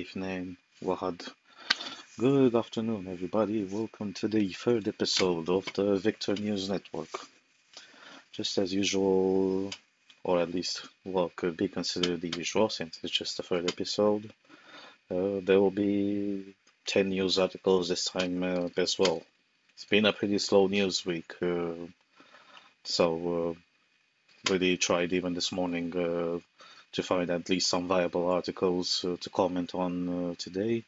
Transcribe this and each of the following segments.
evening, Wahad. Good afternoon, everybody. Welcome to the third episode of the Victor News Network. Just as usual, or at least what could be considered the usual since it's just the third episode, there will be 10 news articles this time as well. It's been a pretty slow news week, so really tried even this morning to find at least some viable articles to comment on today.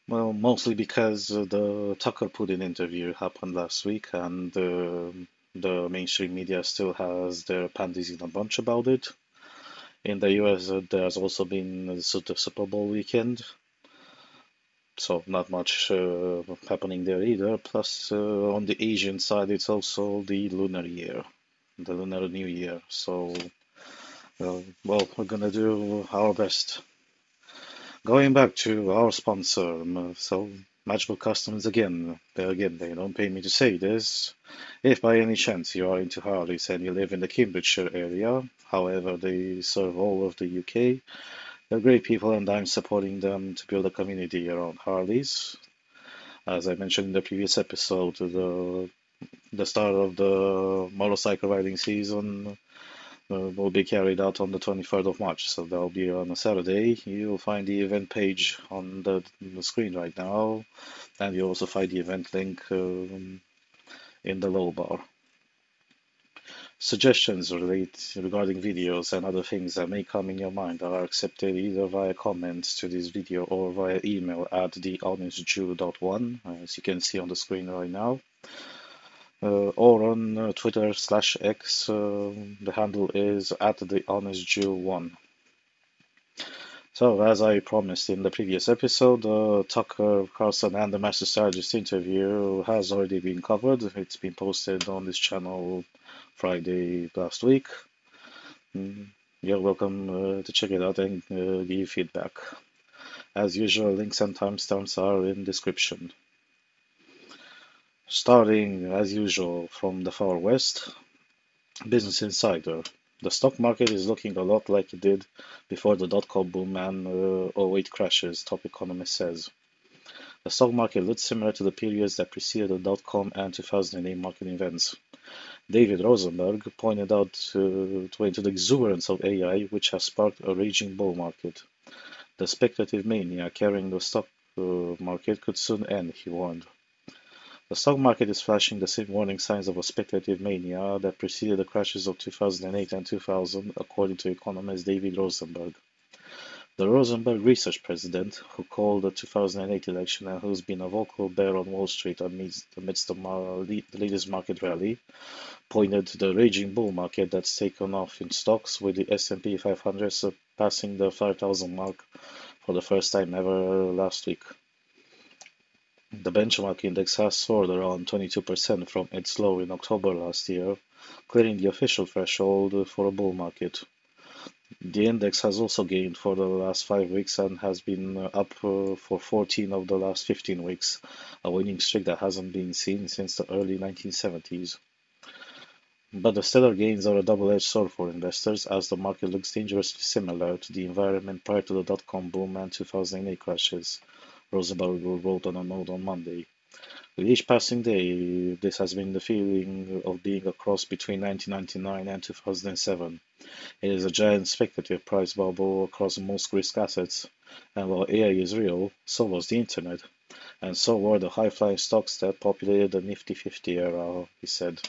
Well, mostly because the Tucker Putin interview happened last week, and the mainstream media still has their panties in a bunch about it. In the US, there's also been the Super Bowl weekend, so not much happening there either. Plus, on the Asian side, it's also the Lunar Year, the Lunar New Year. So, well, we're gonna do our best. Going back to our sponsor, so Matchbook Customs again, they don't pay me to say this. If by any chance you are into Harleys and you live in the Cambridgeshire area, however, they serve all of the UK, they're great people and I'm supporting them to build a community around Harleys. As I mentioned in the previous episode, the start of the motorcycle riding season will be carried out on the 23rd of March, so that'll be on a Saturday. You'll find the event page on the screen right now, and you'll also find the event link in the low bar. Suggestions regarding videos and other things that may come in your mind are accepted either via comments to this video or via email at thehonestjew.one, as you can see on the screen right now. Or on Twitter/X, the handle is at thehonestjew1. So, as I promised in the previous episode, Tucker Carlson and the Master Strategist interview has already been covered. It's been posted on this channel Friday last week. You're welcome to check it out and give feedback. As usual, links and timestamps are in description. Starting, as usual, from the far west, Business Insider. The stock market is looking a lot like it did before the dot-com boom and '08 crashes, top economist says. The stock market looks similar to the periods that preceded the dot-com and 2008 market events. David Rosenberg pointed out to the exuberance of AI, which has sparked a raging bull market. The speculative mania carrying the stock market could soon end, he warned. The stock market is flashing the same warning signs of a speculative mania that preceded the crashes of 2008 and 2000, according to economist David Rosenberg. The Rosenberg Research president, who called the 2008 election and who's been a vocal bear on Wall Street amidst the latest market rally, pointed to the raging bull market that's taken off in stocks, with the S&P 500 surpassing the 5,000 mark for the first time ever last week. The benchmark index has soared around 22% from its low in October last year, clearing the official threshold for a bull market. The index has also gained for the last 5 weeks and has been up for 14 of the last 15 weeks, a winning streak that hasn't been seen since the early 1970s. But the stellar gains are a double-edged sword for investors, as the market looks dangerously similar to the environment prior to the dot-com boom and 2008 crashes, Rosenberg wrote on a note on Monday. With each passing day, this has been the feeling of being a cross between 1999 and 2007. It is a giant speculative price bubble across most risk assets, and while AI is real, so was the internet, and so were the high-flying stocks that populated the Nifty 50 era, he said,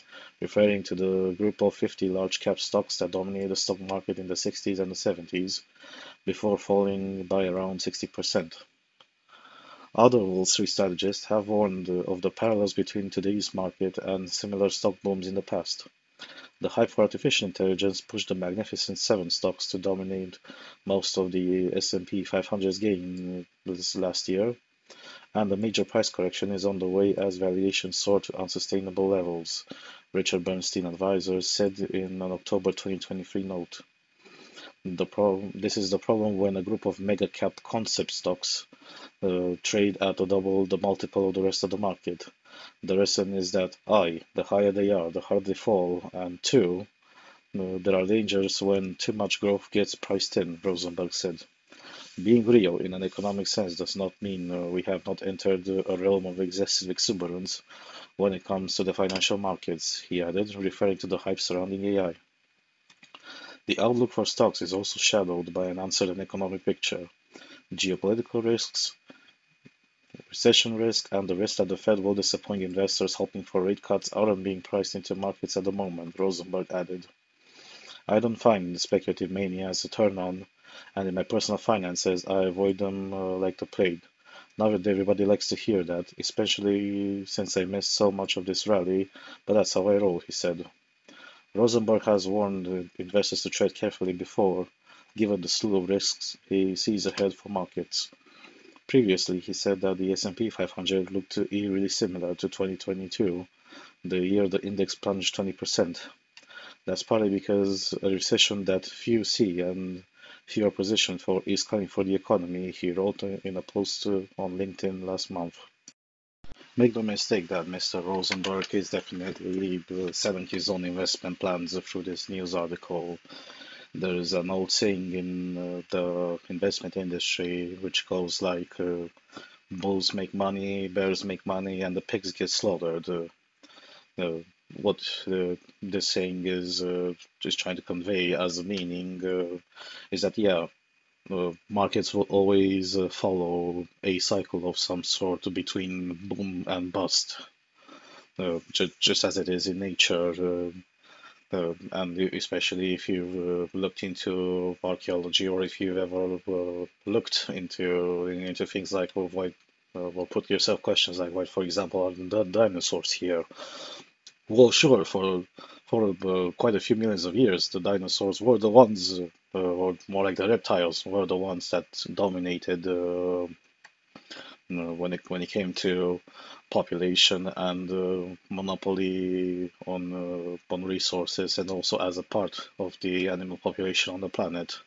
referring to the group of 50 large-cap stocks that dominated the stock market in the 60s and the 70s, before falling by around 60%. Other Wall Street strategists have warned of the parallels between today's market and similar stock booms in the past. The hype for artificial intelligence pushed the Magnificent Seven stocks to dominate most of the S&P 500's gain this last year, and a major price correction is on the way as valuations soar to unsustainable levels, Richard Bernstein Advisors said in an October 2023 note. This is the problem when a group of mega-cap concept stocks trade at double the multiple of the rest of the market. The reason is that the higher they are, the harder they fall, and two, there are dangers when too much growth gets priced in, Rosenberg said. Being real in an economic sense does not mean we have not entered a realm of excessive exuberance when it comes to the financial markets, he added, referring to the hype surrounding AI. The outlook for stocks is also shadowed by an uncertain economic picture. Geopolitical risks, recession risk, and the risk that the Fed will disappoint investors hoping for rate cuts aren't being priced into markets at the moment, Rosenberg added. I don't find speculative mania as a turn on, and in my personal finances, I avoid them like the plague. Not that everybody likes to hear that, especially since I missed so much of this rally, but that's how I roll, he said. Rosenberg has warned investors to tread carefully before, given the slew of risks he sees ahead for markets. Previously, he said that the S&P 500 looked eerily similar to 2022, the year the index plunged 20%. That's partly because a recession that few see and few are positioned for is coming for the economy, he wrote in a post on LinkedIn last month. Make no mistake that Mr. Rosenberg is definitely selling his own investment plans through this news article. There is an old saying in the investment industry which goes like bulls make money, bears make money, and the pigs get slaughtered. Uh, what this saying is just trying to convey as a meaning is that, yeah, markets will always follow a cycle of some sort between boom and bust, just as it is in nature. And especially if you've looked into archaeology or if you've ever looked into things like why, well, put yourself questions like why, for example, are the dinosaurs here? Well, sure, for quite a few millions of years, the dinosaurs were the ones, or more like the reptiles, were the ones that dominated when it came to population and monopoly on resources, and also as a part of the animal population on the planet.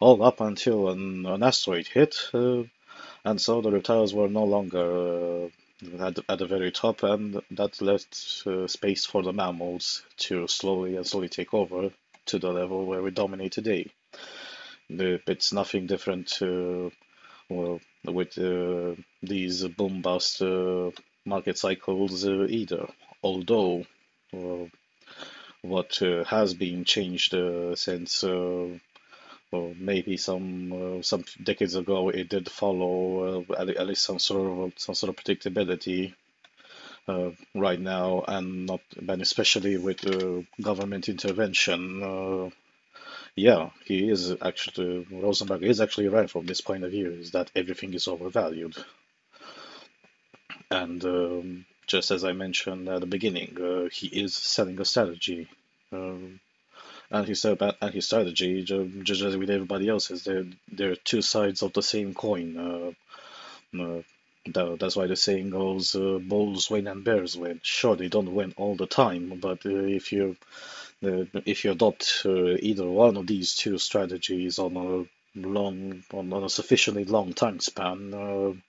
All up until an asteroid hit, and so the reptiles were no longer at the very top, and that left space for the mammals to slowly take over to the level where we dominate today. It's nothing different well, with these boom bust market cycles either. Although what has been changed since maybe some decades ago, it did follow at least some sort of predictability right now, and not, and especially with government intervention. Yeah, he is actually Rosenberg is actually right from this point of view, is that everything is overvalued, and just as I mentioned at the beginning, he is selling a strategy. Um, and his strategy, just as with everybody else's, they're two sides of the same coin. That's why the saying goes, bulls win and bears win. Sure, they don't win all the time, but if you adopt either one of these two strategies on a sufficiently long time span,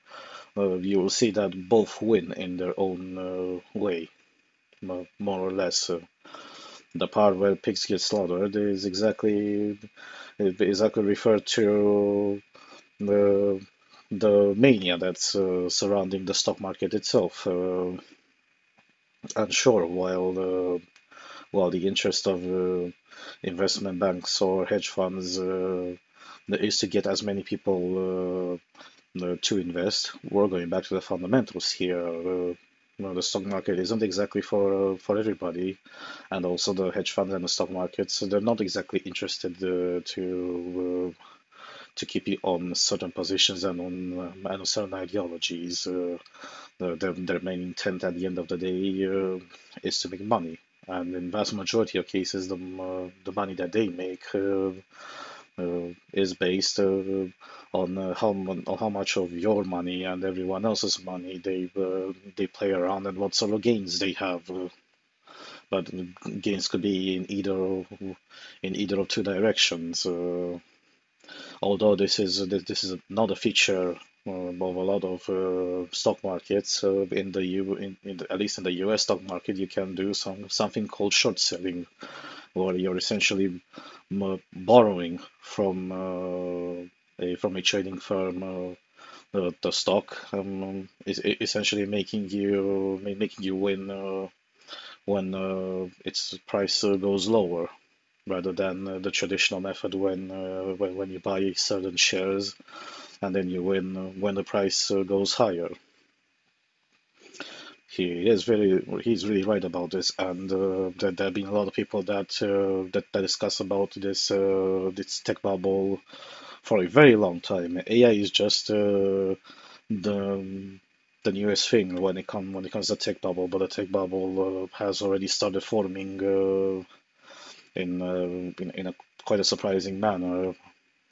you will see that both win in their own way, more or less. The part where pigs get slaughtered is exactly referred to the mania that's surrounding the stock market itself. And sure, while the interest of investment banks or hedge funds is to get as many people to invest, we're going back to the fundamentals here. The stock market isn't exactly for everybody, and also the hedge funds and the stock markets, they're not exactly interested to keep you on certain positions and on certain ideologies. Their main intent at the end of the day is to make money, and in vast majority of cases, the money that they make is based on how much of your money and everyone else's money they play around, and what sort of gains they have. But gains could be in either of two directions. Although this is not a feature of a lot of stock markets. At least in the U.S. stock market, you can do something called short selling, where you're essentially borrowing from from a trading firm, the stock is essentially making you win when its price goes lower, rather than the traditional method when you buy certain shares and then you win when the price goes higher. He's really right about this, and there have been a lot of people that discuss about this tech bubble for a very long time. AI is just the the newest thing when it comes to tech bubble, but the tech bubble has already started forming in a quite a surprising manner.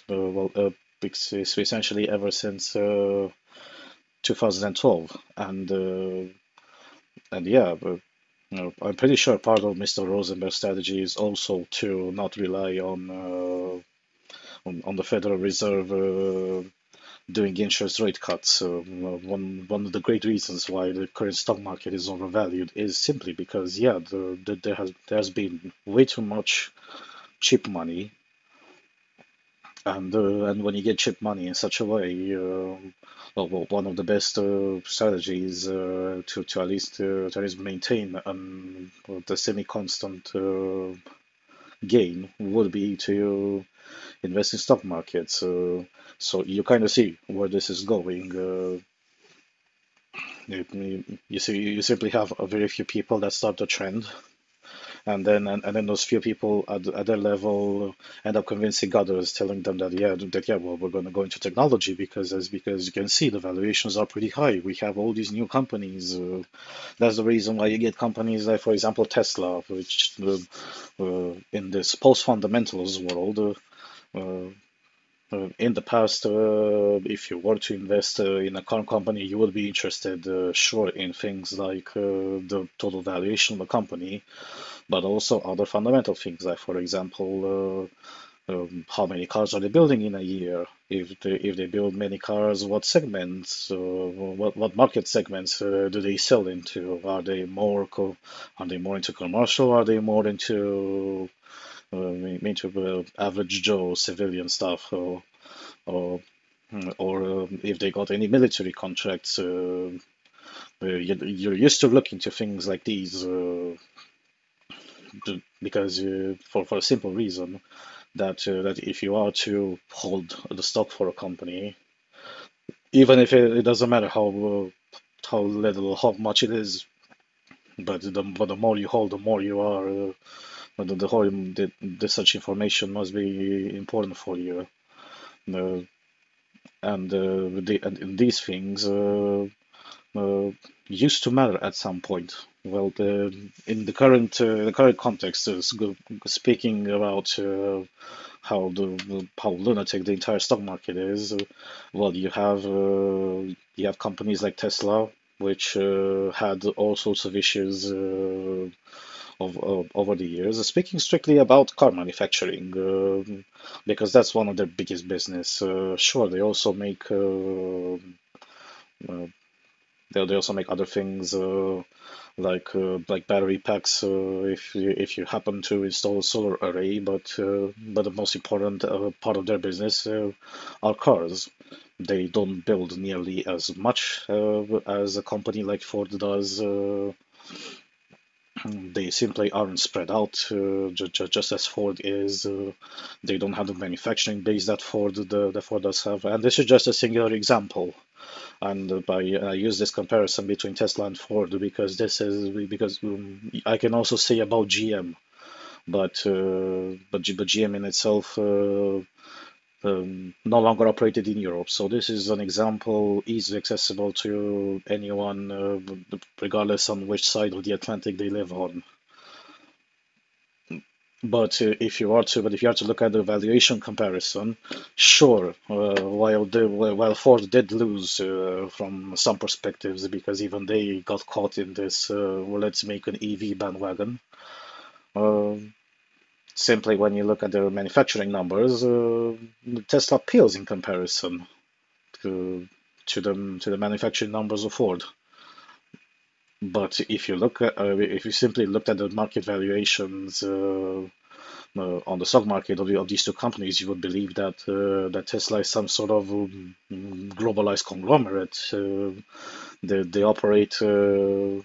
Well, it's essentially ever since 2012, and yeah, but I'm pretty sure part of Mr. Rosenberg's strategy is also to not rely on the Federal Reserve doing interest rate cuts. One of the great reasons why the current stock market is overvalued is simply because yeah, there has been way too much cheap money, and when you get cheap money in such a way, well, one of the best strategies to at least maintain the semi-constant gain would be to invest in stock markets. So you kind of see where this is going. You see, you simply have a very few people that start the trend, and then those few people at their level end up convincing others, telling them that well, we're going to go into technology because you can see the valuations are pretty high. We have all these new companies. That's the reason why you get companies like, for example, Tesla, which in this post-fundamentals world. In the past, if you were to invest in a car company, you would be interested, sure, in things like the total valuation of the company, but also other fundamental things, like, for example, how many cars are they building in a year? If they build many cars, what segments, what market segments do they sell into? Are they more into commercial? Are they more into average Joe civilian stuff, or if they got any military contracts? You're used to looking to things like these because for a simple reason that if you are to hold the stock for a company, even if it doesn't matter how little, how much it is, but the more you hold, the more you are. The whole the such information must be important for you. Uh, and these things used to matter at some point. Well, in the current context, speaking about how lunatic the entire stock market is, well, you have companies like Tesla, which had all sorts of issues over the years. Speaking strictly about car manufacturing, because that's one of their biggest business. Sure, they also make uh, they also make other things like battery packs if you happen to install a solar array. But the most important part of their business are cars. They don't build nearly as much as a company like Ford does. They simply aren't spread out, just as Ford is. They don't have the manufacturing base that Ford does have, and this is just a singular example. And I use this comparison between Tesla and Ford because I can also say about GM, but GM in itself no longer operated in Europe. So this is an example easily accessible to anyone, regardless on which side of the Atlantic they live on. But if you are to look at the valuation comparison, sure, while Ford did lose from some perspectives because even they got caught in this, well, let's make an EV bandwagon. Uh, Simply when you look at their manufacturing numbers, Tesla pales in comparison to to the manufacturing numbers of Ford. But if you simply looked at the market valuations, on the stock market of these two companies, you would believe that that Tesla is some sort of globalized conglomerate. They operate on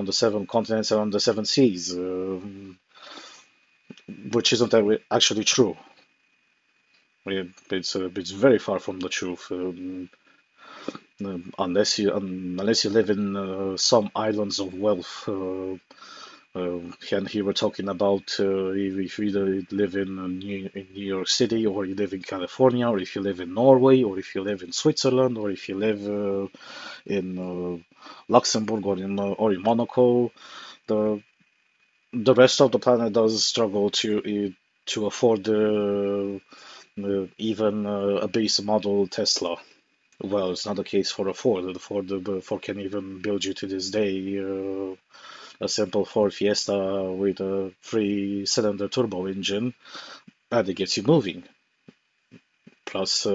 the seven continents and on the seven seas, which isn't actually true. It's very far from the truth. Unless you live in some islands of wealth. And here we're talking about if you either live in New York City, or you live in California, or if you live in Norway, or if you live in Switzerland, or if you live in Luxembourg, or in Monaco. The the rest of the planet does struggle to afford even a base model Tesla. Well, it's not the case for a Ford. Ford can even build you to this day a simple Ford Fiesta with a three-cylinder turbo engine, and it gets you moving. Plus,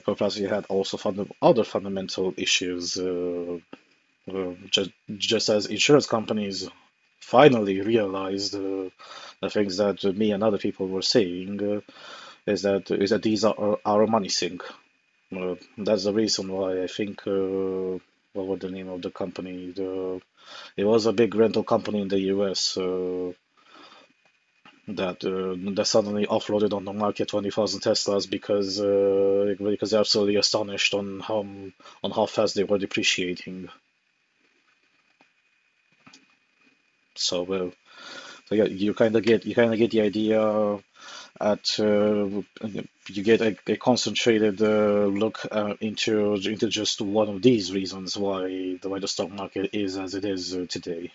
plus you had also other fundamental issues. Just as insurance companies finally realized the things that me and other people were saying, is that these are our money sink. That's the reason why I think what was the name of the company? It was a big rental company in the US that suddenly offloaded on the market 20,000 Teslas because they're absolutely astonished on how fast they were depreciating. So yeah, you kind of get the idea. At You get a concentrated look into just one of these reasons why the stock market is as it is today.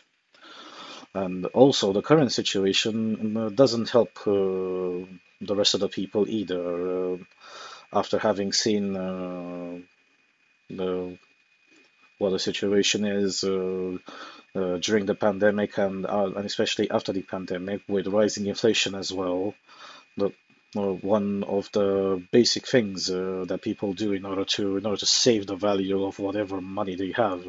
And also, the current situation doesn't help the rest of the people either. After having seen the what the situation is during the pandemic, and especially after the pandemic, with rising inflation as well. The One of the basic things that people do in order to save the value of whatever money they have,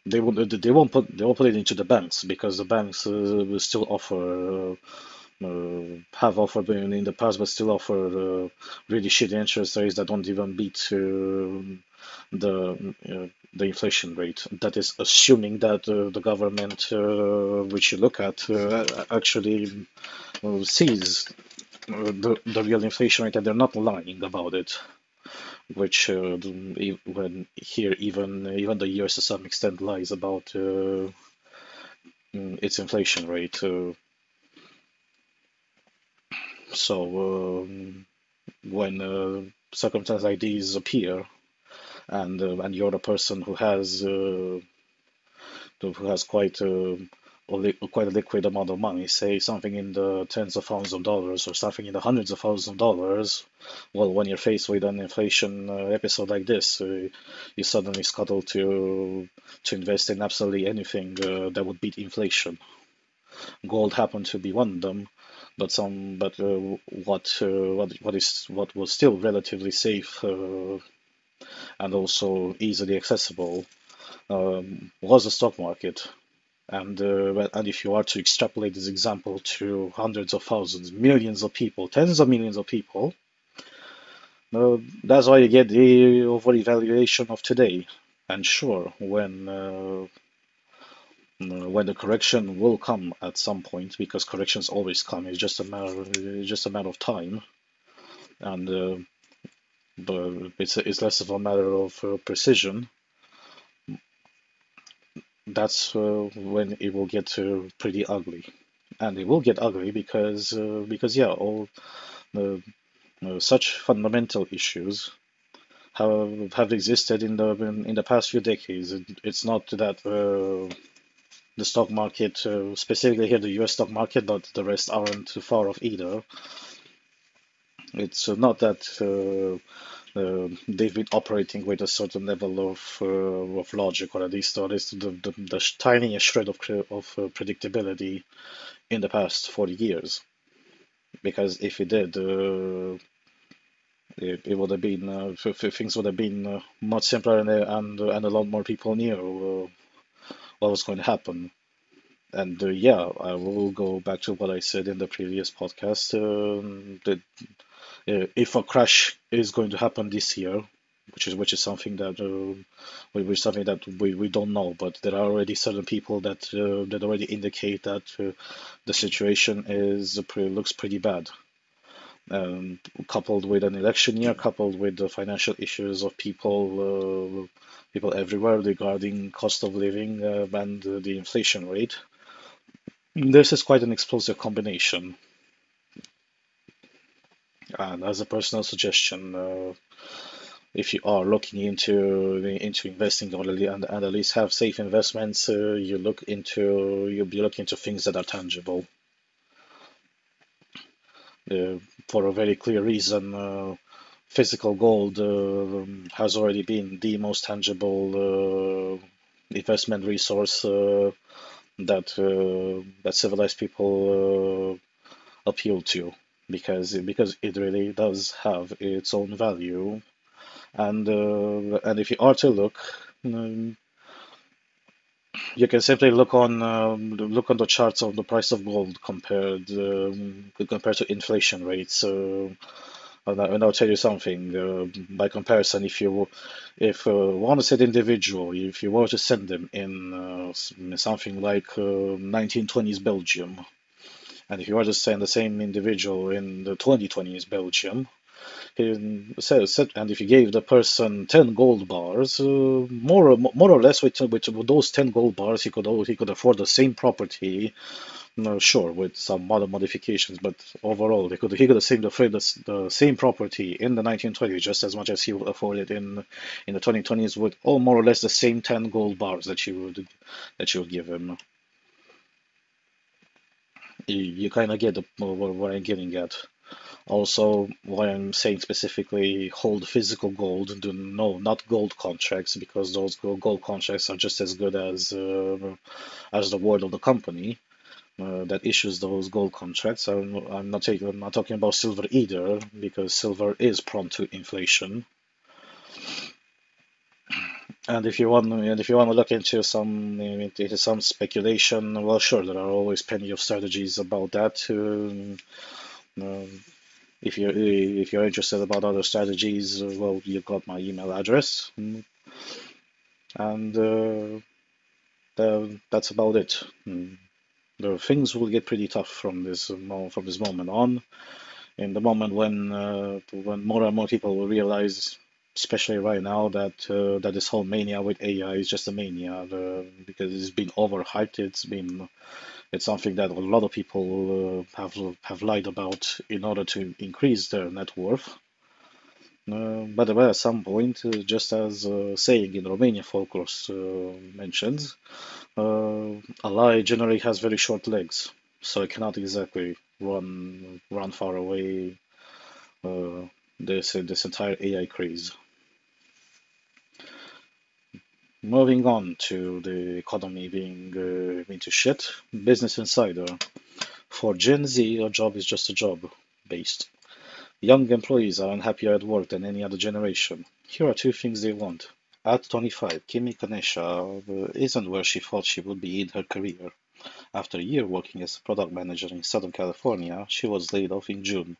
they won't put it into the banks, because the banks will still have offered in the past, but still offer really shitty interest rates that don't even beat the inflation rate. That is assuming that the government, which you look at, actually sees the real inflation rate, and they're not lying about it. Which when here even the US to some extent lies about its inflation rate. So when circumstances like these appear, and you're a person who has quite a liquid amount of money, say something in the tens of thousands of dollars, or something in the hundreds of thousands of dollars, well, when you're faced with an inflation episode like this, you suddenly scuttle to invest in absolutely anything that would beat inflation. Gold happened to be one of them, but what was still relatively safe and also easily accessible was the stock market. And if you are to extrapolate this example to hundreds of thousands, millions of people, tens of millions of people, that's why you get the overevaluation of today. And sure, when the correction will come at some point, because corrections always come, it's just a matter of time, and but it's less of a matter of precision. That's when it will get pretty ugly, and it will get ugly because yeah, all the such fundamental issues have existed in the past few decades. It's not that the stock market, specifically here the U.S. stock market, but the rest aren't too far off either. It's not that they've been operating with a certain level of logic, or at least the tiniest shred of predictability in the past 40 years. Because if it did, it would have been things would have been much simpler, and a lot more people knew what was going to happen. Yeah, I will go back to what I said in the previous podcast. That if a crash is going to happen this year, which is something that we don't know, but there are already certain people that already indicate that the situation looks pretty bad. Coupled with an election year, coupled with the financial issues of people everywhere regarding cost of living and the inflation rate. This is quite an explosive combination. And as a personal suggestion, if you are looking into investing already and at least have safe investments, you'll be looking into things that are tangible. For a very clear reason, physical gold has already been the most tangible investment resource that civilized people appeal to because it really does have its own value. And if you are to look, um, you can simply look on the charts of the price of gold compared to inflation rates. And I'll tell you something. By comparison, if one said individual, if you were to send them in something like 1920s Belgium, and if you were to send the same individual in the 2020s Belgium, and if you gave the person 10 gold bars, more or less with those 10 gold bars, he could afford the same property. No, sure, with some modern modifications, but overall, he could afford the same property in the 1920s just as much as he would afford it in the 2020s with all more or less the same 10 gold bars that you would give him. You kind of get what I'm getting at. Also, why I'm saying specifically hold physical gold, no, not gold contracts, because those gold contracts are just as good as the word of the company that issues those gold contracts. I'm not talking about silver either, because silver is prone to inflation. And if you want to look into some speculation, well, sure, there are always plenty of strategies about that. Um, if you're interested about other strategies, well, you've got my email address, and that's about it. The things will get pretty tough from this moment on. In the moment when more and more people will realize, especially right now, that this whole mania with AI is just a mania, because it's been overhyped. It's something that a lot of people have lied about in order to increase their net worth. By the way, at some point, just as saying in Romania folklore mentions, a lie generally has very short legs, so it cannot exactly run far away. This entire AI craze. Moving on to the economy being into shit. Business Insider. For Gen Z, a job is just a job. Based. Young employees are unhappier at work than any other generation. Here are two things they want. At 25, Kimi Ganesha isn't where she thought she would be in her career. After a year working as a product manager in Southern California, she was laid off in June.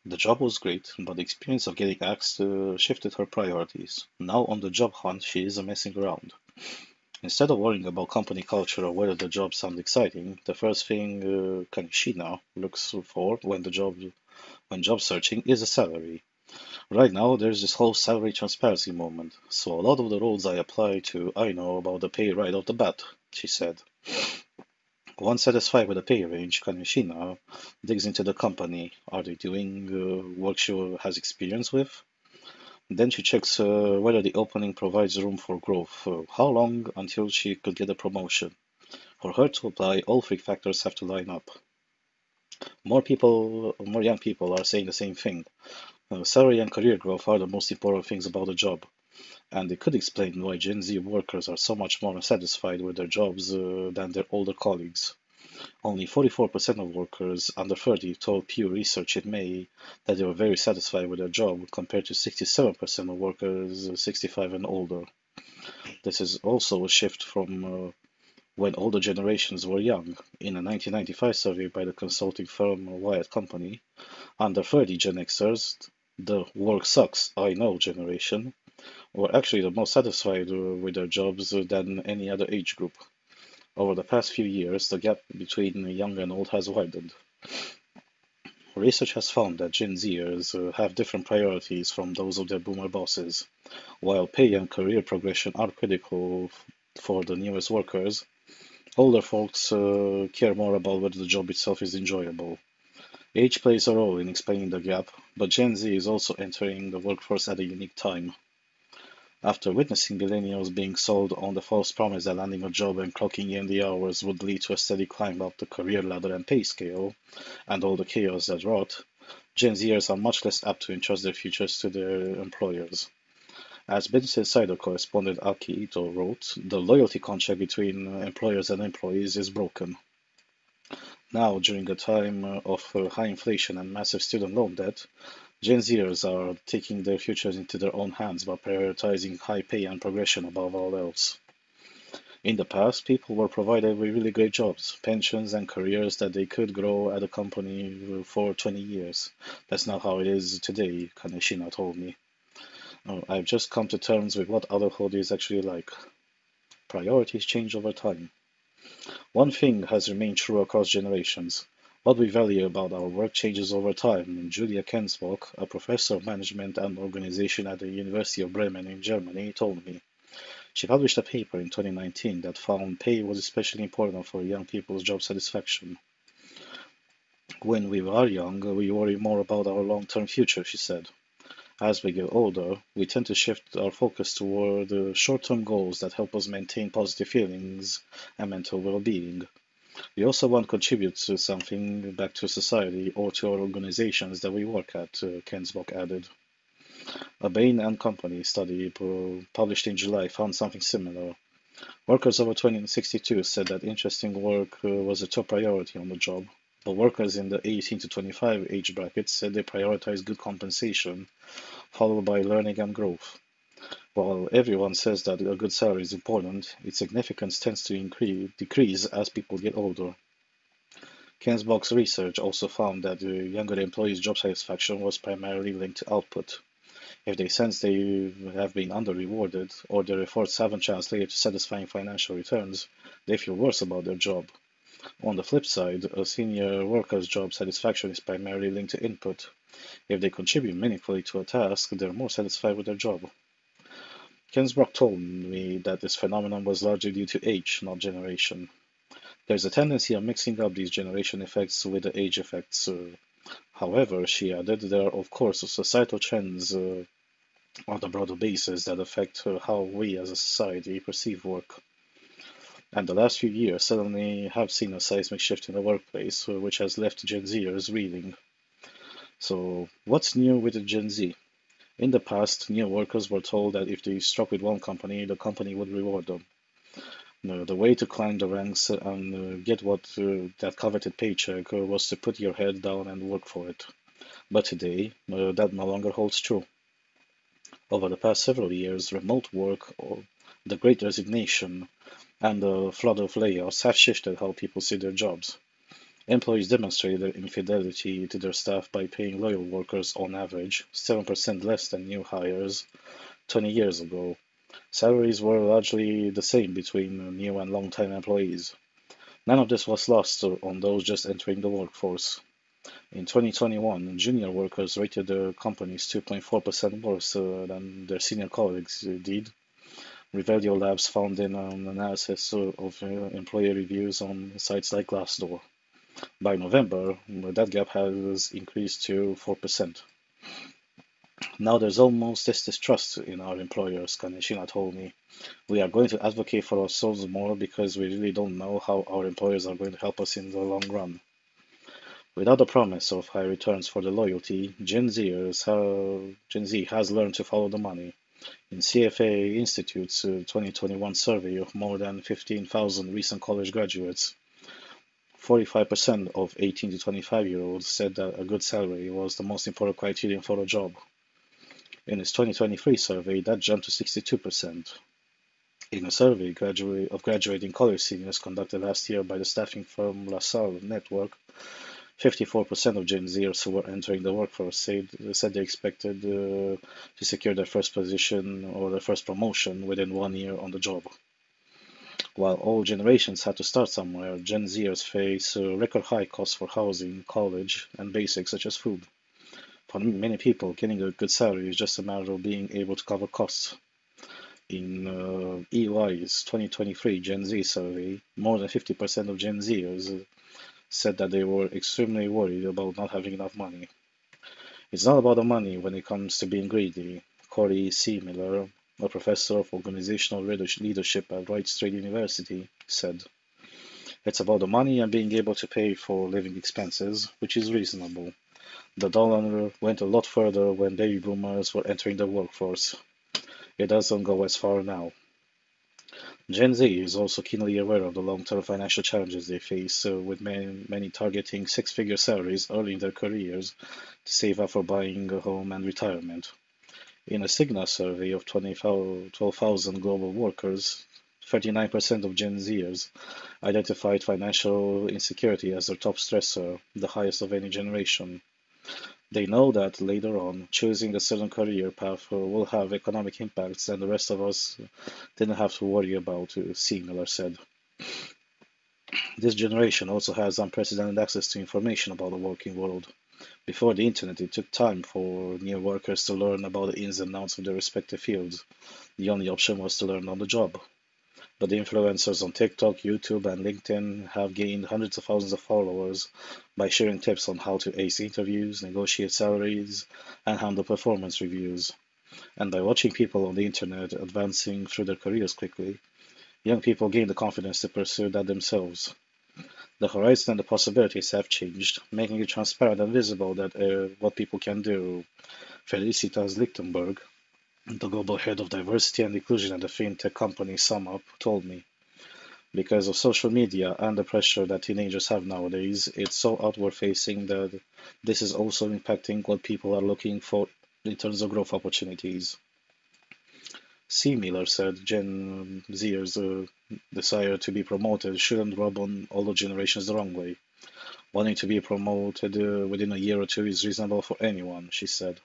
The job was great, but the experience of getting axed shifted her priorities. Now on the job hunt, she isn't messing around. Instead of worrying about company culture or whether the job sounds exciting, the first thing Kanishina looks for when job searching is a salary. Right now, there's this whole salary transparency movement, so a lot of the roles I apply to, I know about the pay right off the bat, she said. Once satisfied with the pay range, Kanishina digs into the company. Are they doing work she has experience with? Then she checks whether the opening provides room for growth. How long until she could get a promotion? For her to apply, all three factors have to line up. More young people are saying the same thing. Salary and career growth are the most important things about a job, and it could explain why Gen Z workers are so much more satisfied with their jobs than their older colleagues. Only 44% of workers under 30 told Pew Research in May that they were very satisfied with their job, compared to 67% of workers 65 and older. This is also a shift from when older generations were young. In a 1995 survey by the consulting firm Wyatt Company, under 30 Gen Xers, the work sucks, I know generation, were actually the most satisfied with their jobs than any other age group. Over the past few years, the gap between young and old has widened. Research has found that Gen Zers have different priorities from those of their boomer bosses. While pay and career progression are critical for the newest workers, older folks care more about whether the job itself is enjoyable. Age plays a role in explaining the gap, but Gen Z is also entering the workforce at a unique time. After witnessing millennials being sold on the false promise that landing a job and clocking in the hours would lead to a steady climb up the career ladder and pay scale, and all the chaos that wrought, Gen Zers are much less apt to entrust their futures to their employers. As Business Insider correspondent Aki Ito wrote, the loyalty contract between employers and employees is broken. Now, during a time of high inflation and massive student loan debt, Gen Zers are taking their futures into their own hands by prioritizing high pay and progression above all else. In the past, people were provided with really great jobs, pensions, and careers that they could grow at a company for 20 years. That's not how it is today, Kaneshina told me. I've just come to terms with what adulthood is actually like. Priorities change over time. One thing has remained true across generations. What we value about our work changes over time, and Julia Kensbach, a professor of management and organization at the University of Bremen in Germany, told me. She published a paper in 2019 that found pay was especially important for young people's job satisfaction. When we are young, we worry more about our long-term future, she said. As we get older, we tend to shift our focus toward short-term goals that help us maintain positive feelings and mental well-being. We also want to contribute to something back to society or to our organizations that we work at, Kensbach added. A Bain and Company study published in July found something similar. Workers over 2062 said that interesting work was a top priority on the job, but workers in the 18 to 25 age bracket said they prioritize good compensation, followed by learning and growth. While everyone says that a good salary is important, its significance tends to decrease as people get older. Kensbach's research also found that younger employees' job satisfaction was primarily linked to output. If they sense they have been under-rewarded or their efforts haven't translated to satisfying financial returns, they feel worse about their job. On the flip side, a senior worker's job satisfaction is primarily linked to input. If they contribute meaningfully to a task, they're more satisfied with their job. Kensbach told me that this phenomenon was largely due to age, not generation. There's a tendency of mixing up these generation effects with the age effects. However, she added, there are of course societal trends on a broader basis that affect how we as a society perceive work. And the last few years suddenly have seen a seismic shift in the workplace, which has left Gen Zers reeling. So, what's new with the Gen Z? In the past, new workers were told that if they struck with one company, the company would reward them. The way to climb the ranks and get that coveted paycheck was to put your head down and work for it. But today, that no longer holds true. Over the past several years, remote work, or the Great Resignation, and the flood of layoffs have shifted how people see their jobs. Employees demonstrate their infidelity to their staff by paying loyal workers on average 7% less than new hires 20 years ago. Salaries were largely the same between new and long-time employees. None of this was lost on those just entering the workforce. In 2021, junior workers rated their companies 2.4% worse than their senior colleagues did. Revelio Labs found in an analysis of employee reviews on sites like Glassdoor. By November, that gap has increased to 4%. Now there's almost this distrust in our employers, Kaneshina told me. We are going to advocate for ourselves more because we really don't know how our employers are going to help us in the long run. Without the promise of high returns for the loyalty, Gen Z has learned to follow the money. In CFA Institute's 2021 survey of more than 15,000 recent college graduates, 45% of 18 to 25-year-olds said that a good salary was the most important criterion for a job. In its 2023 survey, that jumped to 62%. In a survey of graduating college seniors conducted last year by the staffing firm LaSalle Network, 54% of Gen Zers who were entering the workforce said they expected to secure their first position or their first promotion within 1 year on the job. While all generations had to start somewhere, Gen Zers face record high costs for housing, college, and basics such as food. For many people, getting a good salary is just a matter of being able to cover costs. In EY's 2023 Gen Z survey, more than 50% of Gen Zers said that they were extremely worried about not having enough money. It's not about the money when it comes to being greedy, Corey C. Miller, a professor of organizational leadership at Wright State University, said. It's about the money and being able to pay for living expenses, which is reasonable. The dollar went a lot further when baby boomers were entering the workforce. It doesn't go as far now. Gen Z is also keenly aware of the long-term financial challenges they face, with many targeting six-figure salaries early in their careers to save up for buying a home and retirement. In a Cigna survey of 12,000 global workers, 39% of Gen Zers identified financial insecurity as their top stressor, the highest of any generation. They know that later on, choosing a certain career path will have economic impacts that the rest of us didn't have to worry about, C. Miller said. This generation also has unprecedented access to information about the working world. Before the internet, it took time for new workers to learn about the ins and outs of their respective fields. The only option was to learn on the job. But the influencers on TikTok, YouTube, and LinkedIn have gained hundreds of thousands of followers by sharing tips on how to ace interviews, negotiate salaries, and handle performance reviews. And by watching people on the internet advancing through their careers quickly, young people gain the confidence to pursue that themselves. The horizon and the possibilities have changed, making it transparent and visible that what people can do. Felicitas Lichtenberg, the global head of diversity and inclusion at the fintech company SumUp, told me. Because of social media and the pressure that teenagers have nowadays, it's so outward facing that this is also impacting what people are looking for in terms of growth opportunities. C. Miller said Gen Z's desire to be promoted shouldn't rub on older generations the wrong way. Wanting to be promoted within a year or two is reasonable for anyone, she said.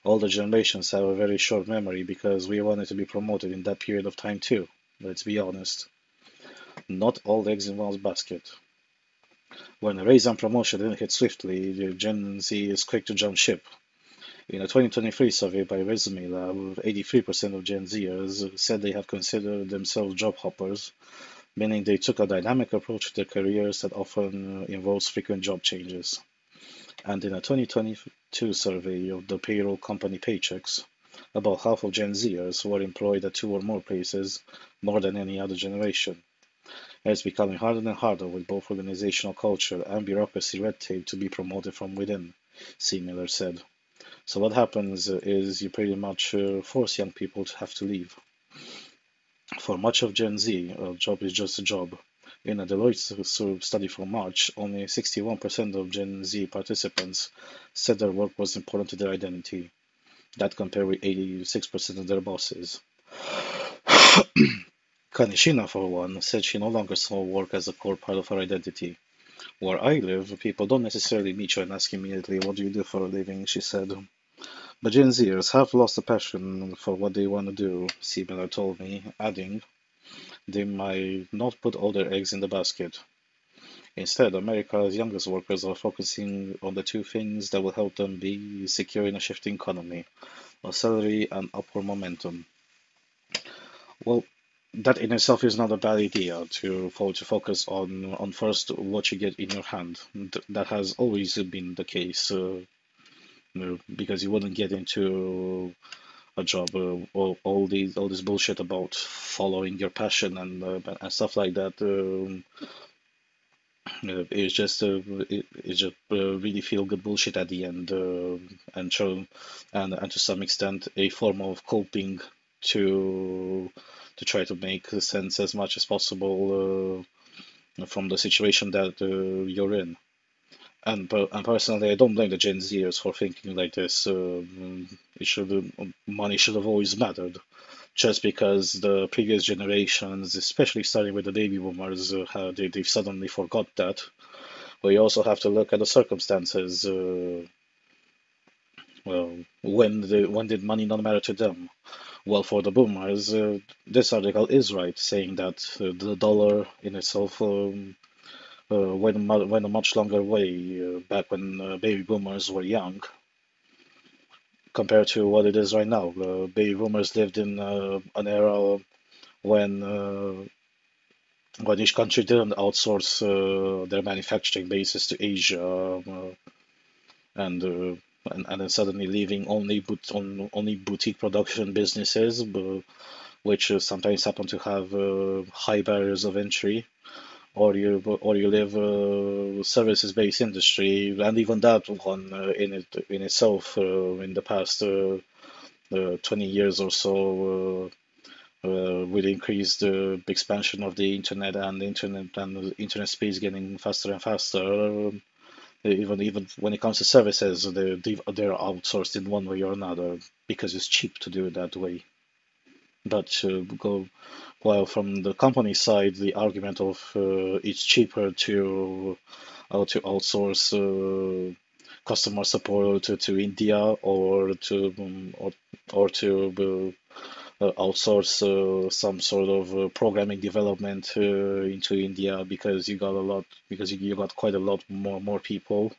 Older generations have a very short memory because we wanted to be promoted in that period of time too, let's be honest. Not all eggs in one basket. When a raise and promotion didn't hit swiftly, Gen Z is quick to jump ship. In a 2023 survey by Resume Lab, 83% of Gen Zers said they have considered themselves job hoppers, meaning they took a dynamic approach to their careers that often involves frequent job changes. And in a 2022 survey of the payroll company Paychecks, about half of Gen Zers were employed at two or more places, more than any other generation. It's becoming harder and harder with both organizational culture and bureaucracy red tape to be promoted from within, C. Miller said. So what happens is you pretty much force young people to have to leave. For much of Gen Z, a job is just a job. In a Deloitte study from March, only 61% of Gen Z participants said their work was important to their identity. That compared with 86% of their bosses. Kanishina, for one, said she no longer saw work as a core part of her identity. Where I live, people don't necessarily meet you and ask immediately, what do you do for a living, she said. But Gen Zers have lost the passion for what they want to do, C. Miller told me, adding, they might not put all their eggs in the basket. Instead, America's youngest workers are focusing on the two things that will help them be secure in a shifting economy, a salary and upward momentum. Well, that in itself is not a bad idea to focus on first what you get in your hand. That has always been the case, because you wouldn't get into a job, all this bullshit about following your passion and stuff like that. It's just really feel good bullshit at the end, and show and to some extent a form of coping to try to make sense as much as possible from the situation that you're in. And personally, I don't blame the Gen Zers for thinking like this. Money should have always mattered. just because the previous generations, especially starting with the baby boomers, they've suddenly forgot that. But you also have to look at the circumstances. Well, when did money not matter to them? Well, for the boomers, this article is right, saying that the dollar in itself went a much longer way back when baby boomers were young compared to what it is right now. Baby boomers lived in an era when each country didn't outsource their manufacturing bases to Asia, and, uh, and then suddenly leaving only boutique production businesses, which sometimes happen to have high barriers of entry, or you live services-based industry, and even that one in itself in the past 20 years or so. With increased expansion of the internet and the internet space getting faster and faster, even when it comes to services, they're outsourced in one way or another because it's cheap to do it that way. But while from the company side, the argument of it's cheaper to outsource customer support to India or to outsource some sort of programming development into India because you got quite a lot more people,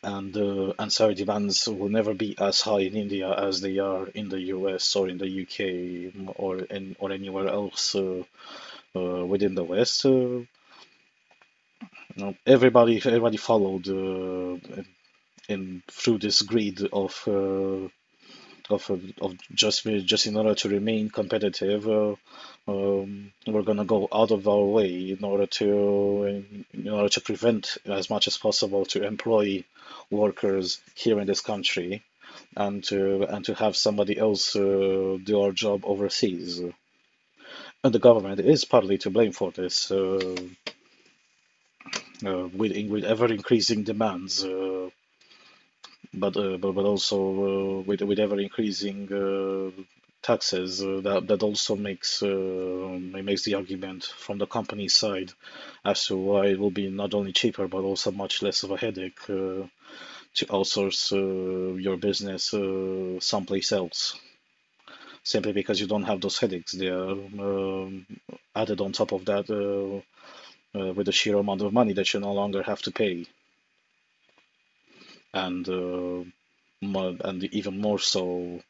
and salary demands will never be as high in India as they are in the US or in the UK or anywhere else within the West. Everybody followed in through this greed of just in order to remain competitive, we're gonna go out of our way in order to prevent as much as possible to employ workers here in this country and to have somebody else do our job overseas. And the government is partly to blame for this, with ever increasing demands. But also with ever increasing taxes, that also makes the argument from the company side as to why it will be not only cheaper but also much less of a headache to outsource your business someplace else, simply because you don't have those headaches. They are added on top of that with the sheer amount of money that you no longer have to pay, and and even more so.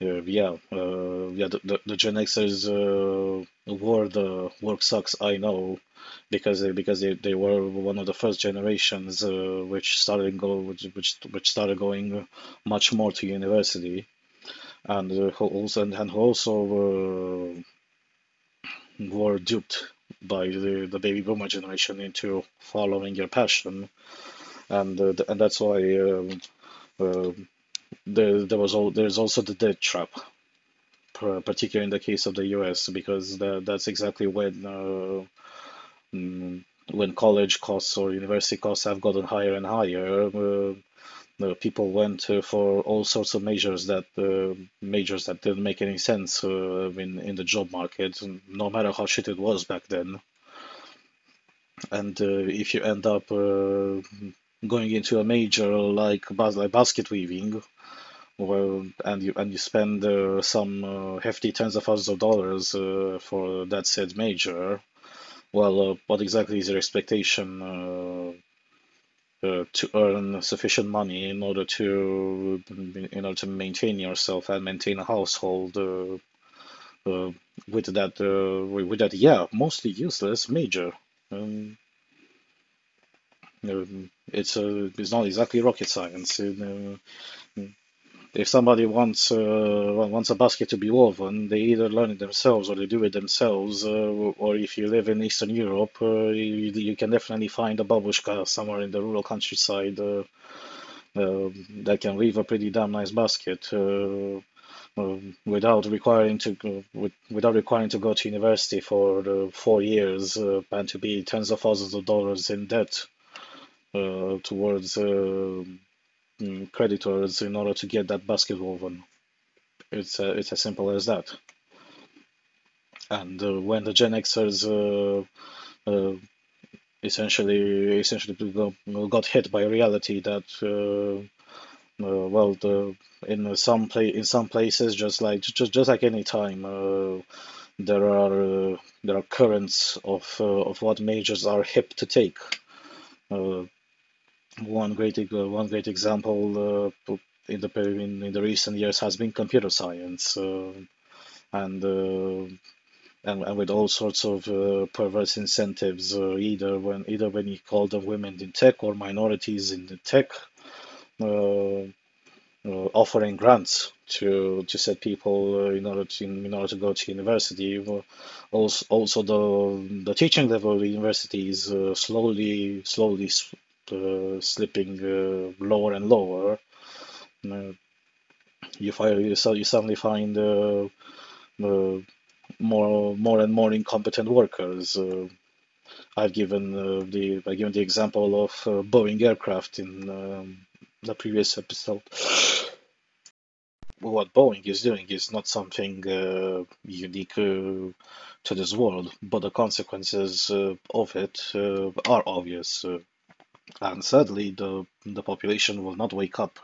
The Gen Xers were the work sucks I know because they were one of the first generations which started going much more to university, and who also were duped by the baby boomer generation into following your passion, and that's why there's also the debt trap, particularly in the case of the US, because that's exactly when college costs or university costs have gotten higher and higher. People went for all sorts of majors that didn't make any sense in the job market, no matter how shit it was back then. And if you end up going into a major like basket weaving, well, and you spend some hefty tens of thousands of dollars for that said major. Well, what exactly is your expectation to earn sufficient money in order to maintain yourself and maintain a household with that mostly useless major? Um, it's not exactly rocket science. If somebody wants a basket to be woven, they either learn it themselves or they do it themselves. Or if you live in Eastern Europe, you can definitely find a babushka somewhere in the rural countryside that can weave a pretty damn nice basket without requiring to go to university for 4 years and to be tens of thousands of dollars in debt towards creditors in order to get that basket woven. It's as simple as that. And when the Gen Xers uh, essentially got hit by reality that well, in some places, just like any time, there are currents of what majors are hip to take. Uh, one great example in the recent years has been computer science, and and with all sorts of perverse incentives, either when you call them women in tech or minorities in the tech, uh, offering grants to set people in order to go to university. Also, the teaching level of the university is slowly slipping lower and lower. Uh, you suddenly find uh, more and more incompetent workers. I've given the example of Boeing aircraft in the previous episode. What Boeing is doing is not something unique to this world, but the consequences of it are obvious. And sadly, the population will not wake up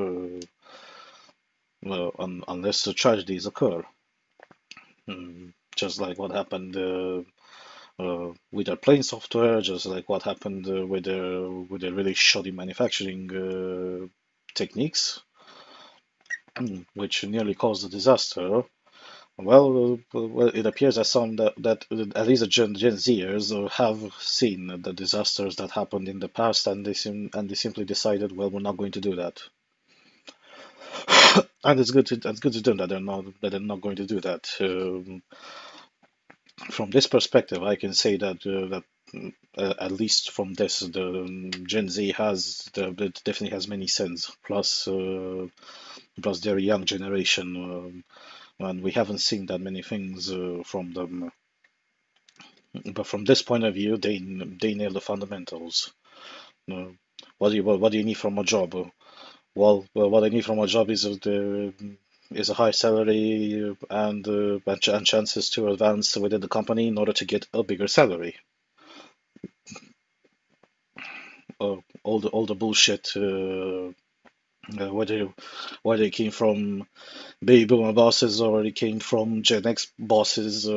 unless the tragedies occur. Just like what happened with their plane software, just like what happened with their really shoddy manufacturing techniques, which nearly caused a disaster. Well, it appears that at least the Gen Zers have seen the disasters that happened in the past, and they simply decided, well, we're not going to do that. And it's good to them that they're not going to do that. From this perspective, I can say that at least from this, the Gen Z it definitely has many sense. Plus, they're a young generation, and we haven't seen that many things from them. But from this point of view, they nail the fundamentals. Uh, what do you need from a job? What I need from a job is a high salary and chances to advance within the company in order to get a bigger salary. All the bullshit, whether it came from baby boomer bosses or it came from Gen X bosses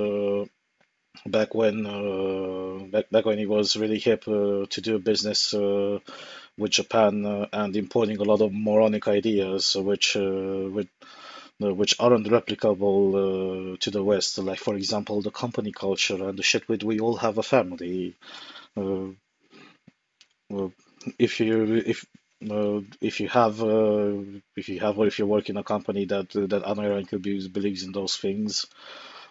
back when it was really hip to do business with Japan and importing a lot of moronic ideas which aren't replicable to the West. Like for example, the company culture and the shit with we all have a family. Uh, uh, if you if you have or if you work in a company that unironically believes in those things,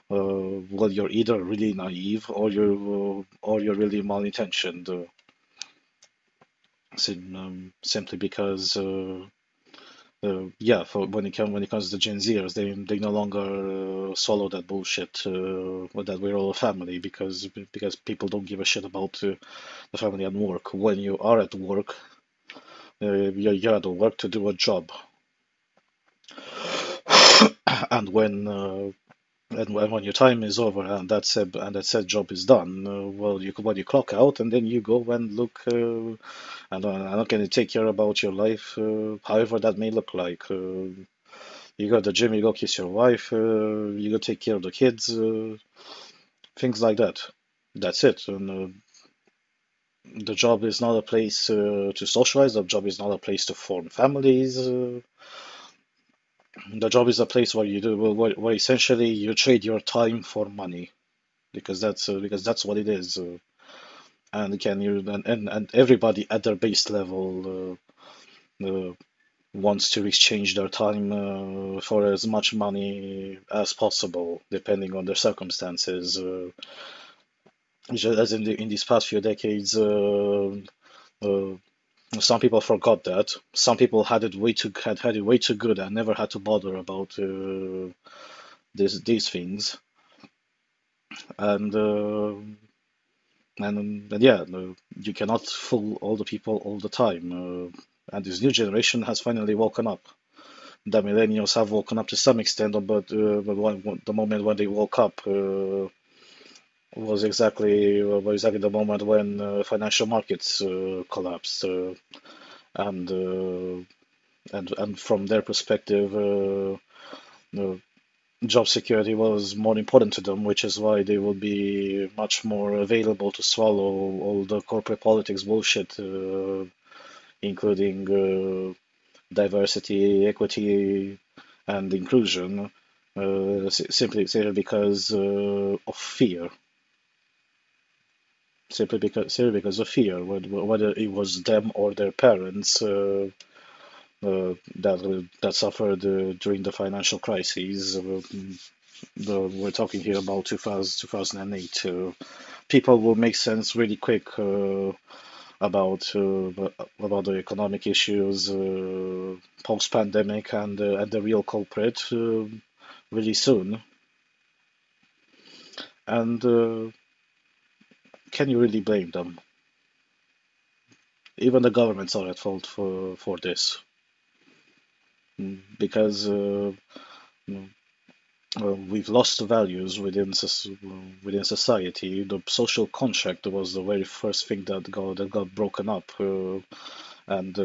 well, you're either really naive or you're really malintentioned. Simply because yeah, for when it comes to Gen Zers, they no longer swallow that bullshit that we're all a family because people don't give a shit about the family and work. When you are at work, you're at work to do a job, and when your time is over and that said job is done, well, you clock out and then you go and look and I'm not going to take care about your life, however that may look like. You go to the gym, you go kiss your wife, you go take care of the kids, things like that. That's it. And the job is not a place to socialize. The job is not a place to form families. The job is a place where where essentially you trade your time for money because that's what it is. And can you and everybody at their base level wants to exchange their time for as much money as possible, depending on their circumstances. As in these past few decades, uh, some people forgot that. Some people had it way too good and never had to bother about these things. And and yeah, no, you cannot fool all the people all the time. And this new generation has finally woken up. the millennials have woken up to some extent, but the moment when they woke up was exactly the moment when financial markets collapsed, and and from their perspective, uh, job security was more important to them, which is why they will be much more available to swallow all the corporate politics bullshit, including diversity, equity, and inclusion, simply because of fear. Simply because of fear, whether it was them or their parents that suffered during the financial crises. We're talking here about 2008. People will make sense really quick about the economic issues post-pandemic, and the real culprit really soon. And can you really blame them? Even the governments are at fault for this. Because we've lost the values within society. The social contract was the very first thing that got broken up. And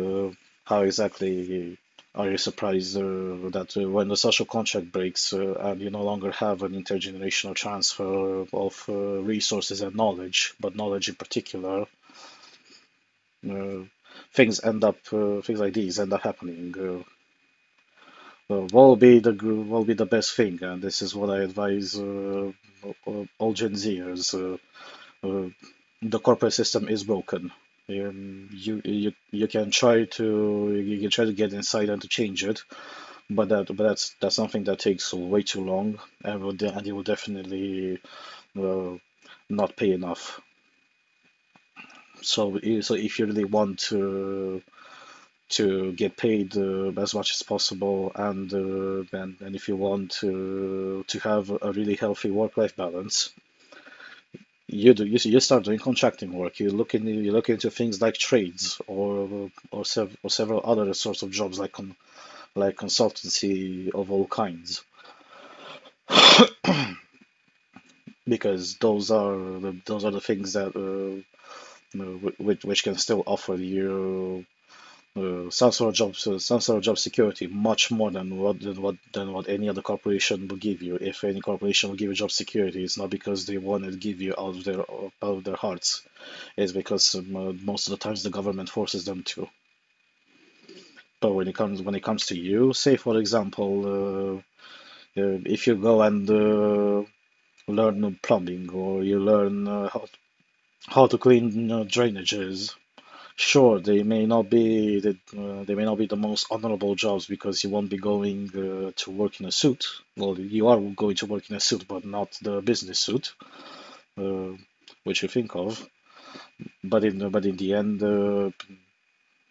how exactly are you surprised that when the social contract breaks and you no longer have an intergenerational transfer of resources and knowledge, but knowledge in particular, uh, things like these end up happening. What will be the best thing, and this is what I advise all Gen Zers. Uh, the corporate system is broken. You can try to get inside and to change it, but that's something that takes way too long, and you will definitely uh, not pay enough. So if you really want to get paid as much as possible, and if you want to have a really healthy work-life balance, you start doing contracting work. You look into things like trades or several other sorts of jobs like consultancy of all kinds, because those are the things that which can still offer you some sort of job security, much more than what any other corporation will give you. If any corporation will give you job security, it's not because they want to give you out of their hearts. It's because most of the times the government forces them to. But when it comes to you, say for example, if you go and learn plumbing, or you learn how to clean drainages. Sure, they may not be the most honorable jobs, because you won't be going to work in a suit. Well, you are going to work in a suit, but not the business suit, uh, which you think of. But in the end,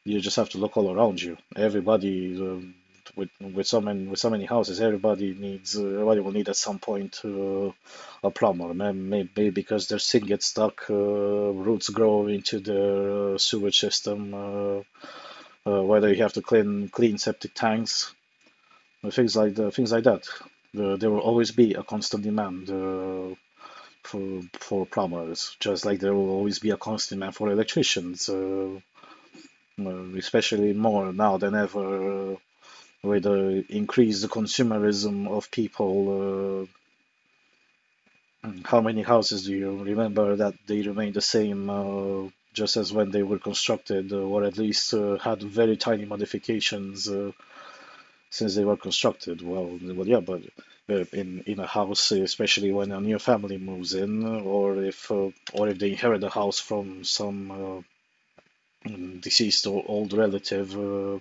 you just have to look all around you. Everybody, with so many houses, everybody will need at some point a plumber. Maybe because their sink gets stuck, roots grow into the sewage system. Whether you have to clean septic tanks, things like that. There will always be a constant demand for plumbers, just like there will always be a constant demand for electricians, especially more now than ever, with the increased consumerism of people. How many houses do you remember that they remain the same just as when they were constructed, or at least had very tiny modifications since they were constructed? Well, yeah, but in a house, especially when a new family moves in, or if they inherit the house from some deceased or old relative, uh,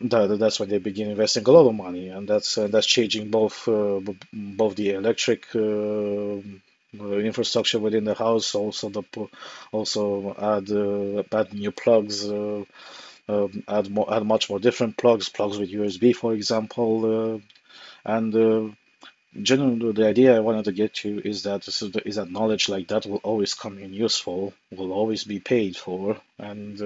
that's when they begin investing a lot of money, and that's changing both the electric infrastructure within the house, also add new plugs, add much more different plugs with USB, for example, and generally, the idea I wanted to get to is that knowledge like that will always come in useful, will always be paid for, and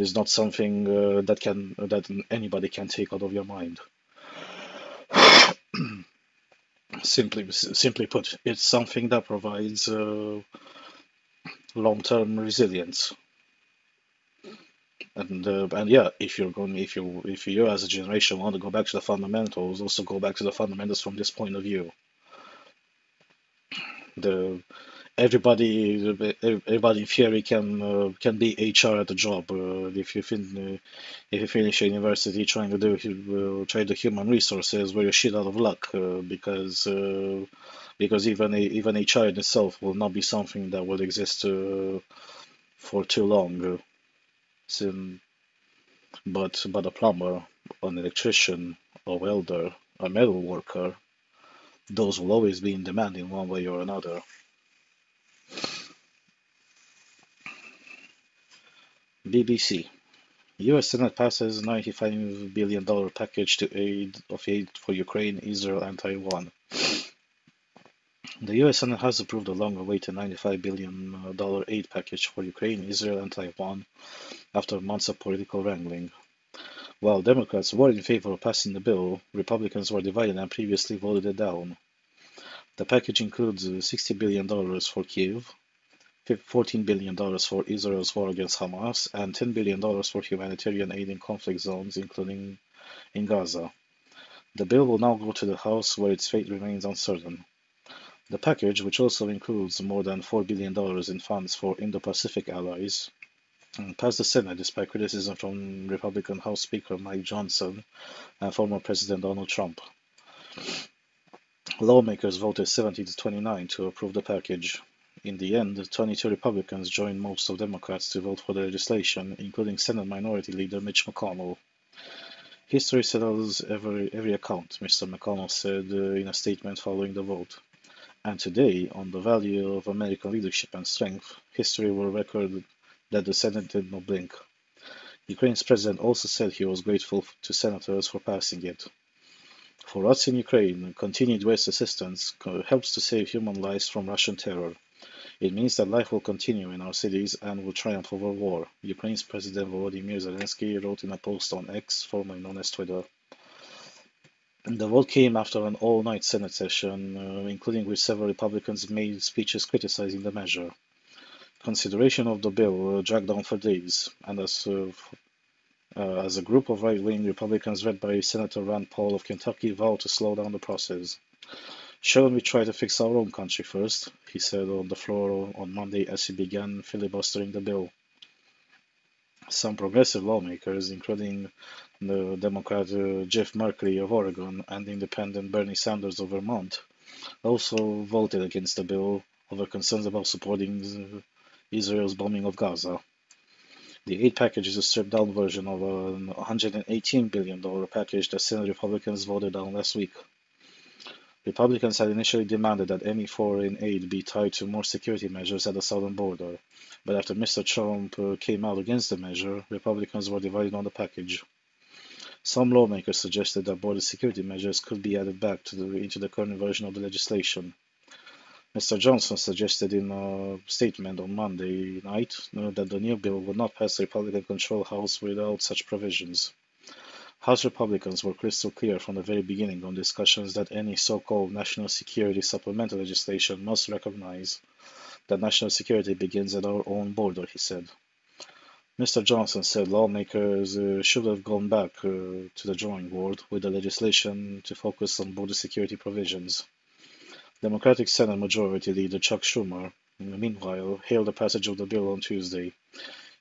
is not something that anybody can take out of your mind. Simply put, it's something that provides long-term resilience. And yeah, if you as a generation want to go back to the fundamentals, also go back to the fundamentals from this point of view. The everybody in theory can be HR at the job. If you finish university trying to try the human resources, where you're shit out of luck because even HR in itself will not be something that will exist for too long. Sin- but a plumber, an electrician, a welder, a metal worker, those will always be in demand in one way or another. BBC. U.S. Senate passes $95 billion package to aid for Ukraine, Israel, and Taiwan. The U.S. Senate has approved a long-awaited $95 billion aid package for Ukraine, Israel, and Taiwan after months of political wrangling. While Democrats were in favor of passing the bill, Republicans were divided and previously voted it down. The package includes $60 billion for Kiev, $14 billion for Israel's war against Hamas, and $10 billion for humanitarian aid in conflict zones, including in Gaza. The bill will now go to the House, where its fate remains uncertain. The package, which also includes more than $4 billion in funds for Indo-Pacific allies, passed the Senate despite criticism from Republican House Speaker Mike Johnson and former President Donald Trump. Lawmakers voted 70 to 29 to approve the package. In the end, 22 Republicans joined most of Democrats to vote for the legislation, including Senate Minority Leader Mitch McConnell. History settles every account, Mr. McConnell said in a statement following the vote. And today, on the value of American leadership and strength, history will record that the Senate did not blink. Ukraine's president also said he was grateful to senators for passing it. For us in Ukraine, continued US assistance helps to save human lives from Russian terror. It means that life will continue in our cities and will triumph over war, Ukraine's President Volodymyr Zelensky wrote in a post on X, formerly known as Twitter. The vote came after an all-night Senate session, including which several Republicans made speeches criticizing the measure. Consideration of the bill dragged on for days, and as a group of right-wing Republicans led by Senator Rand Paul of Kentucky vowed to slow down the process. Shall we try to fix our own country first? He said on the floor on Monday as he began filibustering the bill. Some progressive lawmakers, including the Democrat Jeff Merkley of Oregon and Independent Bernie Sanders of Vermont, also voted against the bill over concerns about supporting Israel's bombing of Gaza. The aid package is a stripped-down version of a $118 billion package that Senate Republicans voted down last week. Republicans had initially demanded that any foreign aid be tied to more security measures at the southern border, but after Mr. Trump came out against the measure, Republicans were divided on the package. Some lawmakers suggested that border security measures could be added back into the current version of the legislation. Mr. Johnson suggested in a statement on Monday night that the new bill would not pass the Republican-controlled House without such provisions. House Republicans were crystal clear from the very beginning on discussions that any so-called national security supplemental legislation must recognize that national security begins at our own border, he said. Mr. Johnson said lawmakers should have gone back to the drawing board with the legislation to focus on border security provisions. Democratic Senate Majority Leader Chuck Schumer, meanwhile, hailed the passage of the bill on Tuesday.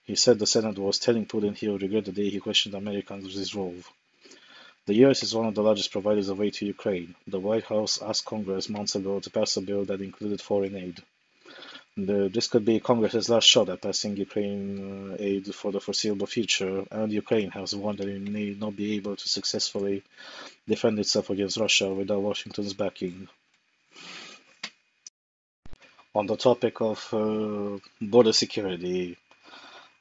He said the Senate was telling Putin he would regret the day he questioned Americans' resolve. The U.S. is one of the largest providers of aid to Ukraine. The White House asked Congress months ago to pass a bill that included foreign aid. This could be Congress's last shot at passing Ukraine aid for the foreseeable future, and Ukraine has warned that it may not be able to successfully defend itself against Russia without Washington's backing. On the topic of border security,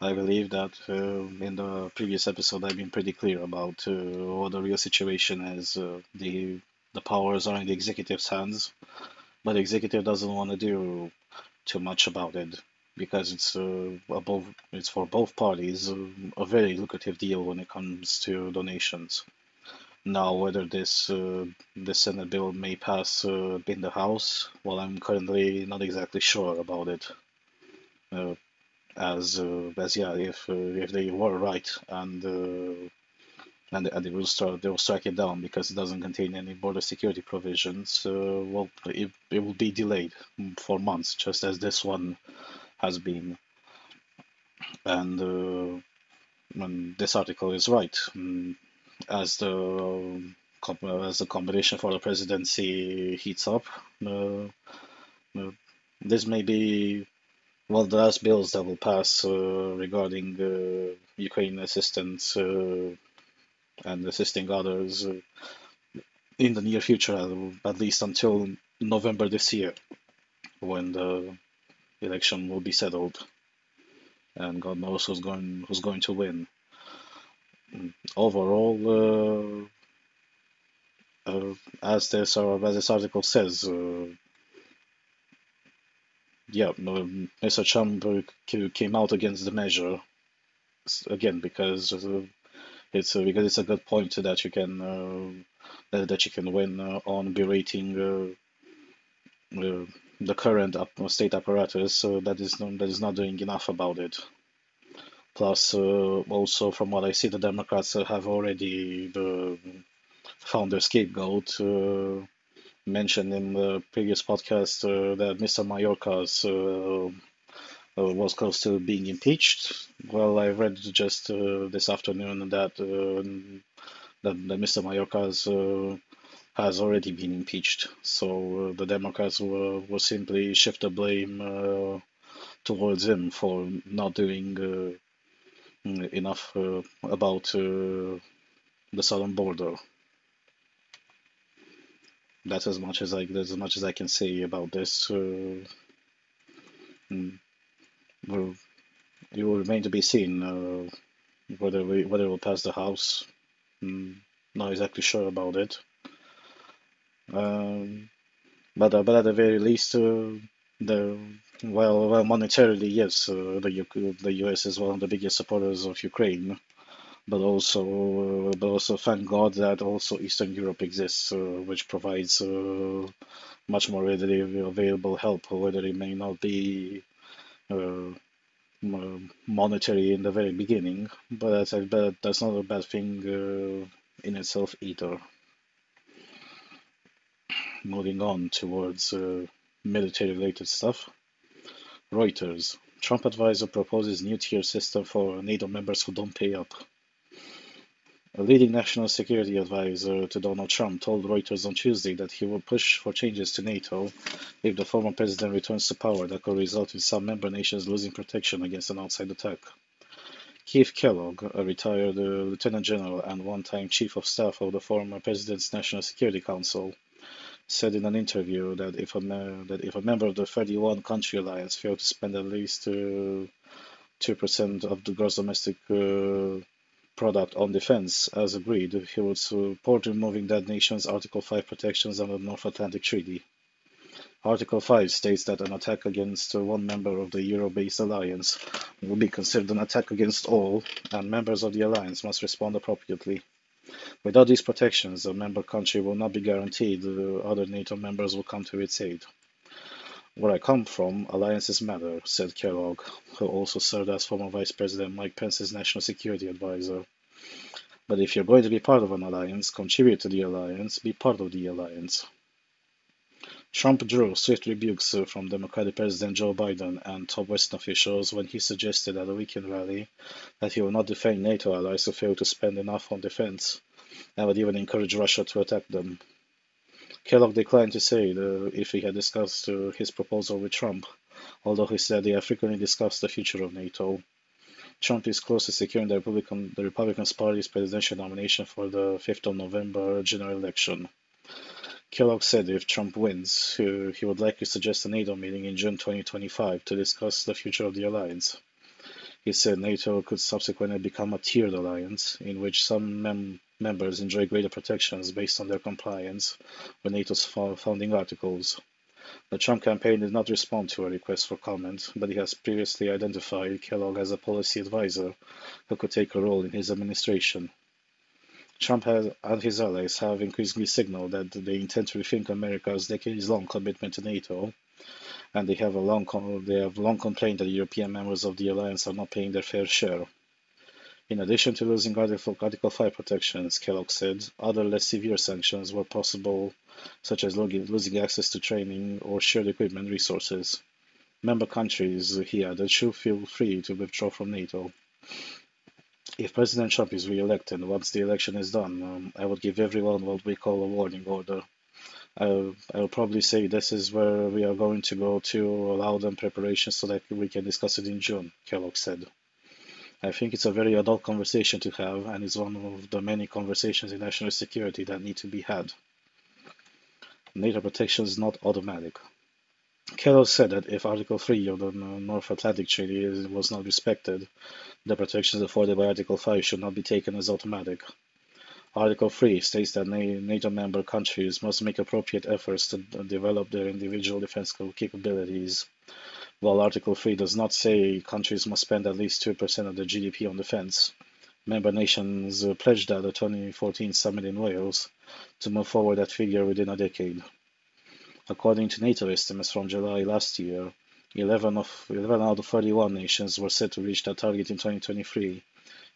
I believe that in the previous episode I've been pretty clear about what the real situation is. The powers are in the executive's hands, but the executive doesn't want to do too much about it because it's for both parties a very lucrative deal when it comes to donations. Now, whether this Senate bill may pass in the House, well, I'm currently not exactly sure about it. Uh, as yeah, if they were right and they will strike it down because it doesn't contain any border security provisions, well, it will be delayed for months, just as this one has been. And this article is right. As the competition for the presidency heats up, uh, uh, this may be one of the last bills that will pass regarding Ukraine assistance and assisting others in the near future, at least until November this year, when the election will be settled, and God knows who's going to win. Overall, as this article says, yeah, Mr. Trump came out against the measure again because it's a good point that you can that you can win on berating the current state apparatus that is not doing enough about it. Plus, also from what I see, the Democrats have already found their scapegoat. Mentioned in the previous podcast that Mr. Mayorkas was close to being impeached. Well, I read just this afternoon that Mr. Mayorkas has already been impeached. So the Democrats will simply shift the blame towards him for not doing enough about the southern border. That's as much as I can say about this. Mm, well, it will remain to be seen whether it will pass the House. Mm, Not exactly sure about it. Um, but at the very least, the well, monetarily, yes, the U.S. is one of the biggest supporters of Ukraine. But also, thank God that also Eastern Europe exists, which provides much more readily available help, whether it may not be uh, monetary in the very beginning, but that's not a bad thing in itself either. Moving on towards military-related stuff. Reuters. Trump advisor proposes new tier system for NATO members who don't pay up. A leading national security advisor to Donald Trump told Reuters on Tuesday that he will push for changes to NATO if the former president returns to power that could result in some member nations losing protection against an outside attack. Keith Kellogg, a retired lieutenant general and one-time chief of staff of the former president's National Security Council, said in an interview that if a member of the 31-country alliance failed to spend at least 2% of the gross domestic product on defense, as agreed, he would support removing that nation's Article 5 protections under the North Atlantic Treaty. Article 5 states that an attack against one member of the Euro-based alliance will be considered an attack against all, and members of the alliance must respond appropriately. Without these protections, a member country will not be guaranteed other NATO members will come to its aid. Where I come from, alliances matter, said Kellogg, who also served as former Vice President Mike Pence's national security advisor. But if you're going to be part of an alliance, contribute to the alliance, be part of the alliance. Trump drew swift rebukes from Democratic President Joe Biden and top Western officials when he suggested at a weekend rally that he will not defend NATO allies who fail to spend enough on defense, and would even encourage Russia to attack them. Kellogg declined to say if he had discussed his proposal with Trump, although he said they have frequently discussed the future of NATO. Trump is close to securing the Republican Party's presidential nomination for the 5th of November general election. Kellogg said if Trump wins, he would likely suggest a NATO meeting in June 2025 to discuss the future of the alliance. He said NATO could subsequently become a tiered alliance, in which some Members enjoy greater protections based on their compliance with NATO's founding articles. The Trump campaign did not respond to a request for comment, but he has previously identified Kellogg as a policy advisor who could take a role in his administration. Trump and his allies have increasingly signaled that they intend to rethink America's decades-long commitment to NATO, and they have long complained that European members of the alliance are not paying their fair share. In addition to losing Article 5 protections, Kellogg said, other less severe sanctions were possible, such as losing access to training or shared equipment resources. Member countries, he added, should feel free to withdraw from NATO. If President Trump is re-elected, once the election is done, I would give everyone what we call a warning order. I'll probably say this is where we are going to go to allow them preparations so that we can discuss it in June, Kellogg said. I think it's a very adult conversation to have, and it's one of the many conversations in national security that need to be had. NATO protection is not automatic. Kellogg said that if Article 3 of the North Atlantic Treaty was not respected, the protections afforded by Article 5 should not be taken as automatic. Article 3 states that NATO member countries must make appropriate efforts to develop their individual defense capabilities, while Article 3 does not say countries must spend at least 2% of their GDP on defense. Member nations pledged at the 2014 summit in Wales to move forward that figure within a decade. According to NATO estimates from July last year, 11 out of 31 nations were set to reach that target in 2023,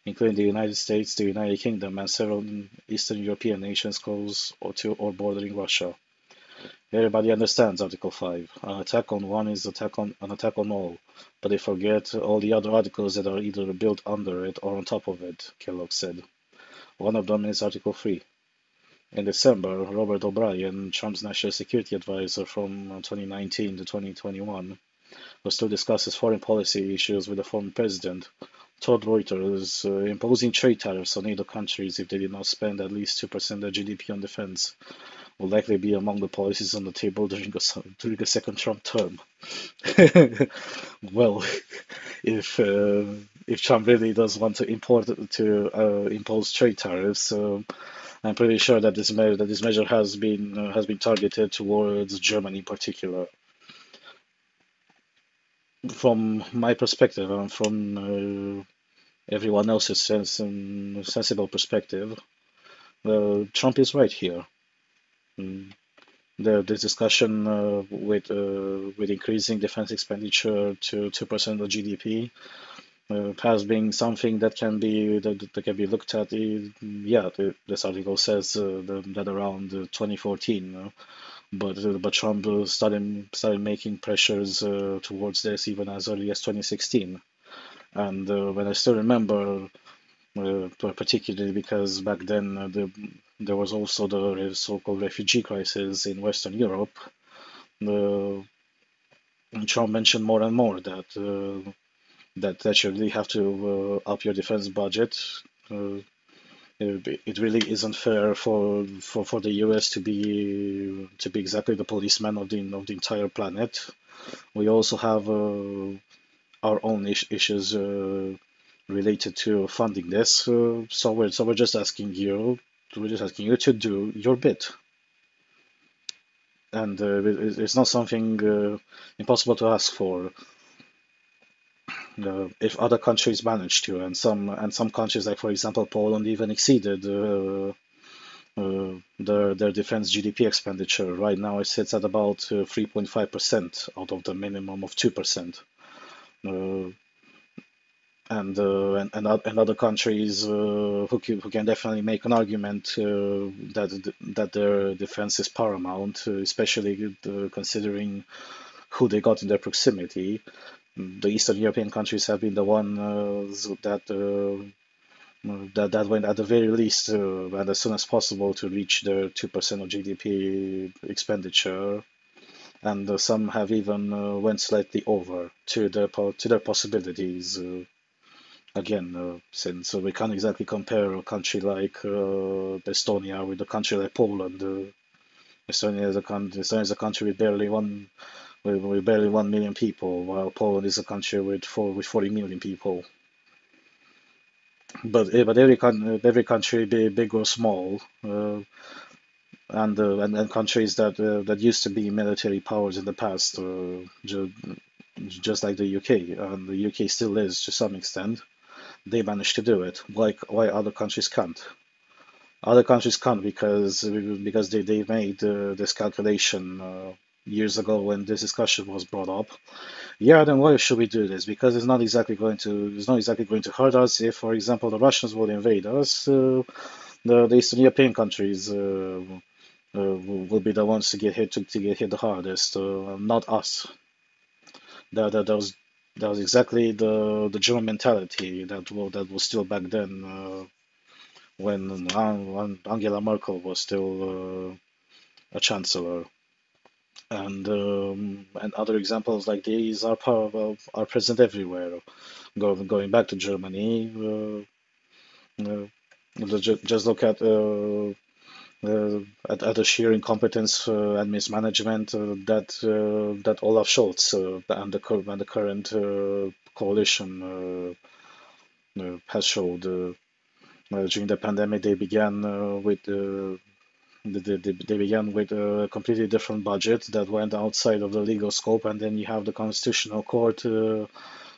including the United States, the United Kingdom, and several Eastern European nations close to or bordering Russia. Everybody understands Article 5. An attack on one is an attack on all, but they forget all the other articles that are either built under it or on top of it, Kellogg said. One of them is Article 3. In December, Robert O'Brien, Trump's national security advisor from 2019 to 2021, was to discuss his foreign policy issues with the former president, told Reuters imposing trade tariffs on NATO countries if they did not spend at least 2% of their GDP on defense will likely be among the policies on the table during a second Trump term. Well, if Trump really does want to impose trade tariffs, I'm pretty sure that this measure has been targeted towards Germany in particular. From my perspective and from everyone else's sensible perspective, Trump is right here. This discussion with increasing defense expenditure to 2% of GDP has been something that can be looked at. This article says that around 2014, but Trump started making pressures towards this even as early as 2016, and when I still remember. Particularly because back then there was also the so-called refugee crisis in Western Europe. Trump mentioned more and more that you really have to up your defense budget. It really isn't fair for the US to be exactly the policeman of the entire planet. We also have our own issues related to funding this. So we're just asking you to do your bit, and it's not something impossible to ask for. If other countries manage to, and some countries, like for example Poland, even exceeded their defense GDP expenditure. Right now it sits at about 3.5% out of the minimum of 2%. And other countries who can definitely make an argument that their defense is paramount, especially considering who they got in their proximity. The Eastern European countries have been the ones that went at the very least and as soon as possible to reach their 2% of GDP expenditure, and some have even went slightly over to their possibilities. Again, since we can't exactly compare a country like Estonia with a country like Poland. Estonia is a country with barely 1 million people, while Poland is a country with 40 million people. but every country, big or small, and countries that used to be military powers in the past, just like the UK, and the UK still is to some extent, they managed to do it. Why other countries can't? Other countries can't because they made this calculation years ago when this discussion was brought up. Yeah, then why should we do this? Because it's not exactly going to hurt us if, for example, the Russians will invade us. The Eastern European countries will be the ones to get hit the hardest, not us. That was exactly the German mentality that was still back then when Angela Merkel was still a chancellor. And other examples like these are present everywhere. Going back to Germany, just look at the sheer incompetence and mismanagement that Olaf Scholz and the current coalition has showed. During the pandemic, they began with a completely different budget that went outside of the legal scope, and then you have the Constitutional Court,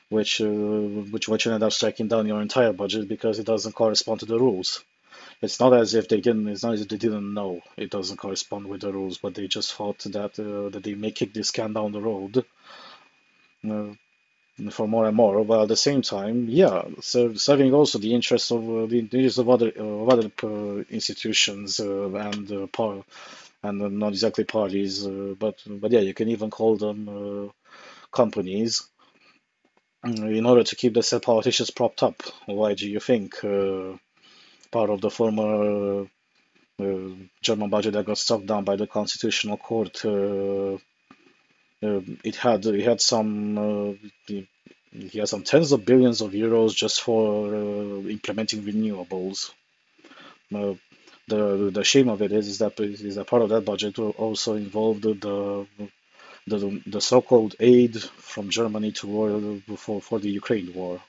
which ended up striking down your entire budget because it doesn't correspond to the rules. It's not as if they didn't. It's not as if they didn't know it doesn't correspond with the rules, but they just thought that they may kick this can down the road uh, for more and more. But at the same time, yeah, so serving also the interests of the interests of other institutions and not exactly parties, but yeah, you can even call them companies in order to keep the said politicians propped up. Why do you think part of the former German budget that got struck down by the Constitutional Court. It had some he had some tens of billions of euros just for implementing renewables. Uh, the shame of it is that part of that budget will also involve the so-called aid from Germany to for the Ukraine war.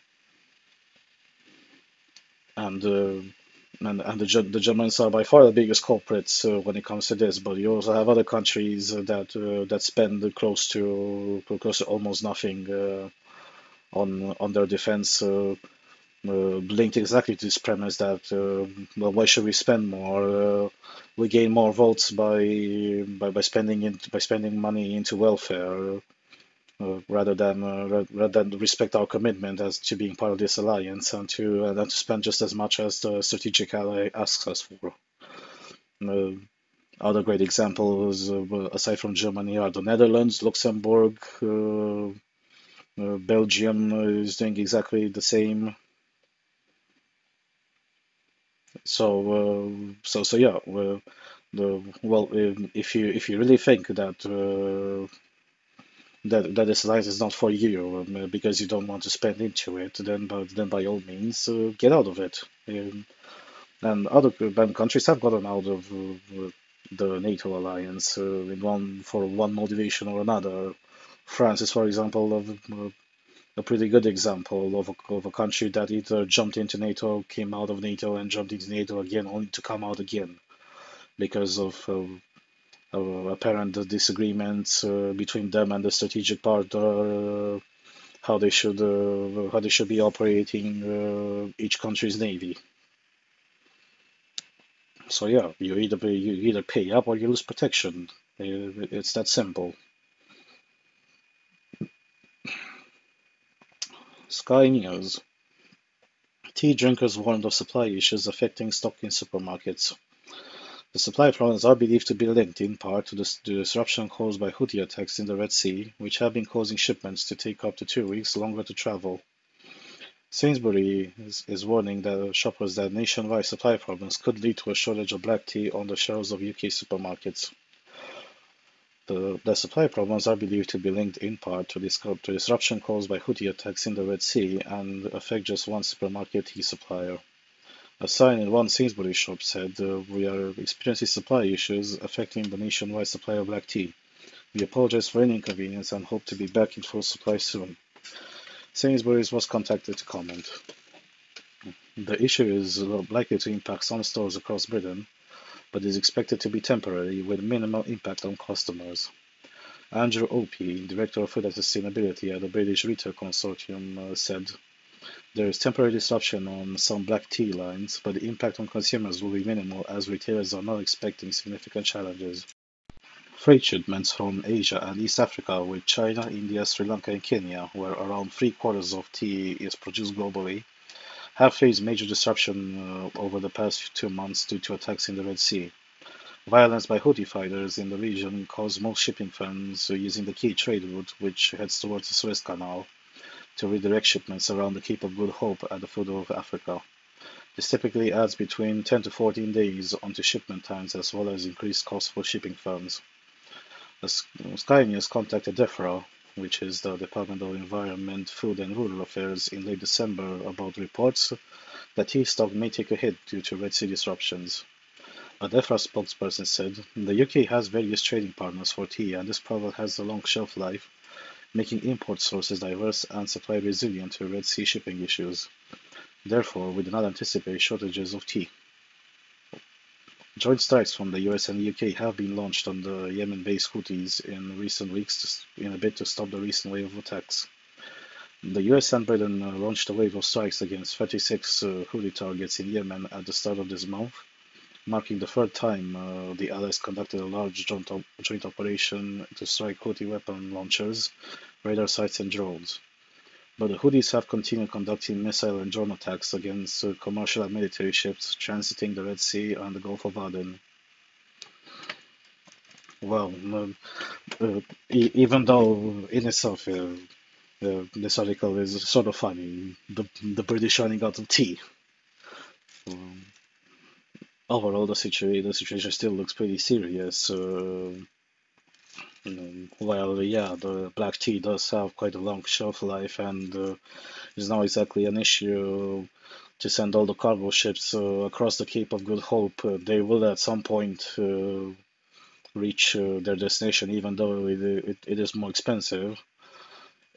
And the Germans are by far the biggest culprits when it comes to this. But you also have other countries that spend close to almost nothing on their defense, linked exactly to this premise that well, why should we spend more? We gain more votes by spending money into welfare. Rather than respect our commitment as to being part of this alliance and then to spend just as much as the strategic ally asks us for. Uh, Other great examples aside from Germany are the Netherlands, Luxembourg, Belgium is doing exactly the same. So yeah. If you really think that this alliance is not for you because you don't want to spend into it, then by all means get out of it. And other countries have gotten out of the NATO alliance for one motivation or another. France is, for example, a pretty good example of a country that either jumped into NATO, came out of NATO, and jumped into NATO again, only to come out again because of apparent disagreements between them and the strategic partner, how they should be operating each country's navy. So yeah, you either pay up or you lose protection. It's that simple. Sky News. Tea drinkers warned of supply issues affecting stock in supermarkets. The supply problems are believed to be linked in part to the disruption caused by Houthi attacks in the Red Sea, which have been causing shipments to take up to 2 weeks longer to travel. Sainsbury's is warning that shoppers that nationwide supply problems could lead to a shortage of black tea on the shelves of UK supermarkets. The supply problems are believed to be linked in part to disruption caused by Houthi attacks in the Red Sea and affect just one supermarket tea supplier. A sign in one Sainsbury's shop said, "We are experiencing supply issues affecting the nationwide supply of black tea. We apologize for any inconvenience and hope to be back in full supply soon." Sainsbury's was contacted to comment. The issue is likely to impact some stores across Britain, but is expected to be temporary with minimal impact on customers. Andrew Opie, Director of Food and Sustainability at the British Retail Consortium, said, "There is temporary disruption on some black tea lines, but the impact on consumers will be minimal as retailers are not expecting significant challenges." Freight shipments from Asia and East Africa, with China, India, Sri Lanka, and Kenya, where around three-quarters of tea is produced globally, have faced major disruption over the past 2 months due to attacks in the Red Sea. Violence by Houthi fighters in the region caused most shipping firms using the key trade route, which heads towards the Suez Canal, to redirect shipments around the Cape of Good Hope at the foot of Africa. This typically adds between 10 to 14 days onto shipment times, as well as increased costs for shipping firms. Sky News contacted DEFRA, which is the Department of Environment, Food and Rural Affairs, in late December about reports that tea stock may take a hit due to Red Sea disruptions. A DEFRA spokesperson said, "The UK has various trading partners for tea, and this product has a long shelf life, making import sources diverse and supply resilient to Red Sea shipping issues. Therefore, we do not anticipate shortages of tea." Joint strikes from the US and the UK have been launched on the Yemen-based Houthis in recent weeks in a bid to stop the recent wave of attacks. The US and Britain launched a wave of strikes against 36 Houthi targets in Yemen at the start of this month, marking the third time the Allies conducted a large joint operation to strike Houthi weapon launchers, radar sites, and drones. But the Houthis have continued conducting missile and drone attacks against commercial and military ships transiting the Red Sea and the Gulf of Aden. Well, even though in itself this article is sort of funny, the British running out of tea. Um, Overall, the situation still looks pretty serious. Well, yeah, the black tea does have quite a long shelf life, and is not exactly an issue to send all the cargo ships across the Cape of Good Hope. They will at some point reach their destination, even though it is more expensive.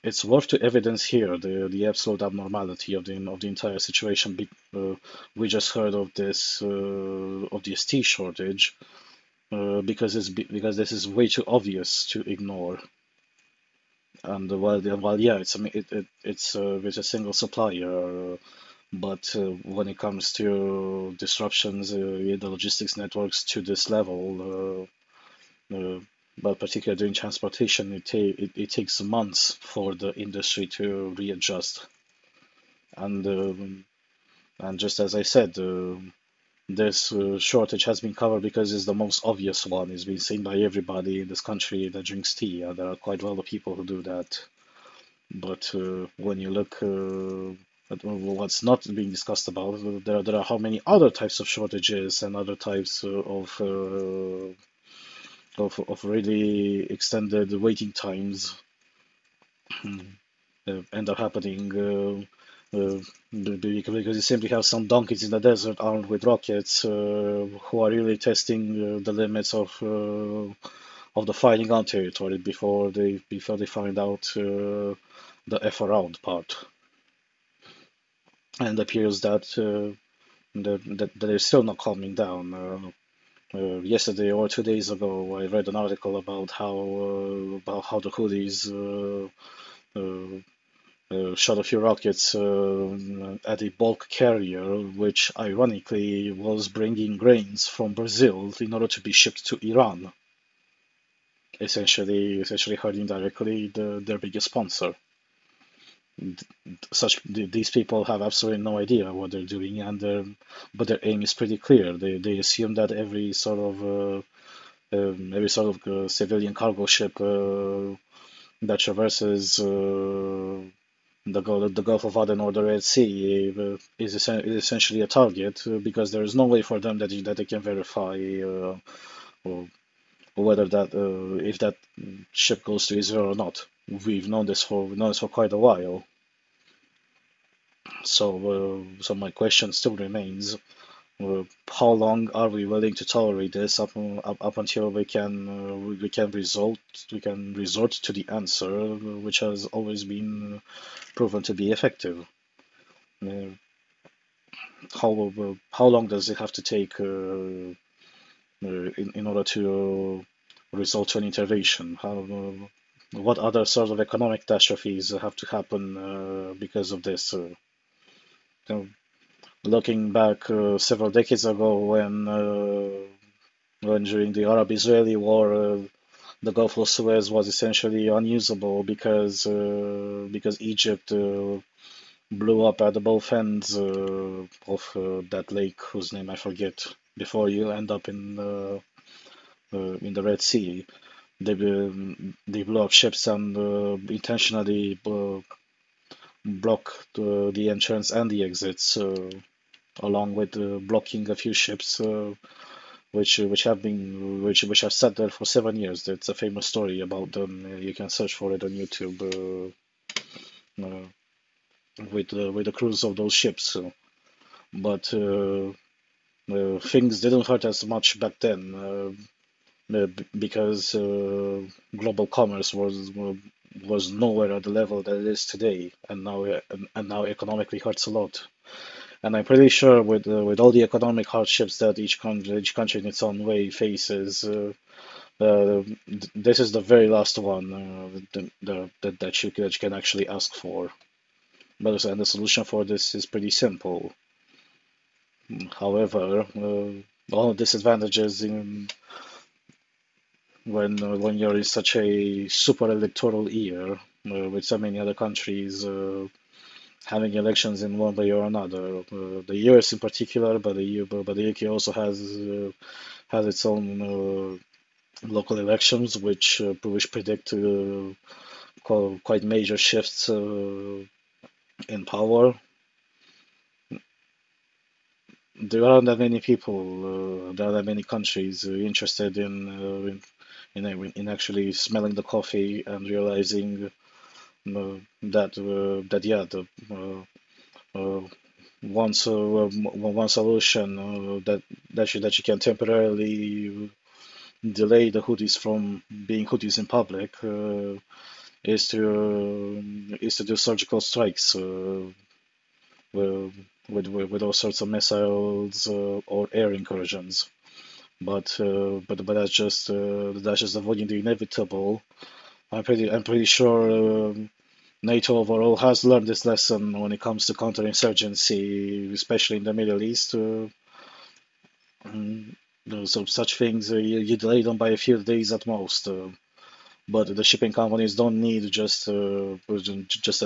It's worth to evidence here the absolute abnormality of the entire situation. We just heard of this tea shortage because this is way too obvious to ignore. And while yeah, it's a single supplier, but when it comes to disruptions in the logistics networks to this level, but particularly during transportation, it takes months for the industry to readjust. And just as I said, this shortage has been covered because it's the most obvious one. It's been seen by everybody in this country that drinks tea. There are quite well the people who do that. But when you look at what's not being discussed about, there are how many other types of shortages and other types of really extended waiting times end up happening because you simply have some donkeys in the desert armed with rockets who are really testing the limits of the fighting on territory before they find out the F around part. And it appears that they're still not calming down. Yesterday or 2 days ago, I read an article about how the Houthis shot a few rockets at a bulk carrier, which ironically was bringing grains from Brazil in order to be shipped to Iran, essentially hurting directly their biggest sponsor. These people have absolutely no idea what they're doing, but their aim is pretty clear. They assume that every sort of civilian cargo ship that traverses the Gulf of Aden or the Red Sea is essentially a target because there is no way for them that they can verify or whether that if that ship goes to Israel or not. We've known this for quite a while. So my question still remains: how long are we willing to tolerate this up until we can resort to the answer, which has always been proven to be effective? Uh, how long does it have to take in order to result to an intervention? What other sort of economic catastrophes have to happen because of this? You know, looking back several decades ago, when during the Arab-Israeli War, the Gulf of Suez was essentially unusable because Egypt blew up at the both ends of that lake, whose name I forget, before you end up in the Red Sea. They blew up ships and intentionally blocked the entrance and the exits, along with blocking a few ships which have sat there for 7 years. It's a famous story about them. You can search for it on YouTube uh, with the crews of those ships. But things didn't hurt as much back then. Because global commerce was nowhere at the level that it is today, and now economically hurts a lot. And I'm pretty sure with all the economic hardships that each country in its own way faces, this is the very last one that you can actually ask for. And the solution for this is pretty simple. However, all the disadvantages when you're in such a super electoral year with so many other countries having elections in one way or another. The US in particular, but the UK also has its own local elections, which predict quite major shifts in power. There aren't that many people, there aren't that many countries interested in actually smelling the coffee and realizing that yeah, the uh, one solution that you can temporarily delay the hoodies from being hoodies in public is to do surgical strikes with, with all sorts of missiles or air incursions. But that's just avoiding the inevitable. I'm pretty sure NATO overall has learned this lesson when it comes to counterinsurgency, especially in the Middle East. Mm, so such things you delay them by a few days at most. But the shipping companies don't need just a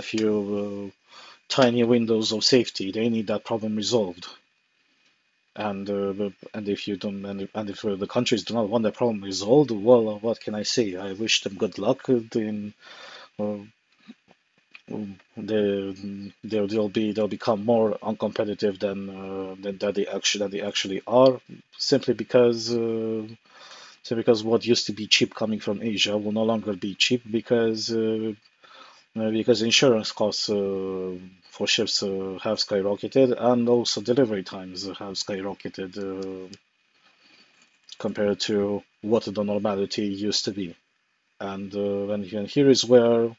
few tiny windows of safety. They need that problem resolved. And if you don't, and if the countries do not want that problem resolved, well, what can I say? I wish them good luck. Uh, they'll become more uncompetitive than they actually are, simply because what used to be cheap coming from Asia will no longer be cheap because insurance costs for ships have skyrocketed, and also delivery times have skyrocketed compared to what the normality used to be. And here is where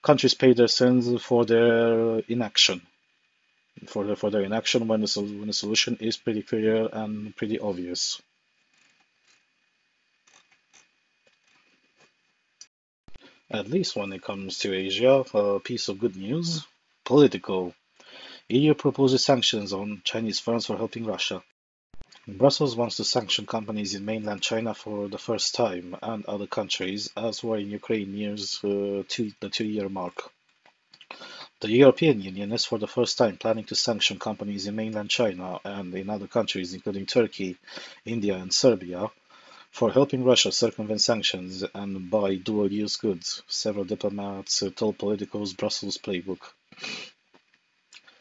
countries pay their sins for their inaction, for their inaction when the solution is pretty clear and pretty obvious. At least when it comes to Asia, a piece of good news. Political. EU proposes sanctions on Chinese firms for helping Russia. Brussels wants to sanction companies in mainland China for the first time, and other countries, as war in Ukraine nears the 2-year mark. The European Union is for the first time planning to sanction companies in mainland China and in other countries, including Turkey, India, and Serbia, for helping Russia circumvent sanctions and buy dual-use goods, several diplomats told Politico's Brussels playbook.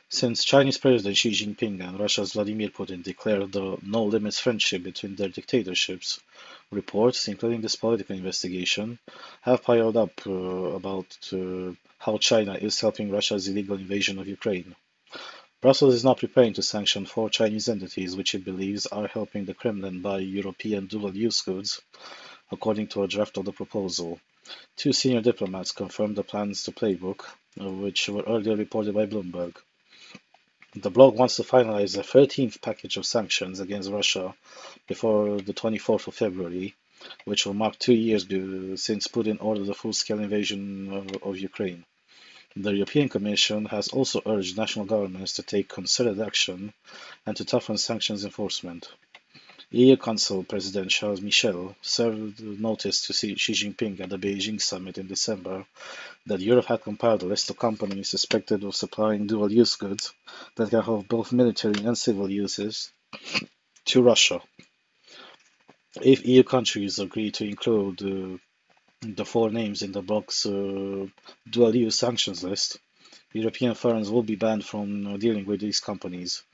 Since Chinese President Xi Jinping and Russia's Vladimir Putin declared the no-limits friendship between their dictatorships, reports, including this political investigation, have piled up about how China is helping Russia's illegal invasion of Ukraine. Brussels is now preparing to sanction 4 Chinese entities which it believes are helping the Kremlin buy European dual-use goods, according to a draft of the proposal. 2 senior diplomats confirmed the plans to playbook, which were earlier reported by Bloomberg. The bloc wants to finalize the 13th package of sanctions against Russia before the 24th of February, which will mark 2 years since Putin ordered a full-scale invasion of Ukraine. The European Commission has also urged national governments to take concerted action and to toughen sanctions enforcement. EU Council President Charles Michel served notice to Xi Jinping at the Beijing summit in December that Europe had compiled a list of companies suspected of supplying dual-use goods that can have both military and civil uses to Russia. If EU countries agree to include the four names in the bloc's dual-use sanctions list, European firms will be banned from dealing with these companies.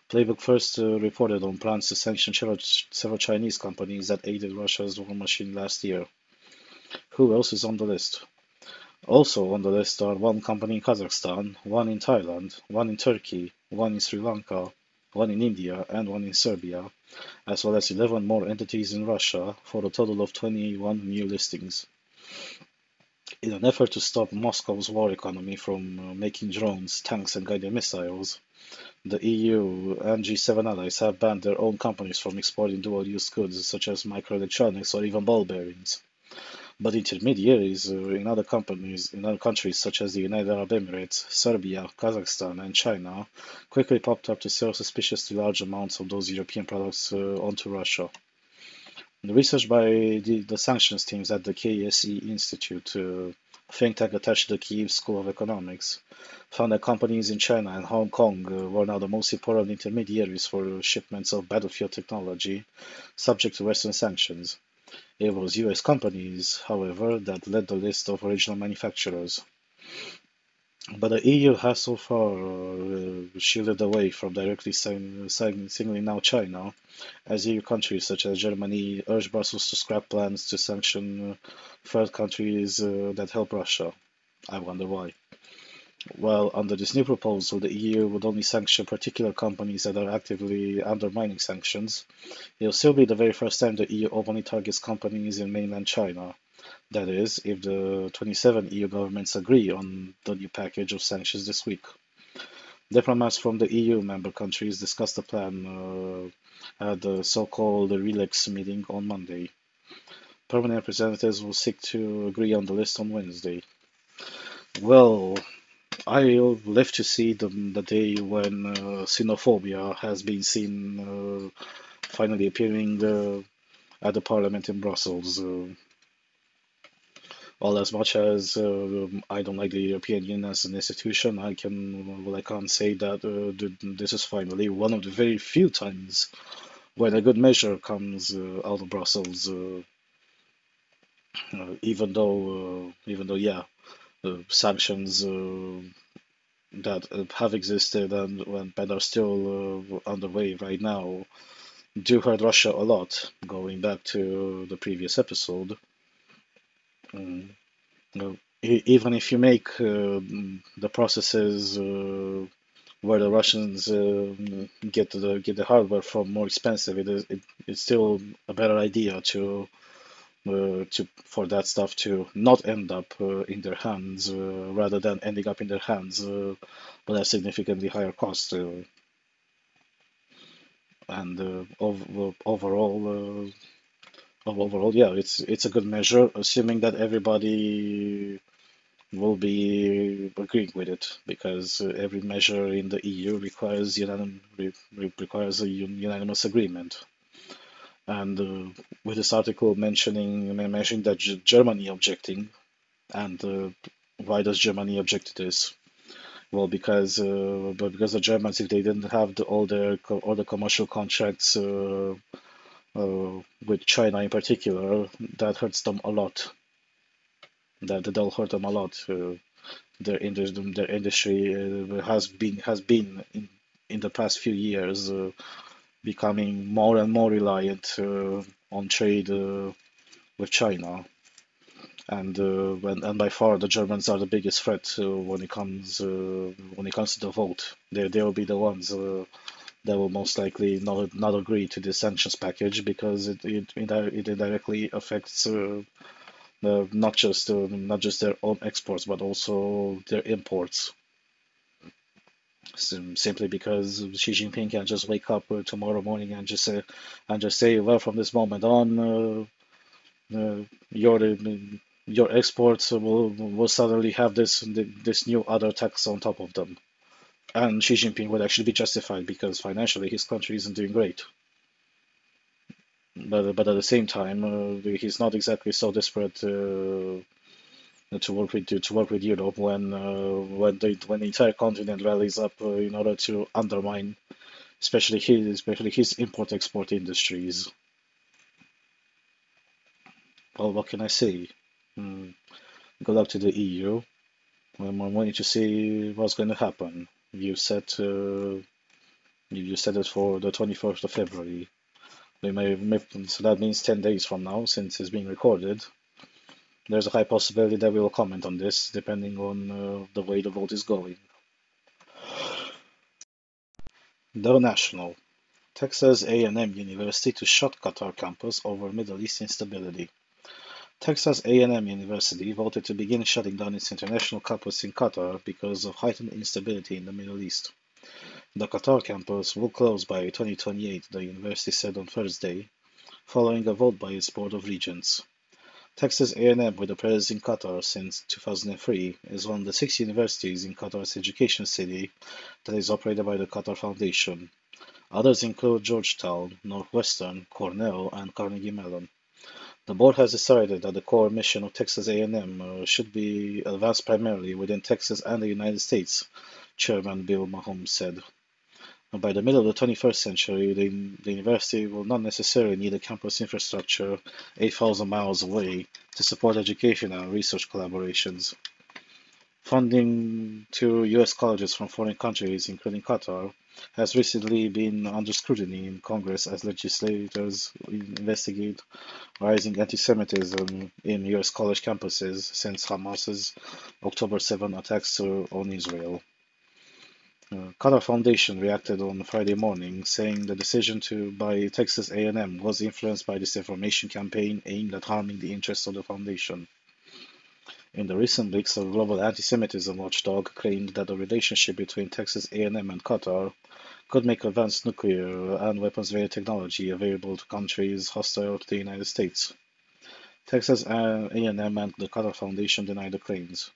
Playbook first reported on plans to sanction several Chinese companies that aided Russia's war machine last year. Who else is on the list? Also on the list are one company in Kazakhstan, one in Thailand, one in Turkey, one in Sri Lanka, one in India, and one in Serbia, as well as 11 more entities in Russia, for a total of 21 new listings. In an effort to stop Moscow's war economy from making drones, tanks, and guided missiles, the EU and G7 allies have banned their own companies from exporting dual-use goods such as microelectronics or even ball bearings. But intermediaries in other countries such as the United Arab Emirates, Serbia, Kazakhstan, and China quickly popped up to sell suspiciously large amounts of those European products onto Russia. The research by the sanctions teams at the KSE Institute, think tank attached to the Kyiv School of Economics, found that companies in China and Hong Kong were now the most important intermediaries for shipments of battlefield technology subject to Western sanctions. It was US companies, however, that led the list of original manufacturers. But the EU has so far shielded away from directly singling out China, as EU countries such as Germany urge Brussels to scrap plans to sanction third countries that help Russia. I wonder why. Well, under this new proposal, the EU would only sanction particular companies that are actively undermining sanctions. It will still be the very first time the EU openly targets companies in mainland China. That is, if the 27 EU governments agree on the new package of sanctions this week. Diplomats from the EU member countries discussed the plan at the so-called RELEX meeting on Monday. Permanent representatives will seek to agree on the list on Wednesday. Well, I'll live to see the day when sinophobia has been seen finally appearing at the parliament in Brussels. Well, as much as I don't like the European Union as an institution, I can't say that this is finally one of the very few times when a good measure comes out of Brussels. Even though, yeah, sanctions that have existed and that are still underway right now do hurt Russia a lot. Going back to the previous episode, um, even if you make the processes where the Russians get the hardware from more expensive, it's still a better idea for that stuff to not end up in their hands rather than ending up in their hands but at significantly higher cost. And overall, yeah, it's a good measure, assuming that everybody will be agreeing with it, because every measure in the EU requires a unanimous agreement. And with this article mentioning that Germany objecting, and why does Germany object to this? Well, because the Germans, if they didn't have all the commercial contracts with China in particular, that hurts them a lot. That'll hurt them a lot. Their industry has been in the past few years becoming more and more reliant on trade with China, and by far the Germans are the biggest threat when it comes to the vote. They will be the ones that will most likely not agree to this sanctions package, because it indirectly affects not just their own exports but also their imports. simply because Xi Jinping can just wake up tomorrow morning and just say, well, from this moment on, your exports will suddenly have this new other tax on top of them. And Xi Jinping would actually be justified because financially his country isn't doing great. But at the same time, he's not exactly so desperate to work with Europe when the entire continent rallies up in order to undermine especially his import export industries. Well, what can I say? Mm, Good luck to the EU. I'm waiting to see what's going to happen. You set it for the 21st of February. So that means 10 days from now, since it's being recorded. There's a high possibility that we will comment on this, depending on the way the vote is going. The National. Texas A&M University to shut Qatar campus over Middle East instability. Texas A&M University voted to begin shutting down its international campus in Qatar because of heightened instability in the Middle East. The Qatar campus will close by 2028, the university said on Thursday, following a vote by its Board of Regents. Texas A&M, with a presence in Qatar since 2003, is one of the 6 universities in Qatar's education city that is operated by the Qatar Foundation. Others include Georgetown, Northwestern, Cornell, and Carnegie Mellon. The board has decided that the core mission of Texas A&M should be advanced primarily within Texas and the United States, Chairman Bill Mahomes said. By the middle of the 21st century, the university will not necessarily need a campus infrastructure 8,000 miles away to support education and research collaborations. Funding to U.S. colleges from foreign countries, including Qatar, has recently been under scrutiny in Congress as legislators investigate rising anti-Semitism in U.S. college campuses since Hamas's October 7 attacks on Israel. Qatar Foundation reacted on Friday morning, saying the decision to buy Texas A&M was influenced by disinformation campaign aimed at harming the interests of the foundation. In the recent weeks, a global anti-Semitism watchdog claimed that the relationship between Texas A&M and Qatar could make advanced nuclear and weapons-grade technology available to countries hostile to the United States. Texas A&M and the Qatar Foundation denied the claims.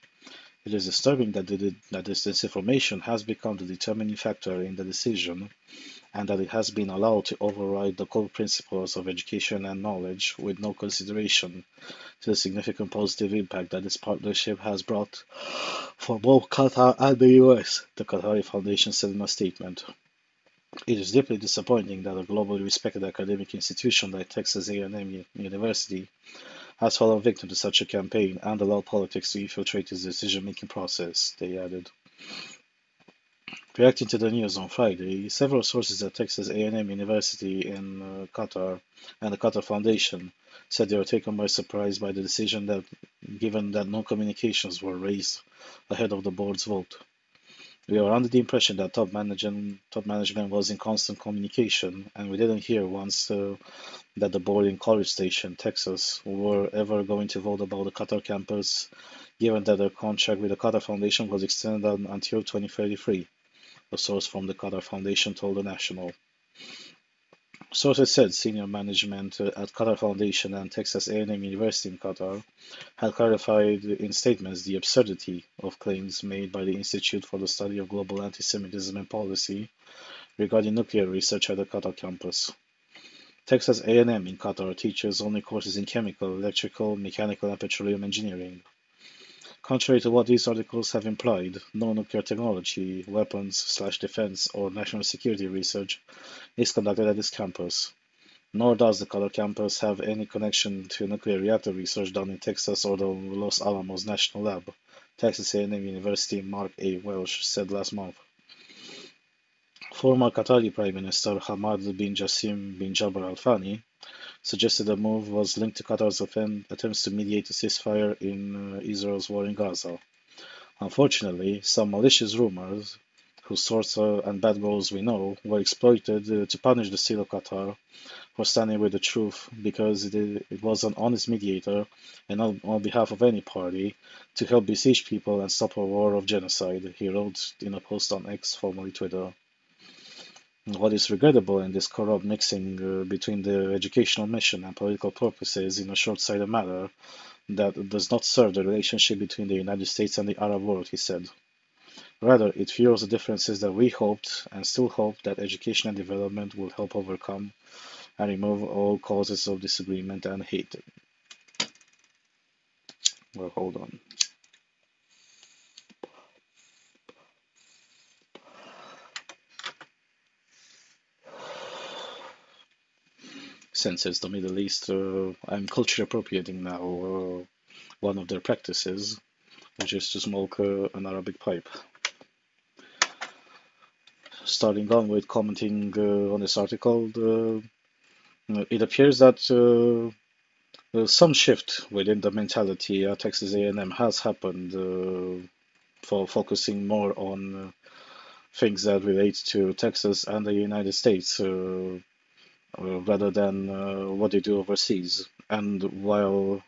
It is disturbing that this disinformation has become the determining factor in the decision, and that it has been allowed to override the core principles of education and knowledge with no consideration to the significant positive impact that this partnership has brought for both Qatar and the US, the Qatari Foundation said in a statement. It is deeply disappointing that a globally respected academic institution like Texas A&M University has fallen victim to such a campaign and allowed politics to infiltrate its decision-making process, they added. Reacting to the news on Friday, several sources at Texas A&M University in Qatar and the Qatar Foundation said they were taken by surprise by the decision, given that no communications were raised ahead of the board's vote. We were under the impression that top management was in constant communication, and we didn't hear once that the board in College Station, Texas, were ever going to vote about the Qatar campus, given that their contract with the Qatar Foundation was extended until 2033, a source from the Qatar Foundation told the National. Sources said senior management at Qatar Foundation and Texas A&M University in Qatar had clarified in statements the absurdity of claims made by the Institute for the Study of Global Anti-Semitism and Policy regarding nuclear research at the Qatar campus. Texas A&M in Qatar teaches only courses in chemical, electrical, mechanical, and petroleum engineering. Contrary to what these articles have implied, no nuclear technology, weapons/defense, or national security research is conducted at this campus, nor does the Qatar campus have any connection to nuclear reactor research done in Texas or the Los Alamos National Lab, Texas A&M University Mark A. Welsh said last month. Former Qatari Prime Minister Hamad bin Jassim bin Jabr Al Thani suggested the move was linked to Qatar's attempts to mediate a ceasefire in Israel's war in Gaza. Unfortunately, some malicious rumors, whose source and bad goals we know, were exploited to punish the state of Qatar for standing with the truth because it was an honest mediator and on behalf of any party to help besiege people and stop a war of genocide, he wrote in a post on X, formerly Twitter. What is regrettable in this corrupt mixing between the educational mission and political purposes in a short-sighted manner that does not serve the relationship between the United States and the Arab world, he said. Rather, it fuels the differences that we hoped and still hope that education and development will help overcome and remove all causes of disagreement and hate. Well, hold on. Since it's the Middle East, I'm culture appropriating now one of their practices, which is to smoke an Arabic pipe. Starting on with commenting on this article, it appears that some shift within the mentality at Texas A&M has happened for focusing more on things that relate to Texas and the United States rather than what they do overseas. And while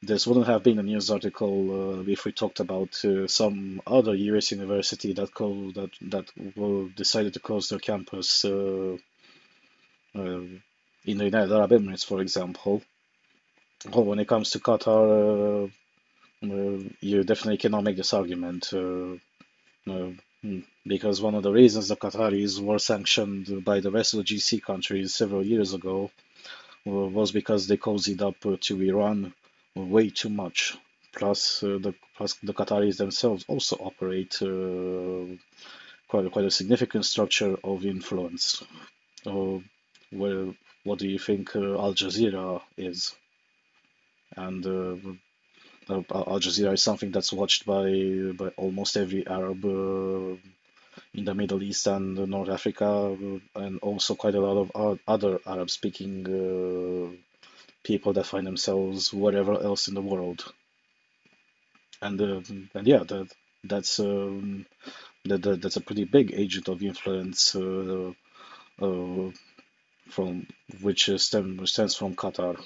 this wouldn't have been a news article if we talked about some other US university that decided to close their campus in the United Arab Emirates, for example. Well, when it comes to Qatar, you definitely cannot make this argument because one of the reasons the Qataris were sanctioned by the rest of the GC countries several years ago was because they cozied up to Iran way too much. Plus, the Qataris themselves also operate quite a significant structure of influence. Well, what do you think Al Jazeera is? And Al Jazeera is something that's watched by almost every Arab in the Middle East and North Africa, and also quite a lot of other Arab-speaking people that find themselves wherever else in the world. And yeah, that's that's a pretty big agent of influence from which stems from Qatar.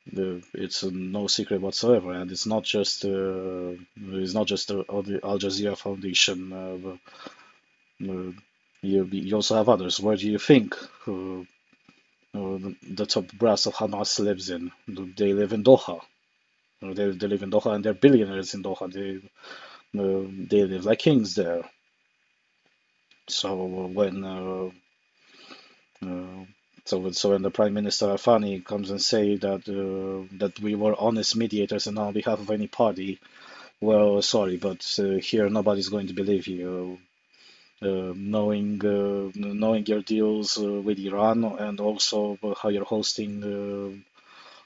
It's no secret whatsoever, and it's not just the Al Jazeera Foundation. You also have others. Where do you think the top brass of Hamas lives in? They live in Doha. They live in Doha, and they're billionaires in Doha. They live like kings there. So when uh, so when the Prime Minister Afani comes and say that we were honest mediators and on behalf of any party, well, sorry, but here nobody's going to believe you. Knowing your deals with Iran and also how you're hosting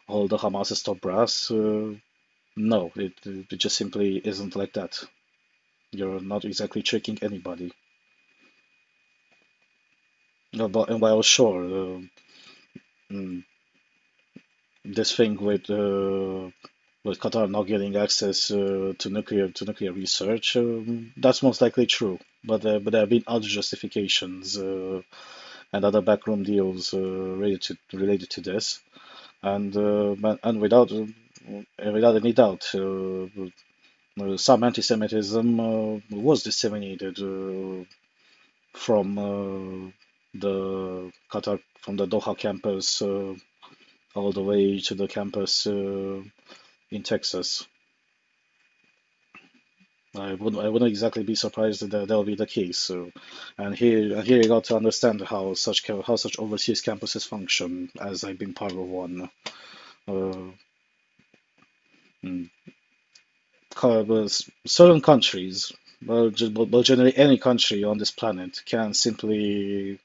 all the Hamas's top brass, no, it just simply isn't like that. You're not exactly tricking anybody. No, but and while sure, mm, this thing with Qatar not getting access to nuclear research, that's most likely true. But there have been other justifications and other backroom deals related to this, and without any doubt, some anti-Semitism was disseminated from from the Doha campus all the way to the campus in Texas. I wouldn't exactly be surprised that that'll be the case. And here you got to understand how such overseas campuses function, as I've been part of one. Uh, mm, Certain countries, well, generally any country on this planet, can simply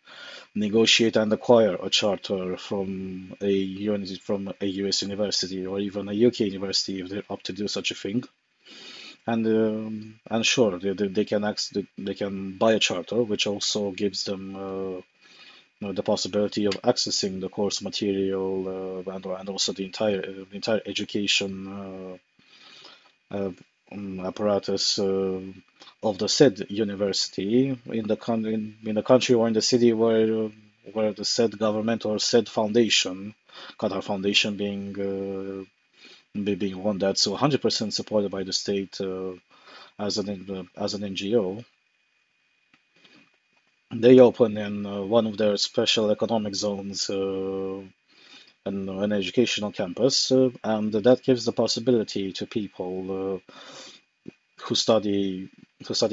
negotiate and acquire a charter from a US university or even a UK university if they're up to do such a thing. And sure, they can buy a charter, which also gives them the possibility of accessing the course material and also the entire education apparatus of the said university in the country or in the city where the said government or said foundation, Qatar Foundation being one that's 100% supported by the state as an NGO, they open in one of their special economic zones an educational campus, and that gives the possibility to people who study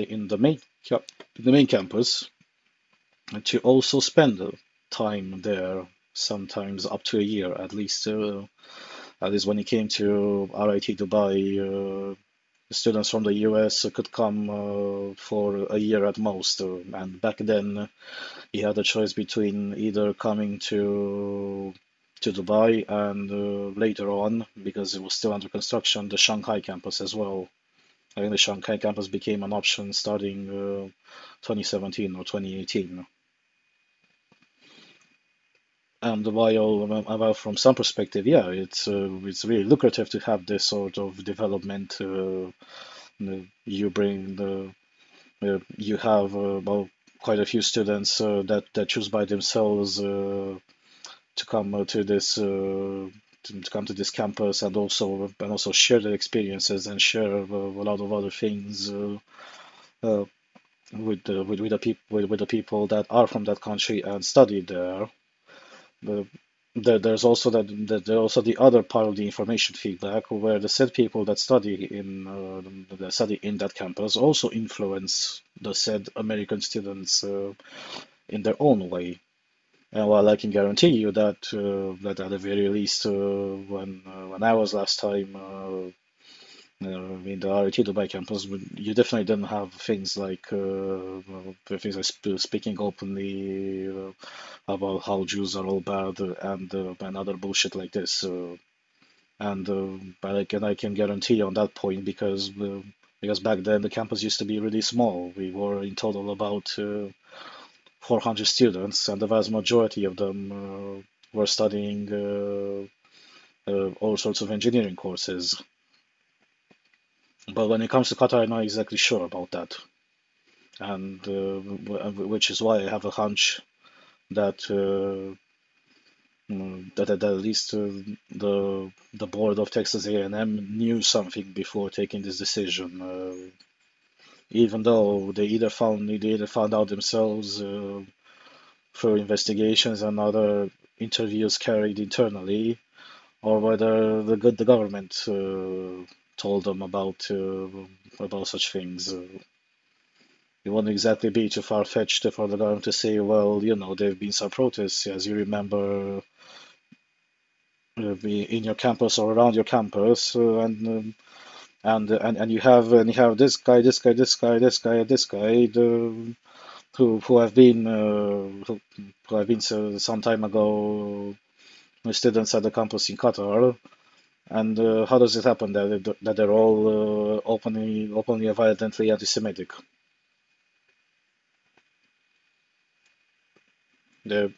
in the main campus to also spend time there, sometimes up to a year at least. At least when it came to RIT Dubai, students from the US could come for a year at most. And back then, you had a choice between either coming to Dubai and later on, because it was still under construction, the Shanghai campus as well. I think the Shanghai campus became an option starting 2017 or 2018. And while from some perspective, yeah, it's really lucrative to have this sort of development. You have well, quite a few students that choose by themselves to come to come to this campus and also share their experiences and share a lot of other things uh, with the people that are from that country and study there. The, there's also there's also the other part of the information feedback where the said people that study in that campus also influence the said American students in their own way. And while I can guarantee you that at the very least, when I was last time in the RIT Dubai campus, you definitely didn't have things like speaking openly about how Jews are all bad and other bullshit like this. But I can guarantee on that point because back then the campus used to be really small. We were in total about 400 students, and the vast majority of them were studying all sorts of engineering courses. But when it comes to Qatar, I'm not exactly sure about that, and which is why I have a hunch that that at least the board of Texas A&M knew something before taking this decision, even though they either found out themselves through investigations and other interviews carried internally, or whether the government told them about such things. It wouldn't exactly be too far-fetched for the government to say, well, you know, there have been some protests, as you remember, in your campus or around your campus, and you have this guy, this guy, who have been who have been some time ago students at the campus in Qatar. And how does it happen that they're all openly and violently anti-Semitic? There,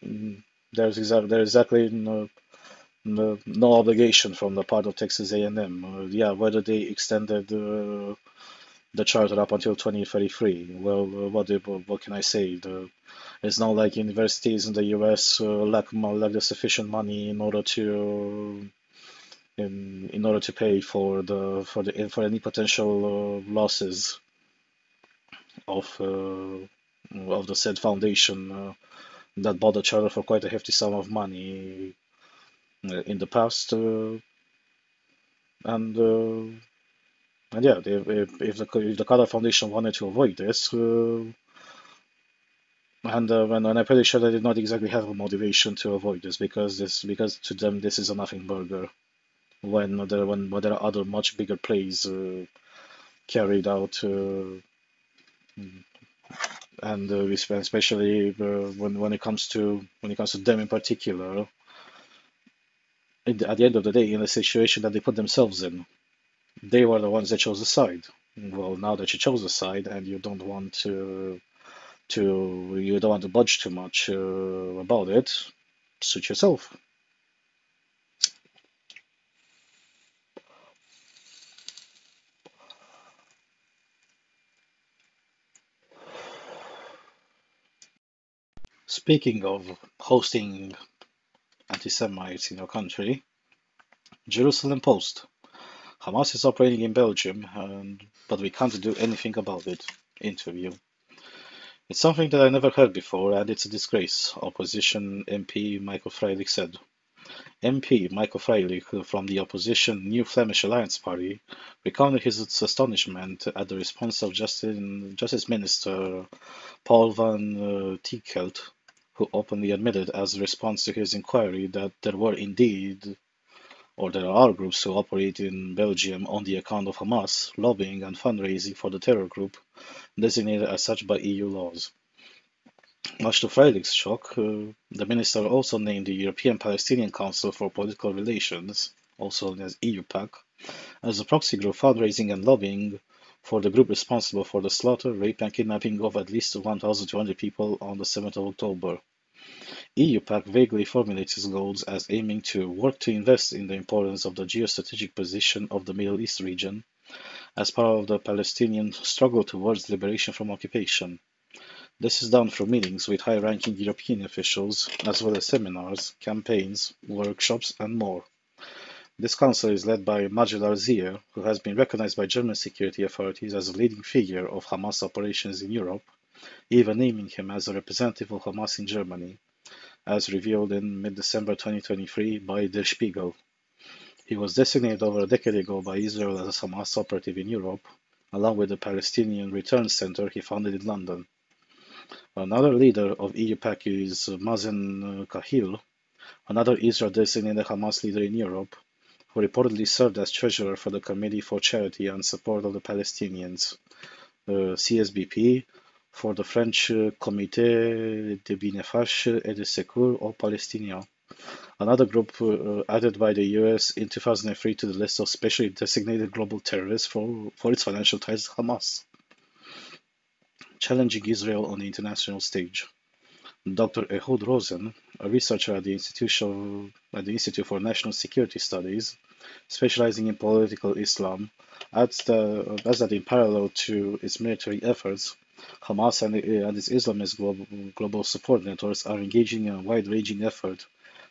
there's exactly no obligation from the part of Texas A&M. Yeah, whether they extended the charter up until 2033. Well, what can I say? It's not like universities in the US lack the sufficient money in order to in order to pay for any potential losses of the said foundation that bought the charter for quite a hefty sum of money in the past, and yeah, if the Qatar Foundation wanted to avoid this, and I'm pretty sure they did not exactly have a motivation to avoid this because to them this is a nothing burger when there are other much bigger plays carried out and especially when it comes to them in particular at the end of the day in the situation that they put themselves in, they were the ones that chose the side. Well, now that you chose a side and you don't want you don't want to budge too much about it, suit yourself. Speaking of hosting anti-Semites in your country, Jerusalem Post. Hamas is operating in Belgium, but we can't do anything about it. Interview. It's something that I never heard before, and it's a disgrace, opposition MP Michael Freilich said. MP Michael Freilich from the opposition New Flemish Alliance Party recounted his astonishment at the response of Justice Minister Paul van Tiekelt, who openly admitted as a response to his inquiry that there are groups who operate in Belgium on the account of Hamas, lobbying and fundraising for the terror group, designated as such by EU laws. Much to Freilich's shock, the minister also named the European Palestinian Council for Political Relations, also known as EUPAC, as a proxy group fundraising and lobbying for the group responsible for the slaughter, rape and kidnapping of at least 1,200 people on the 7th of October. EUPAC vaguely formulates its goals as aiming to work to invest in the importance of the geostrategic position of the Middle East region as part of the Palestinian struggle towards liberation from occupation. This is done through meetings with high-ranking European officials, as well as seminars, campaigns, workshops, and more. This council is led by Majid al-Zia, who has been recognized by German security authorities as a leading figure of Hamas operations in Europe, even naming him as a representative of Hamas in Germany, as revealed in mid-December 2023 by Der Spiegel. He was designated over a decade ago by Israel as a Hamas operative in Europe, along with the Palestinian Return Center he founded in London. Another leader of EUPAC is Mazen Kahil, another Israel-designated Hamas leader in Europe, who reportedly served as treasurer for the Committee for Charity and Support of the Palestinians, CSBP, for the French Comité de Bénéfice et de Secours aux Palestiniens, another group added by the US in 2003 to the list of specially designated global terrorists for its financial ties to Hamas. Challenging Israel on the international stage. Dr. Ehud Rosen, a researcher at the Institute for National Security Studies, specializing in political Islam, adds that in parallel to its military efforts, Hamas and its Islamist global support networks are engaging in a wide-ranging effort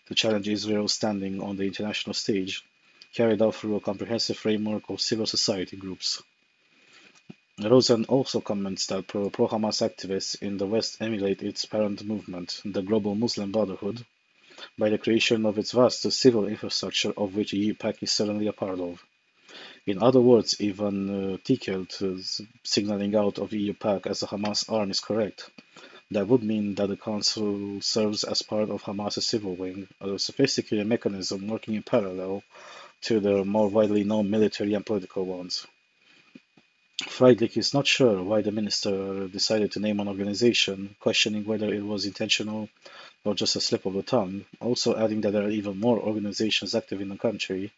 to challenge Israel's standing on the international stage, carried out through a comprehensive framework of civil society groups. Rosen also comments that pro-Hamas activists in the West emulate its parent movement, the Global Muslim Brotherhood, by the creation of its vast civil infrastructure of which EUPAC is certainly a part of. In other words, even Tiekelt signaling out of EUPAC as a Hamas arm is correct. That would mean that the Council serves as part of Hamas' civil wing, a sophisticated mechanism working in parallel to the more widely known military and political ones. Friedrich is not sure why the minister decided to name an organization, questioning whether it was intentional or just a slip of the tongue, also adding that there are even more organizations active in the country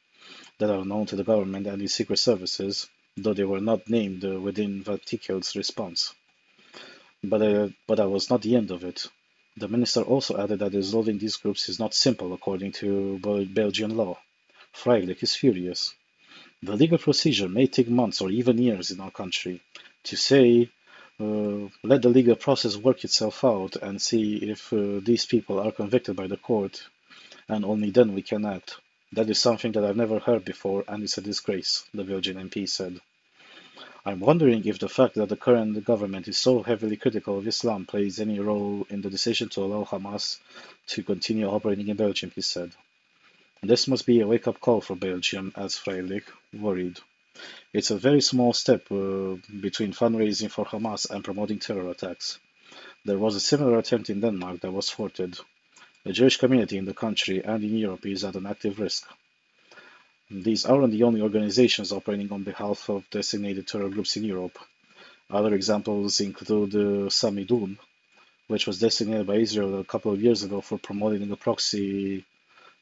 that are known to the government and its secret services, though they were not named within Van Tiekelt's response. But that was not the end of it. The minister also added that dissolving these groups is not simple according to Belgian law. Friedrich is furious. The legal procedure may take months or even years in our country. To say, let the legal process work itself out and see if these people are convicted by the court, and only then we can act. That is something that I've never heard before, and it's a disgrace, the Belgian MP said. I'm wondering if the fact that the current government is so heavily critical of Islam plays any role in the decision to allow Hamas to continue operating in Belgium, he said. This must be a wake-up call for Belgium, adds Freilich, worried. It's a very small step between fundraising for Hamas and promoting terror attacks. There was a similar attempt in Denmark that was thwarted. The Jewish community in the country and in Europe is at an active risk. These aren't the only organizations operating on behalf of designated terror groups in Europe. Other examples include Samidun, which was designated by Israel a couple of years ago for promoting a proxy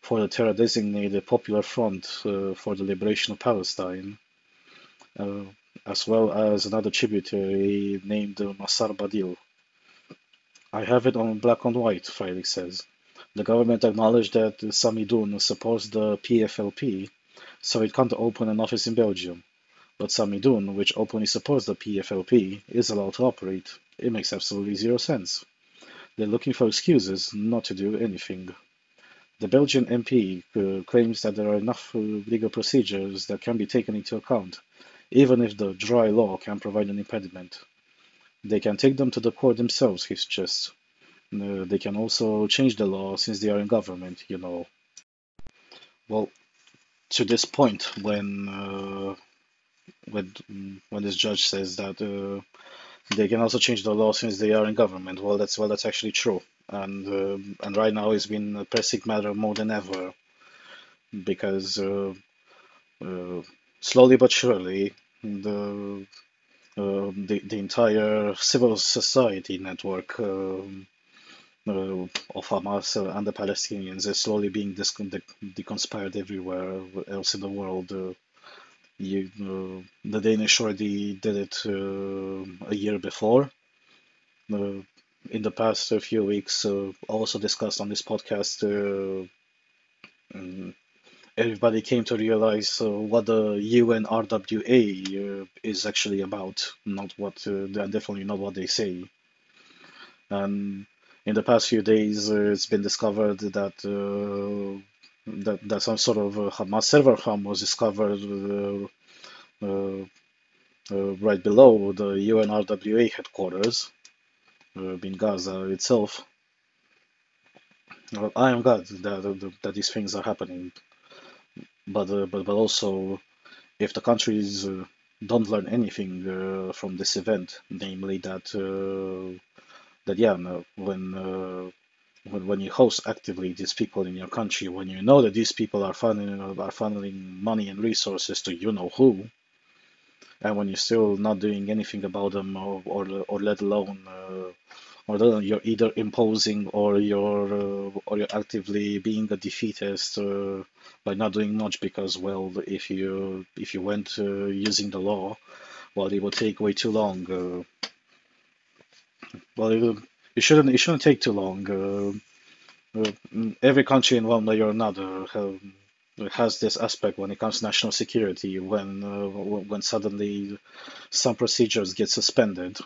for the terror-designated Popular Front for the Liberation of Palestine, as well as another tributary named Masar Badil. I have it on black on white, Freilich says. The government acknowledged that Samidun supports the PFLP, so it can't open an office in Belgium. But Samidun, which openly supports the PFLP, is allowed to operate. It makes absolutely zero sense. They're looking for excuses not to do anything. The Belgian MP claims that there are enough legal procedures that can be taken into account, even if the dry law can provide an impediment. They can take them to the court themselves, he suggests. They can also change the law since they are in government. Well, to this point, when this judge says that they can also change the law since they are in government, well, that's actually true, and right now it's been a pressing matter more than ever because uh, slowly but surely the entire civil society network of Hamas and the Palestinians is slowly being deconspired everywhere else in the world. The Danish already did it a year before. Uh, in the past few weeks, also discussed on this podcast, um, everybody came to realize what the UNRWA is actually about, not what, definitely not what they say. And in the past few days, it's been discovered that some sort of Hamas server farm was discovered right below the UNRWA headquarters in Gaza itself. Well, I am glad that these things are happening, but also if the countries don't learn anything from this event, namely that yeah, no, when you host actively these people in your country, when you know that these people are funneling money and resources to you know who, and when you're still not doing anything about them, or let alone you're either imposing or you're actively being a defeatist by not doing much because well if you went using the law, well, it will take way too long. Well, it shouldn't take too long. Every country in one way or another has this aspect when it comes to national security, when suddenly some procedures get suspended,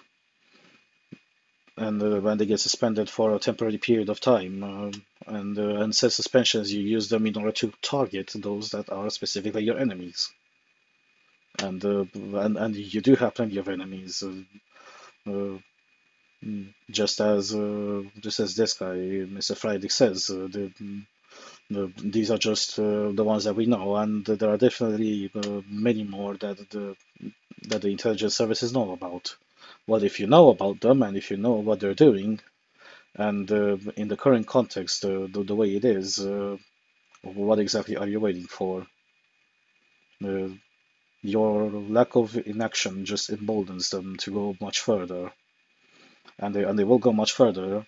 and when they get suspended for a temporary period of time, and said suspensions, you use them in order to target those that are specifically your enemies, and you do have plenty of enemies, uh, just as this guy, Mr. Friday says, these are just the ones that we know, and there are definitely many more that the intelligence services know about. Well, if you know about them and if you know what they're doing, and in the current context, the way it is, what exactly are you waiting for? Uh, your lack of inaction just emboldens them to go much further, and they will go much further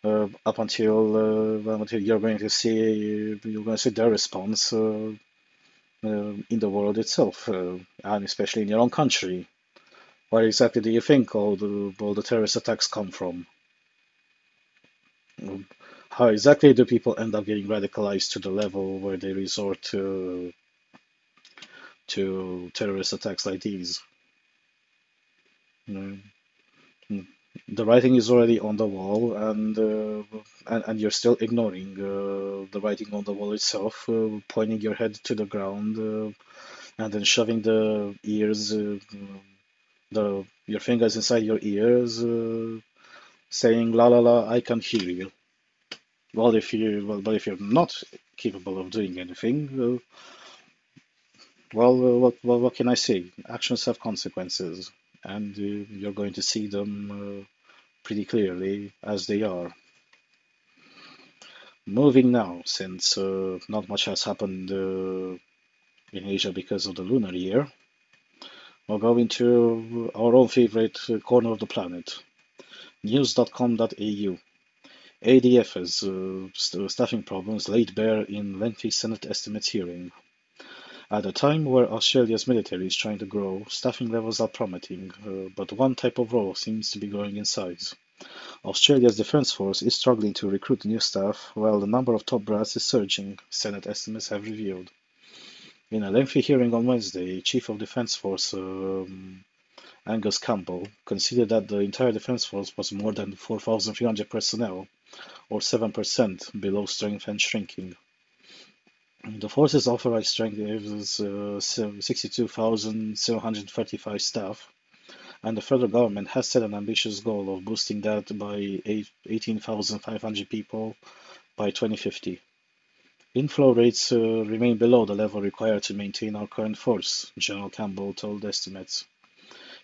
up until you're going to see their response in the world itself, and especially in your own country. Where exactly do you think all the terrorist attacks come from? Um, How exactly do people end up getting radicalized to the level where they resort to terrorist attacks like these? Mm, mm. The writing is already on the wall, and you're still ignoring the writing on the wall itself, pointing your head to the ground, and then shoving your fingers inside your ears, saying "la la la, I can hear you." But if you're not capable of doing anything, what can I say? Actions have consequences, and you're going to see them pretty clearly as they are. Moving now, since not much has happened in Asia because of the Lunar Year, we'll go into our own favorite corner of the planet, news.com.au. ADF's staffing problems laid bare in lengthy Senate estimates hearing. At a time where Australia's military is trying to grow, staffing levels are plummeting, but one type of role seems to be growing in size. Australia's Defence Force is struggling to recruit new staff, while the number of top brass is surging, Senate estimates have revealed. In a lengthy hearing on Wednesday, Chief of Defence Force Angus Campbell, considered that the entire defense force was more than 4,300 personnel, or 7% below strength and shrinking. The force's authorized strength is 62,735 staff, and the federal government has set an ambitious goal of boosting that by 18,500 people by 2050. Inflow rates remain below the level required to maintain our current force, General Campbell told estimates.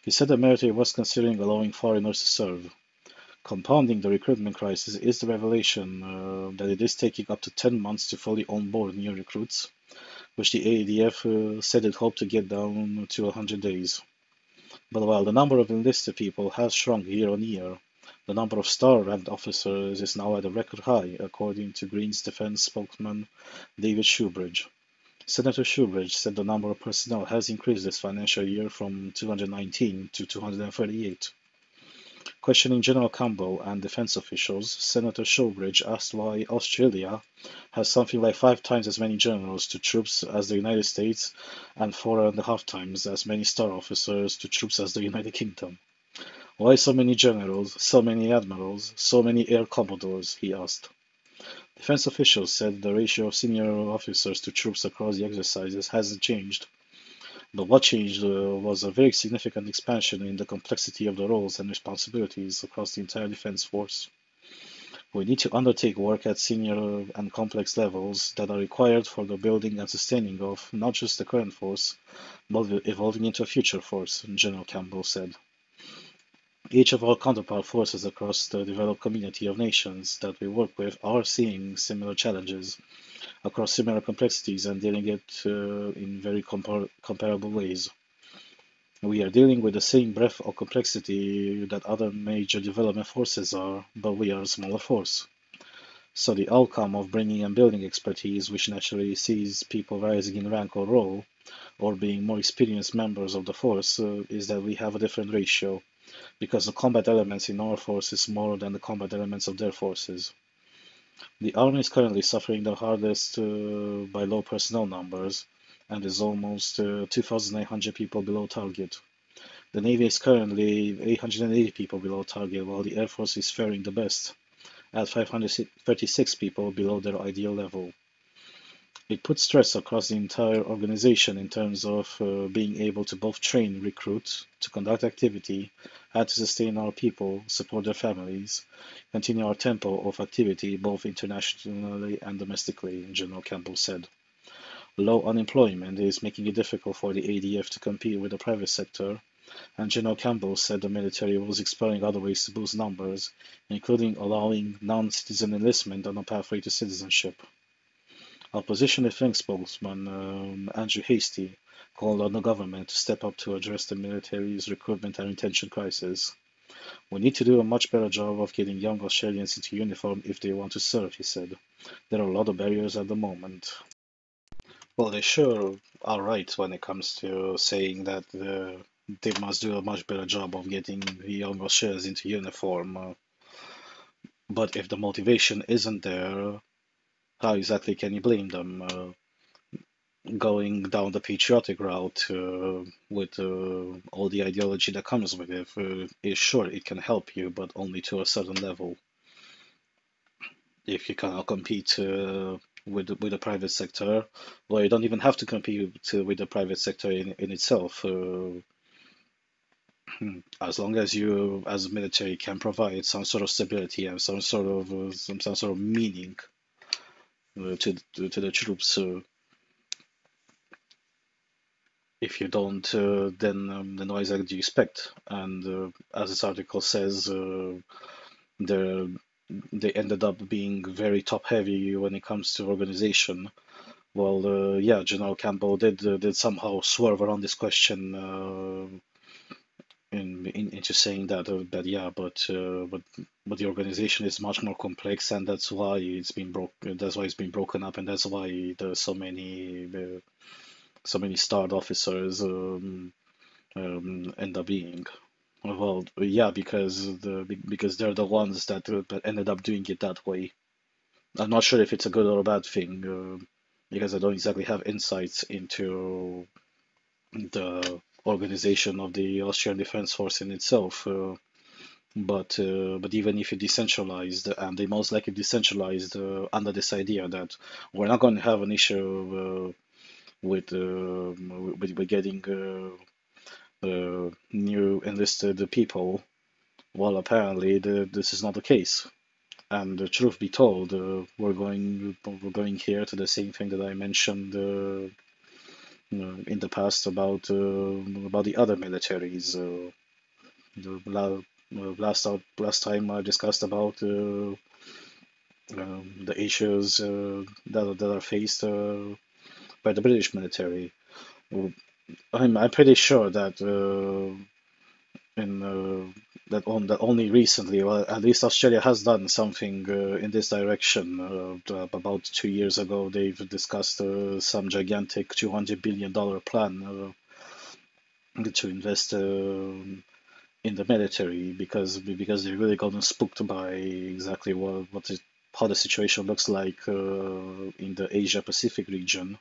He said the military was considering allowing foreigners to serve. Compounding the recruitment crisis is the revelation that it is taking up to 10 months to fully onboard new recruits, which the ADF said it hoped to get down to 100 days. But while the number of enlisted people has shrunk year on year, the number of star-ranked officers is now at a record high, according to Green's defense spokesman David Shoebridge. Senator Shoebridge said the number of personnel has increased this financial year from 219 to 238. Questioning General Campbell and defense officials, Senator Shoebridge asked why Australia has something like 5 times as many generals to troops as the United States and 4.5 times as many star officers to troops as the United Kingdom. Why so many generals, so many admirals, so many air commodores, he asked. Defense officials said the ratio of senior officers to troops across the exercises hasn't changed, but what changed was a very significant expansion in the complexity of the roles and responsibilities across the entire defense force. We need to undertake work at senior and complex levels that are required for the building and sustaining of not just the current force, but evolving into a future force, General Campbell said. Each of our counterpart forces across the developed community of nations that we work with are seeing similar challenges across similar complexities and dealing it in very comparable ways. We are dealing with the same breadth of complexity that other major development forces are, but we are a smaller force. So the outcome of bringing and building expertise, which naturally sees people rising in rank or role, or being more experienced members of the force, is that we have a different ratio, because the combat elements in our force is smaller than the combat elements of their forces. The Army is currently suffering the hardest by low personnel numbers and is almost 2,900 people below target. The Navy is currently 880 people below target, while the Air Force is faring the best, at 536 people below their ideal level. It puts stress across the entire organization in terms of being able to both train, recruit, to conduct activity, and to sustain our people, support their families, continue our tempo of activity both internationally and domestically, General Campbell said. Low unemployment is making it difficult for the ADF to compete with the private sector, and General Campbell said the military was exploring other ways to boost numbers, including allowing non-citizen enlistment on a pathway to citizenship. Opposition defense spokesman Andrew Hastie called on the government to step up to address the military's recruitment and retention crisis. We need to do a much better job of getting young Australians into uniform if they want to serve, he said. There are a lot of barriers at the moment. Well, they sure are right when it comes to saying that they must do a much better job of getting the young Australians into uniform. But if the motivation isn't there, how exactly can you blame them? Going down the patriotic route with all the ideology that comes with it is sure it can help you, but only to a certain level. If you cannot compete with the private sector, well, you don't even have to compete with the private sector in itself. As long as you, as a military, can provide some sort of stability and some sort of meaning to the troops. If you don't, then what exactly do you expect? And as this article says, they they ended up being very top heavy when it comes to organization. Well, yeah, General Campbell did somehow swerve around this question into saying that yeah, but the organization is much more complex, and that's why it's been broken up, and that's why there's so many starred officers end up being. Well, yeah, because they're the ones that ended up doing it that way. I'm not sure if it's a good or a bad thing, because I don't exactly have insights into the organization of the Austrian Defense Force in itself. But even if you decentralized, and they most likely decentralized under this idea that we're not going to have an issue with getting new enlisted people, well, apparently this is not the case. And the truth be told, we're going here to the same thing that I mentioned in the past about the other militaries. The last time I discussed about the issues that are faced by the British military. I'm pretty sure that in that only recently, well, at least Australia has done something in this direction. About 2 years ago, they've discussed some gigantic $200 billion plan to invest in the military because they really gotten spooked by exactly how the situation looks like in the Asia Pacific region,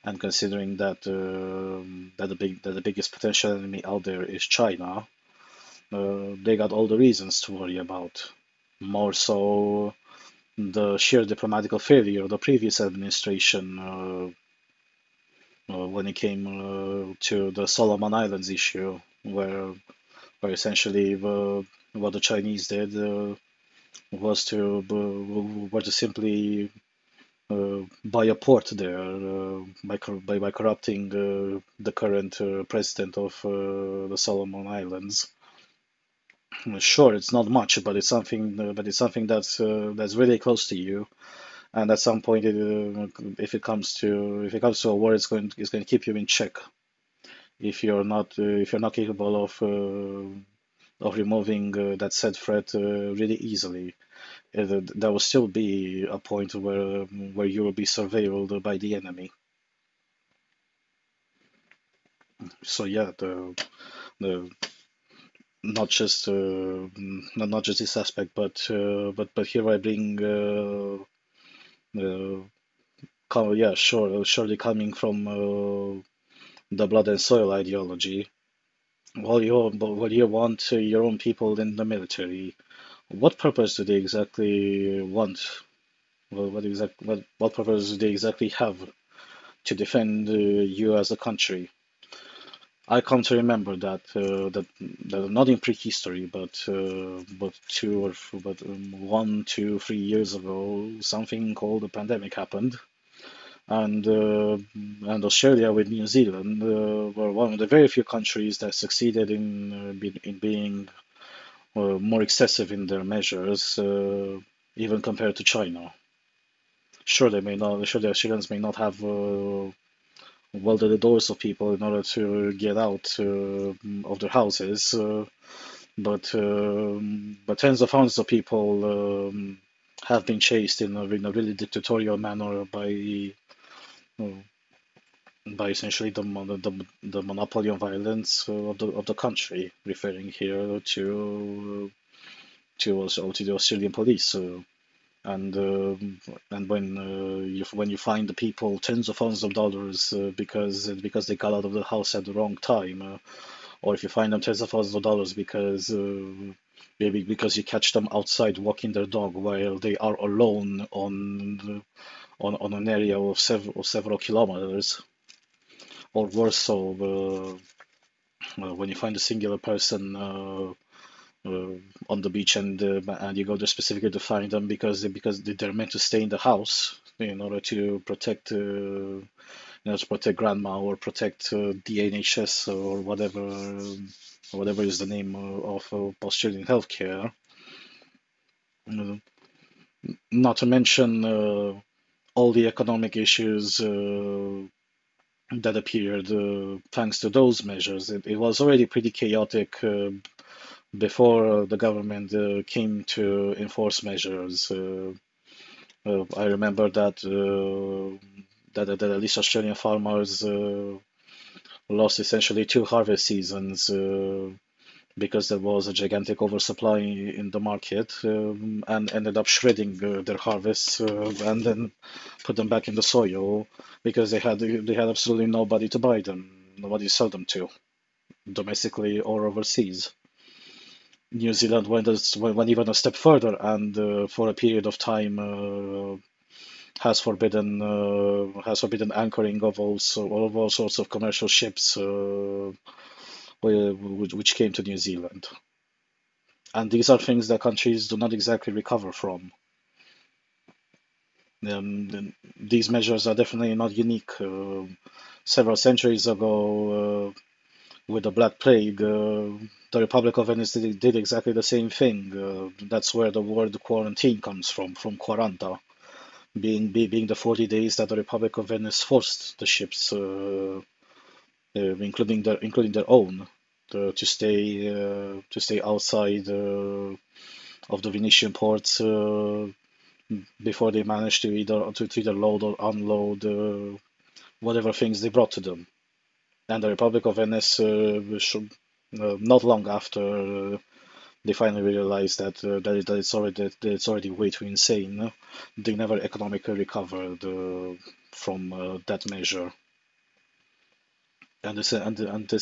and considering that the biggest potential enemy out there is China, they got all the reasons to worry about. More so, the sheer diplomatical failure of the previous administration when it came to the Solomon Islands issue, where essentially what the Chinese did was to simply buy a port there by corrupting the current president of the Solomon Islands. Sure, it's not much, but it's something that's really close to you, and at some point, if it comes to a war, it's going to keep you in check if you're not capable of removing that said threat really easily. There will still be a point where you will be surveilled by the enemy. So yeah, the not just not just this aspect, but here I bring yeah, surely coming from the blood and soil ideology. While you want your own people in the military, what purpose do they exactly want? Well, what purpose do they exactly have to defend you as a country? I come to remember that not in prehistory, but 1, 2, 3 years ago, something called a pandemic happened, and Australia with New Zealand were one of the very few countries that succeeded in being more excessive in their measures, even compared to China. Sure, the Australians may not have welded the doors of people in order to get out of their houses, but tens of thousands of people have been chased in a really dictatorial manner uh, by essentially the monopoly on violence of the country, referring here to the Australian police. And when you find the people tens of thousands of dollars because they got out of the house at the wrong time, or if you find them tens of thousands of dollars because maybe because you catch them outside walking their dog while they are alone on an area of several kilometers, or worse so, when you find a singular person on the beach, and you go there specifically to find them because they're meant to stay in the house in order to protect grandma, or protect the NHS, or whatever is the name of Australian healthcare. Uh, Not to mention all the economic issues that appeared thanks to those measures. It was already pretty chaotic before the government came to enforce measures. I remember that at least Australian farmers lost essentially 2 harvest seasons because there was a gigantic oversupply in the market, and ended up shredding their harvests and then put them back in the soil because they had absolutely nobody to buy them, nobody to sell them to. domestically or overseas. New Zealand went even a step further and for a period of time has forbidden anchoring of of all sorts of commercial ships which came to New Zealand. And these are things that countries do not exactly recover from. These measures are definitely not unique. Several centuries ago, with the Black Plague, the Republic of Venice did exactly the same thing. That's where the word quarantine comes from quaranta, being the 40 days that the Republic of Venice forced the ships, including their own, to stay outside of the Venetian ports before they managed to either load or unload whatever things they brought to them. And the Republic of Venice not long after they finally realized that it's already way too insane. They never economically recovered from that measure. And this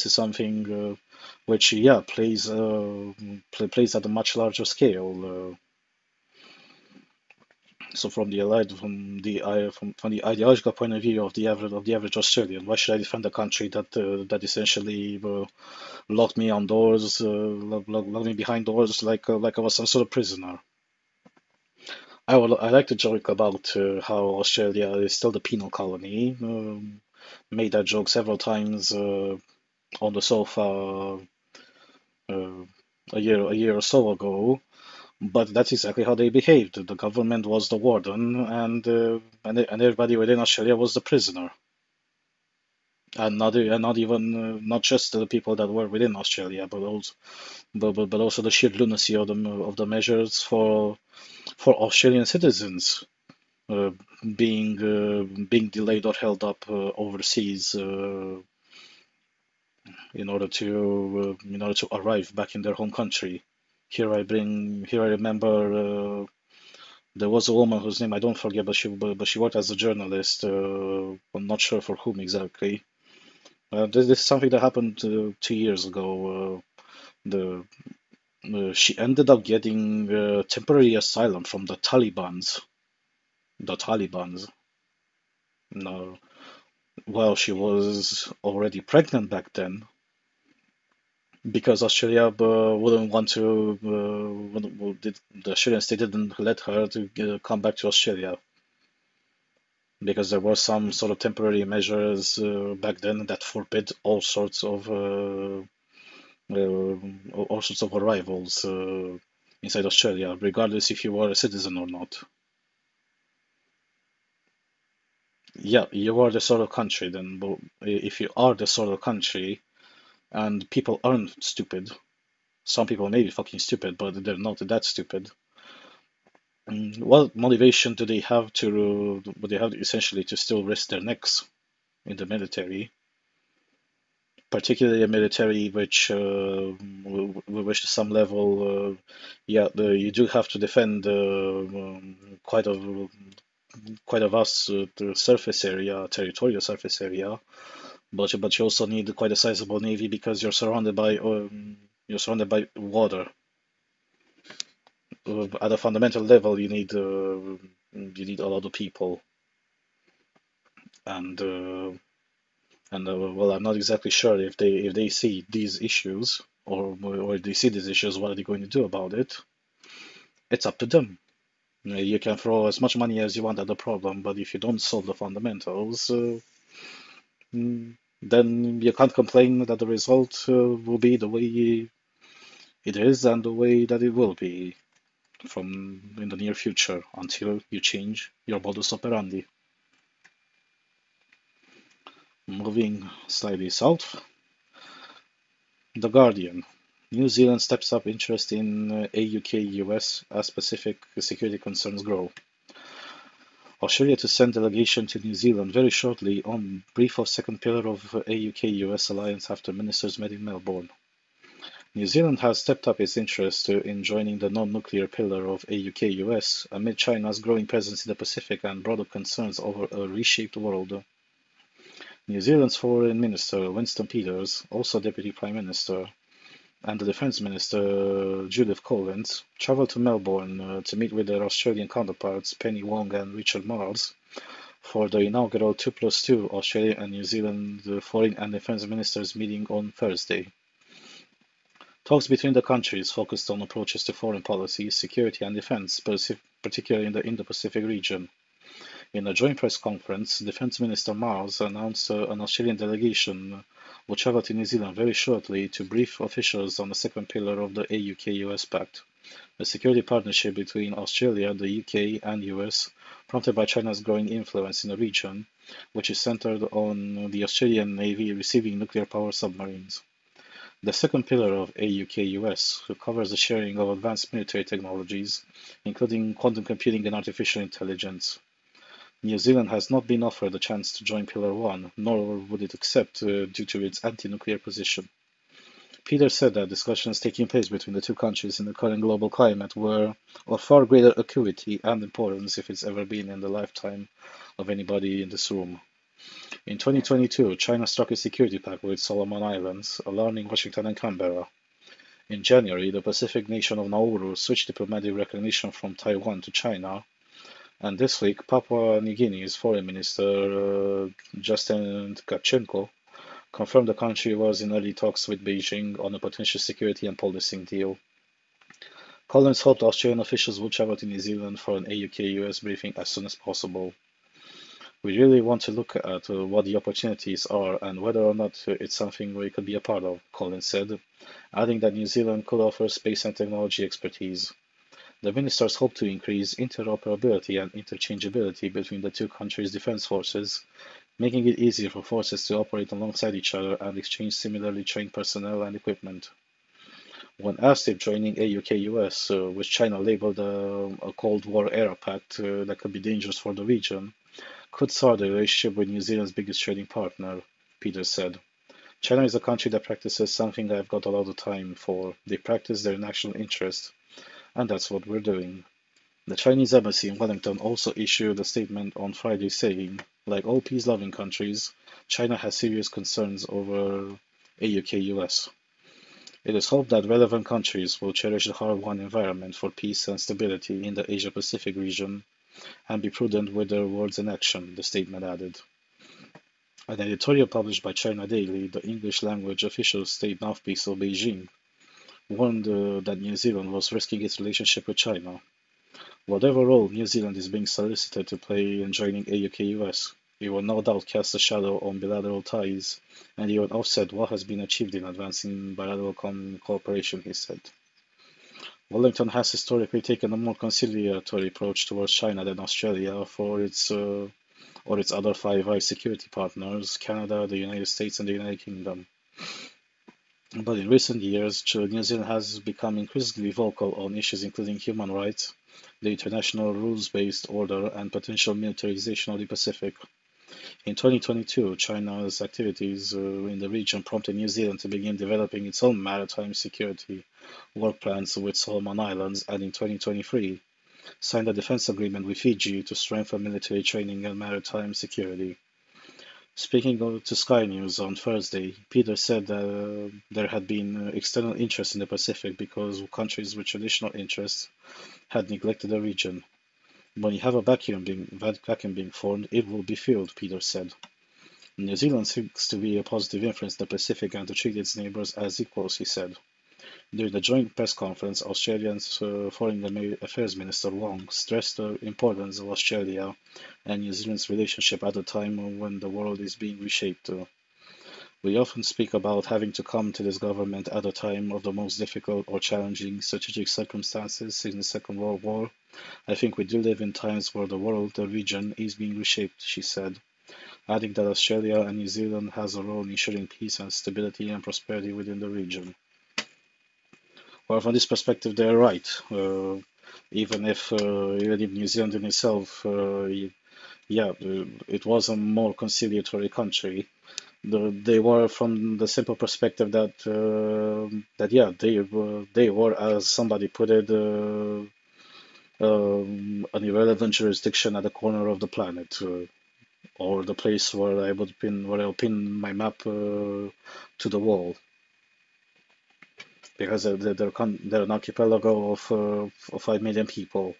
is something which, yeah, plays at a much larger scale. So from the ideological point of view of the average Australian, why should I defend a country that essentially locked me on doors, locked me behind doors like I was some sort of prisoner? I like to joke about how Australia is still the penal colony. Made that joke several times on the sofa uh, a year or so ago. But that's exactly how they behaved. The government was the warden, and everybody within Australia was the prisoner, and not even not just the people that were within Australia, but also the sheer lunacy of the measures for Australian citizens uh, being delayed or held up overseas in order to arrive back in their home country. Here I remember. There was a woman whose name I don't forget, but she worked as a journalist. I'm not sure for whom exactly. This is something that happened 2 years ago. The She ended up getting temporary asylum from the Taliban's. The Taliban's. No, while she was already pregnant back then, because Australia wouldn't want to. The Australian state didn't let her to come back to Australia, because there were some sort of temporary measures back then that forbid uh, all sorts of arrivals inside Australia, regardless if you were a citizen or not. Yeah, you are the sort of country then. But if you are the sort of country and people aren't stupid, some people may be fucking stupid, but they're not that stupid. What motivation do they have to? Would they have essentially to still risk their necks in the military? Particularly a military which to some level, yeah, you do have to defend quite a vast surface area, territorial surface area, but you also need quite a sizable navy because you're surrounded by water. At a fundamental level, you need a lot of people, and well, I'm not exactly sure if they see these issues or if they see these issues, what are they going to do about it? It's up to them. You can throw as much money as you want at the problem, but if you don't solve the fundamentals, then you can't complain that the result will be the way it is and the way that it will be from in the near future until you change your modus operandi. Moving slightly south, The Guardian. New Zealand steps up interest in AUK-US as Pacific security concerns grow. Australia to send delegation to New Zealand very shortly on brief of second pillar of AUK-US alliance after ministers met in Melbourne. New Zealand has stepped up its interest in joining the non-nuclear pillar of AUK-US amid China's growing presence in the Pacific and broader concerns over a reshaped world. New Zealand's Foreign Minister Winston Peters, also Deputy Prime Minister, and the Defence Minister Judith Collins travelled to Melbourne to meet with their Australian counterparts Penny Wong and Richard Marles for the inaugural 2+2 Australia and New Zealand Foreign and Defence Ministers meeting on Thursday. Talks between the countries focused on approaches to foreign policy, security and defence, particularly in the Indo-Pacific region. In a joint press conference, Defence Minister Marles announced an Australian delegation will travel to New Zealand very shortly to brief officials on the second pillar of the AUK-US Pact, a security partnership between Australia, the UK and US, prompted by China's growing influence in the region, which is centered on the Australian Navy receiving nuclear-powered submarines. The second pillar of AUK-US covers the sharing of advanced military technologies, including quantum computing and artificial intelligence. New Zealand has not been offered a chance to join Pillar 1, nor would it accept due to its anti-nuclear position. Peter said that discussions taking place between the two countries in the current global climate were of far greater acuity and importance if it's ever been in the lifetime of anybody in this room. In 2022, China struck a security pact with Solomon Islands, alarming Washington and Canberra. In January, the Pacific nation of Nauru switched diplomatic recognition from Taiwan to China, and this week, Papua New Guinea's Foreign Minister Justin Tkachenko confirmed the country was in early talks with Beijing on a potential security and policing deal. Collins hoped Australian officials would travel to New Zealand for an AUK-US briefing as soon as possible. We really want to look at what the opportunities are and whether or not it's something we could be a part of, Collins said, adding that New Zealand could offer space and technology expertise. The ministers hope to increase interoperability and interchangeability between the two countries' defense forces, making it easier for forces to operate alongside each other and exchange similarly trained personnel and equipment. When asked if joining AUK-US, which China labeled a Cold War-era pact that could be dangerous for the region, could sour the relationship with New Zealand's biggest trading partner, Peters said. China is a country that practices something I've got a lot of time for. They practice their national interest, and that's what we're doing. The Chinese embassy in Wellington also issued a statement on Friday saying, like all peace-loving countries, China has serious concerns over AUK-US. It is hoped that relevant countries will cherish the hard-won environment for peace and stability in the Asia-Pacific region and be prudent with their words and action, the statement added. An editorial published by China Daily, the English-language official state mouthpiece of Beijing, warned that New Zealand was risking its relationship with China. Whatever role New Zealand is being solicited to play in joining AUK-US, it will no doubt cast a shadow on bilateral ties, and it will offset what has been achieved in advancing bilateral cooperation, he said. Wellington has historically taken a more conciliatory approach towards China than Australia for its other Five Eyes security partners, Canada, the United States, and the United Kingdom. But in recent years, New Zealand has become increasingly vocal on issues including human rights, the international rules-based order, and potential militarization of the Pacific. In 2022, China's activities in the region prompted New Zealand to begin developing its own maritime security work plans with Solomon Islands, and in 2023, signed a defense agreement with Fiji to strengthen military training and maritime security. Speaking to Sky News on Thursday, Peter said that there had been external interest in the Pacific because countries with traditional interests had neglected the region. When you have a vacuum being formed, it will be filled, Peter said. New Zealand seeks to be a positive influence in the Pacific and to treat its neighbours as equals, he said. During the joint press conference, Australia's Foreign Affairs Minister Wong stressed the importance of Australia and New Zealand's relationship at a time when the world is being reshaped. We often speak about having to come to this government at a time of the most difficult or challenging strategic circumstances since the Second World War. I think we do live in times where the world, the region, is being reshaped, she said, adding that Australia and New Zealand has a role in ensuring peace and stability and prosperity within the region. Well, from this perspective, they're right. Even if New Zealand in itself, it was a more conciliatory country. They were from the simple perspective that they were, as somebody put it, an irrelevant jurisdiction at the corner of the planet. or the place where I'll pin my map to the wall, because they're an archipelago of 5 million people.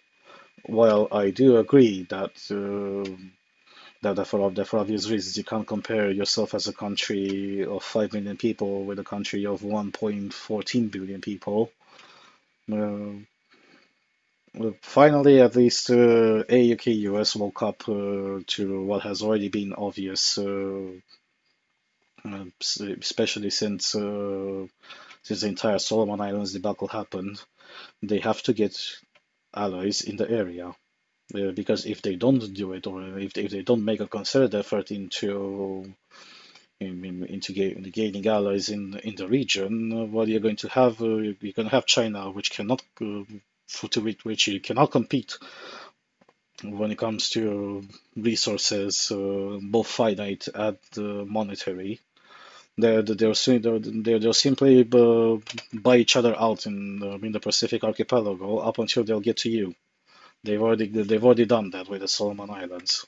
While I do agree that for obvious reasons you can't compare yourself as a country of 5 million people with a country of 1.14 billion people. Uh, Finally, at least AUK US woke up to what has already been obvious, especially since the entire Solomon Islands debacle happened. They have to get allies in the area. Because if they don't do it, or if they don't make a concerted effort into gaining allies in the region, what you're going to have, you're going to have China, which cannot, which you cannot compete when it comes to resources, both finite and monetary. They'll simply buy each other out in the Pacific archipelago up until they'll get to you. They've already done that with the Solomon Islands.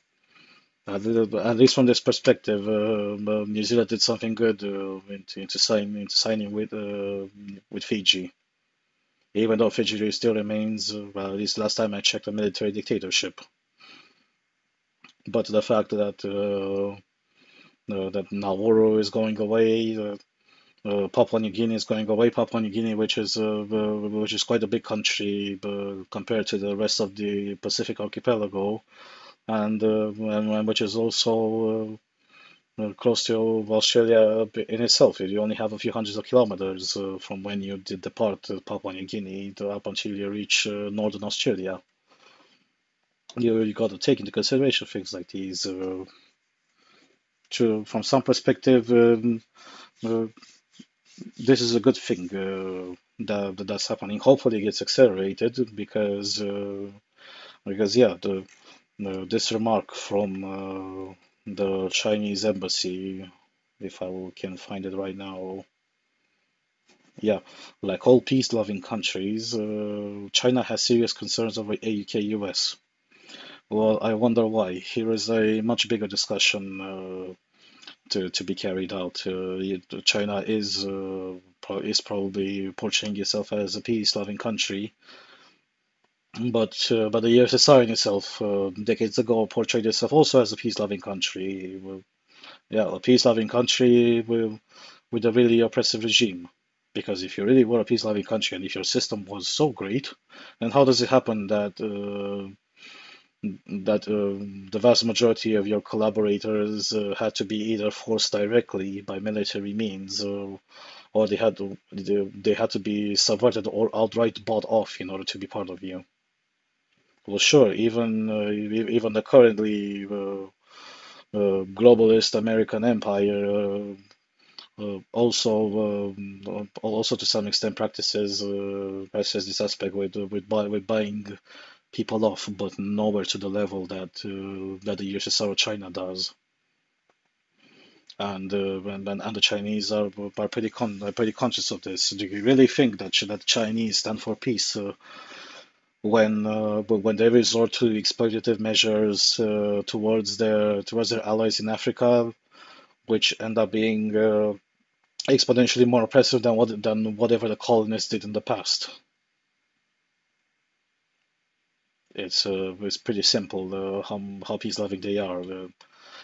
At least from this perspective, New Zealand did something good into signing with Fiji, even though Fiji still remains, well, at least last time I checked, a military dictatorship. But the fact that Nauru is going away, Papua New Guinea is going away. Papua New Guinea, which is quite a big country compared to the rest of the Pacific archipelago, and which is also close to Australia in itself. You only have a few hundreds of kilometers from when you did depart Papua New Guinea up until you reach northern Australia. You got to take into consideration things like these. From some perspective, uh, this is a good thing that's happening. Hopefully, it gets accelerated because yeah, this remark from the Chinese embassy, if can find it right now. Yeah, like all peace-loving countries, China has serious concerns over AUK US. Well, I wonder why. Here is a much bigger discussion to be carried out. China is probably portraying itself as a peace-loving country, but the USSR in itself, decades ago, portrayed itself also as a peace-loving country. Well, yeah, a peace-loving country with a really oppressive regime. Because if you really were a peace-loving country and if your system was so great, then how does it happen that the vast majority of your collaborators had to be either forced directly by military means, or they had to be subverted or outright bought off in order to be part of you? Well, sure, even the currently globalist American empire also to some extent practices this aspect with buying people off, but nowhere to the level that the USSR or China does. And the Chinese are pretty conscious of this. Do you really think that Chinese stand for peace when they resort to exploitative measures towards their allies in Africa, which end up being exponentially more oppressive than whatever the colonists did in the past? It's pretty simple how peace loving they are,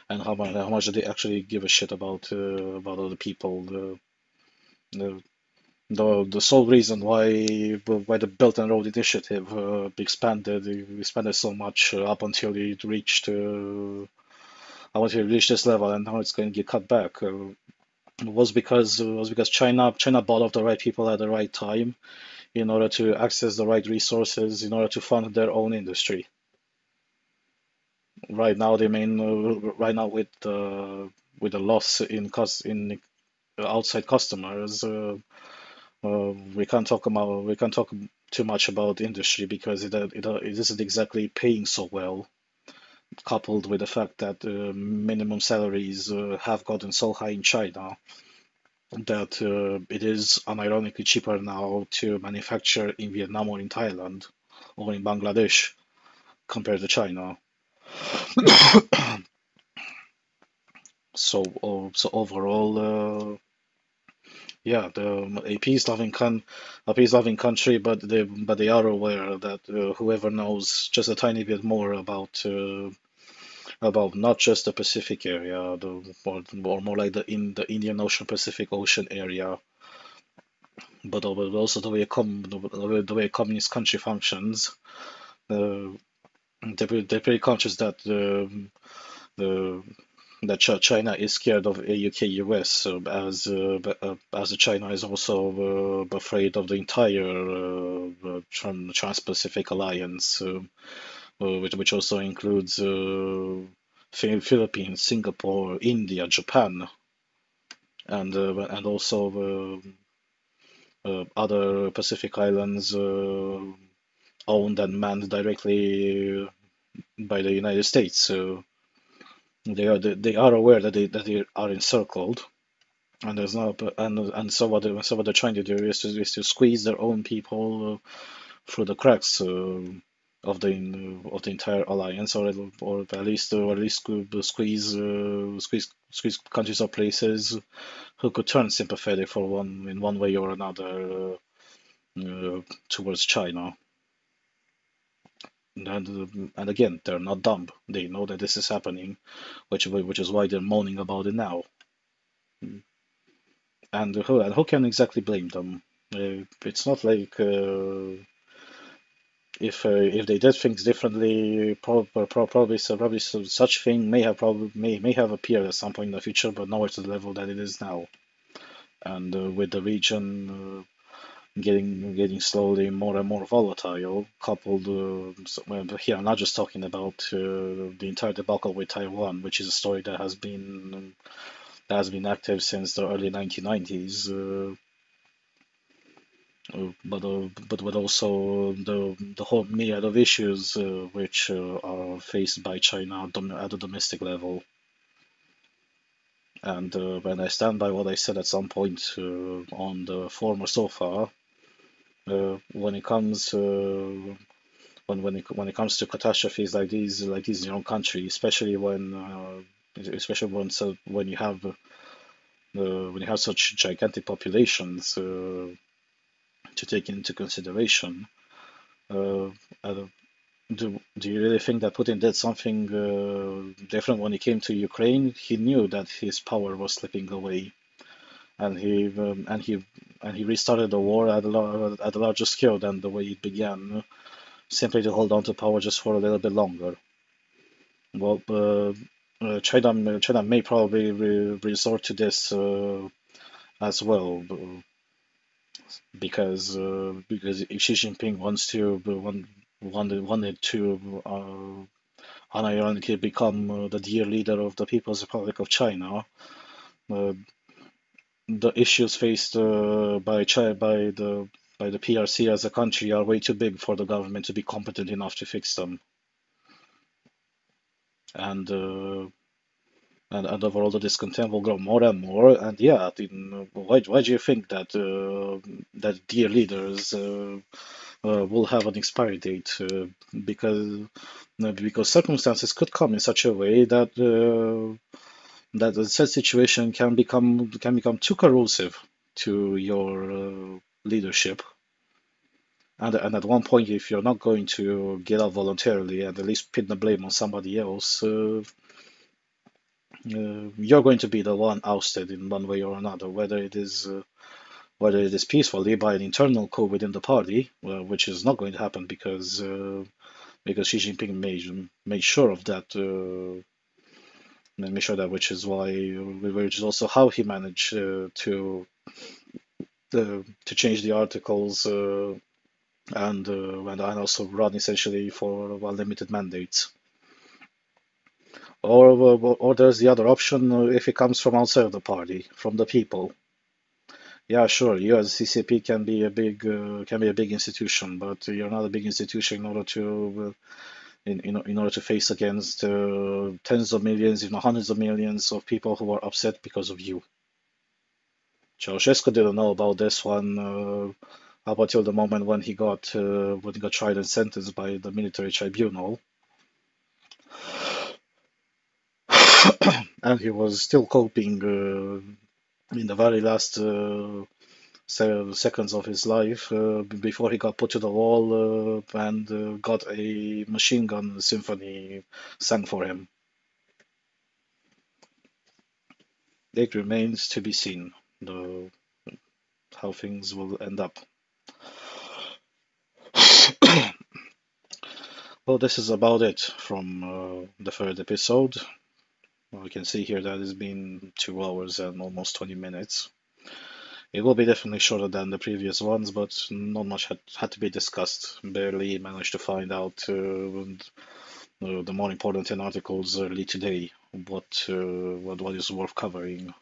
and how much do they actually give a shit about other people. The the sole reason why the Belt and Road Initiative expanded so much up until it reached this level, and now it's going to get cut back, was because China bought off the right people at the right time in order to access the right resources in order to fund their own industry. Right now with the loss in outside customers, we can't talk too much about industry because it isn't exactly paying so well, coupled with the fact that minimum salaries have gotten so high in China that it is unironically cheaper now to manufacture in Vietnam or in Thailand or in Bangladesh compared to China. So overall, yeah, a peace-loving country, but they are aware that whoever knows just a tiny bit more about not just the Pacific area, or more like the Indian Ocean Pacific Ocean area, but also the way a communist country functions. Uh, they're pretty conscious that the that China is scared of UK US, as China is also afraid of the entire Trans-Pacific Alliance, which also includes Philippines, Singapore, India, Japan, and also other Pacific islands owned and manned directly by the United States. So they are aware that they are encircled, and there's no and so what they're trying to do is to squeeze their own people through the cracks of the entire alliance, or at least squeeze countries or places who could turn sympathetic for one in one way or another towards China. And again, they're not dumb. They know that this is happening, which is why they're moaning about it now. And who can exactly blame them? It's not like if they did things differently, probably such thing may have appeared at some point in the future, but nowhere to the level that it is now. And with the region getting slowly more and more volatile, coupled well, here I'm not just talking about the entire debacle with Taiwan, which is a story that has been active since the early 1990s. But also the whole myriad of issues which are faced by China at the domestic level. And when I stand by what I said at some point on the former so far, when it comes when it comes to catastrophes like these in your own country, especially when you have such gigantic populations to take into consideration. Uh, uh, do you really think that Putin did something different when he came to Ukraine? He knew that his power was slipping away, and he restarted the war at a larger scale than the way it began, simply to hold on to power just for a little bit longer. Well, China may probably resort to this as well, because if Xi Jinping wanted to unironically become the dear leader of the People's Republic of China, uh, the issues faced by the PRC as a country are way too big for the government to be competent enough to fix them. And overall the discontent will grow more and more. And yeah, why do you think that dear leaders will have an expiry date? Because circumstances could come in such a way that the said situation can become too corrosive to your leadership. And at one point, if you're not going to get out voluntarily and at least pin the blame on somebody else, you're going to be the one ousted in one way or another, whether it is peacefully by an internal coup within the party, which is not going to happen because Xi Jinping made sure of that, which is also how he managed to change the articles and also run essentially for unlimited mandates. Or there's the other option if it comes from outside of the party, from the people. Yeah, sure. You as CCP can be a big institution, but you're not a big institution in order to face against tens of millions, if not hundreds of millions of people who are upset because of you. Ceausescu didn't know about this one up until the moment when he got tried and sentenced by the military tribunal. and he was still coping in the very last seconds of his life before he got put to the wall and got a machine gun symphony sang for him. It remains to be seen the, how things will end up. Well, this is about it from the third episode. We can see here that it's been 2 hours and almost 20 minutes. It will be definitely shorter than the previous ones, but not much had to be discussed. Barely managed to find out the more important 10 articles early today, what is worth covering.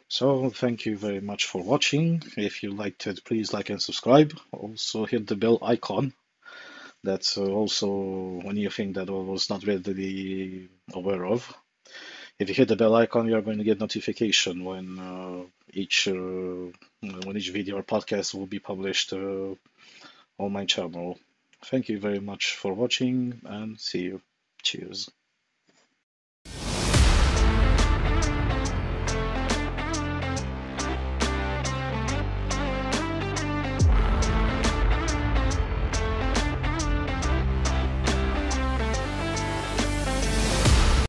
So thank you very much for watching. If you liked it, please like and subscribe. Also hit the bell icon. That's also a new thing that I was not readily aware of. If you hit the bell icon, you're going to get notification when each video or podcast will be published on my channel. Thank you very much for watching and see you. Cheers.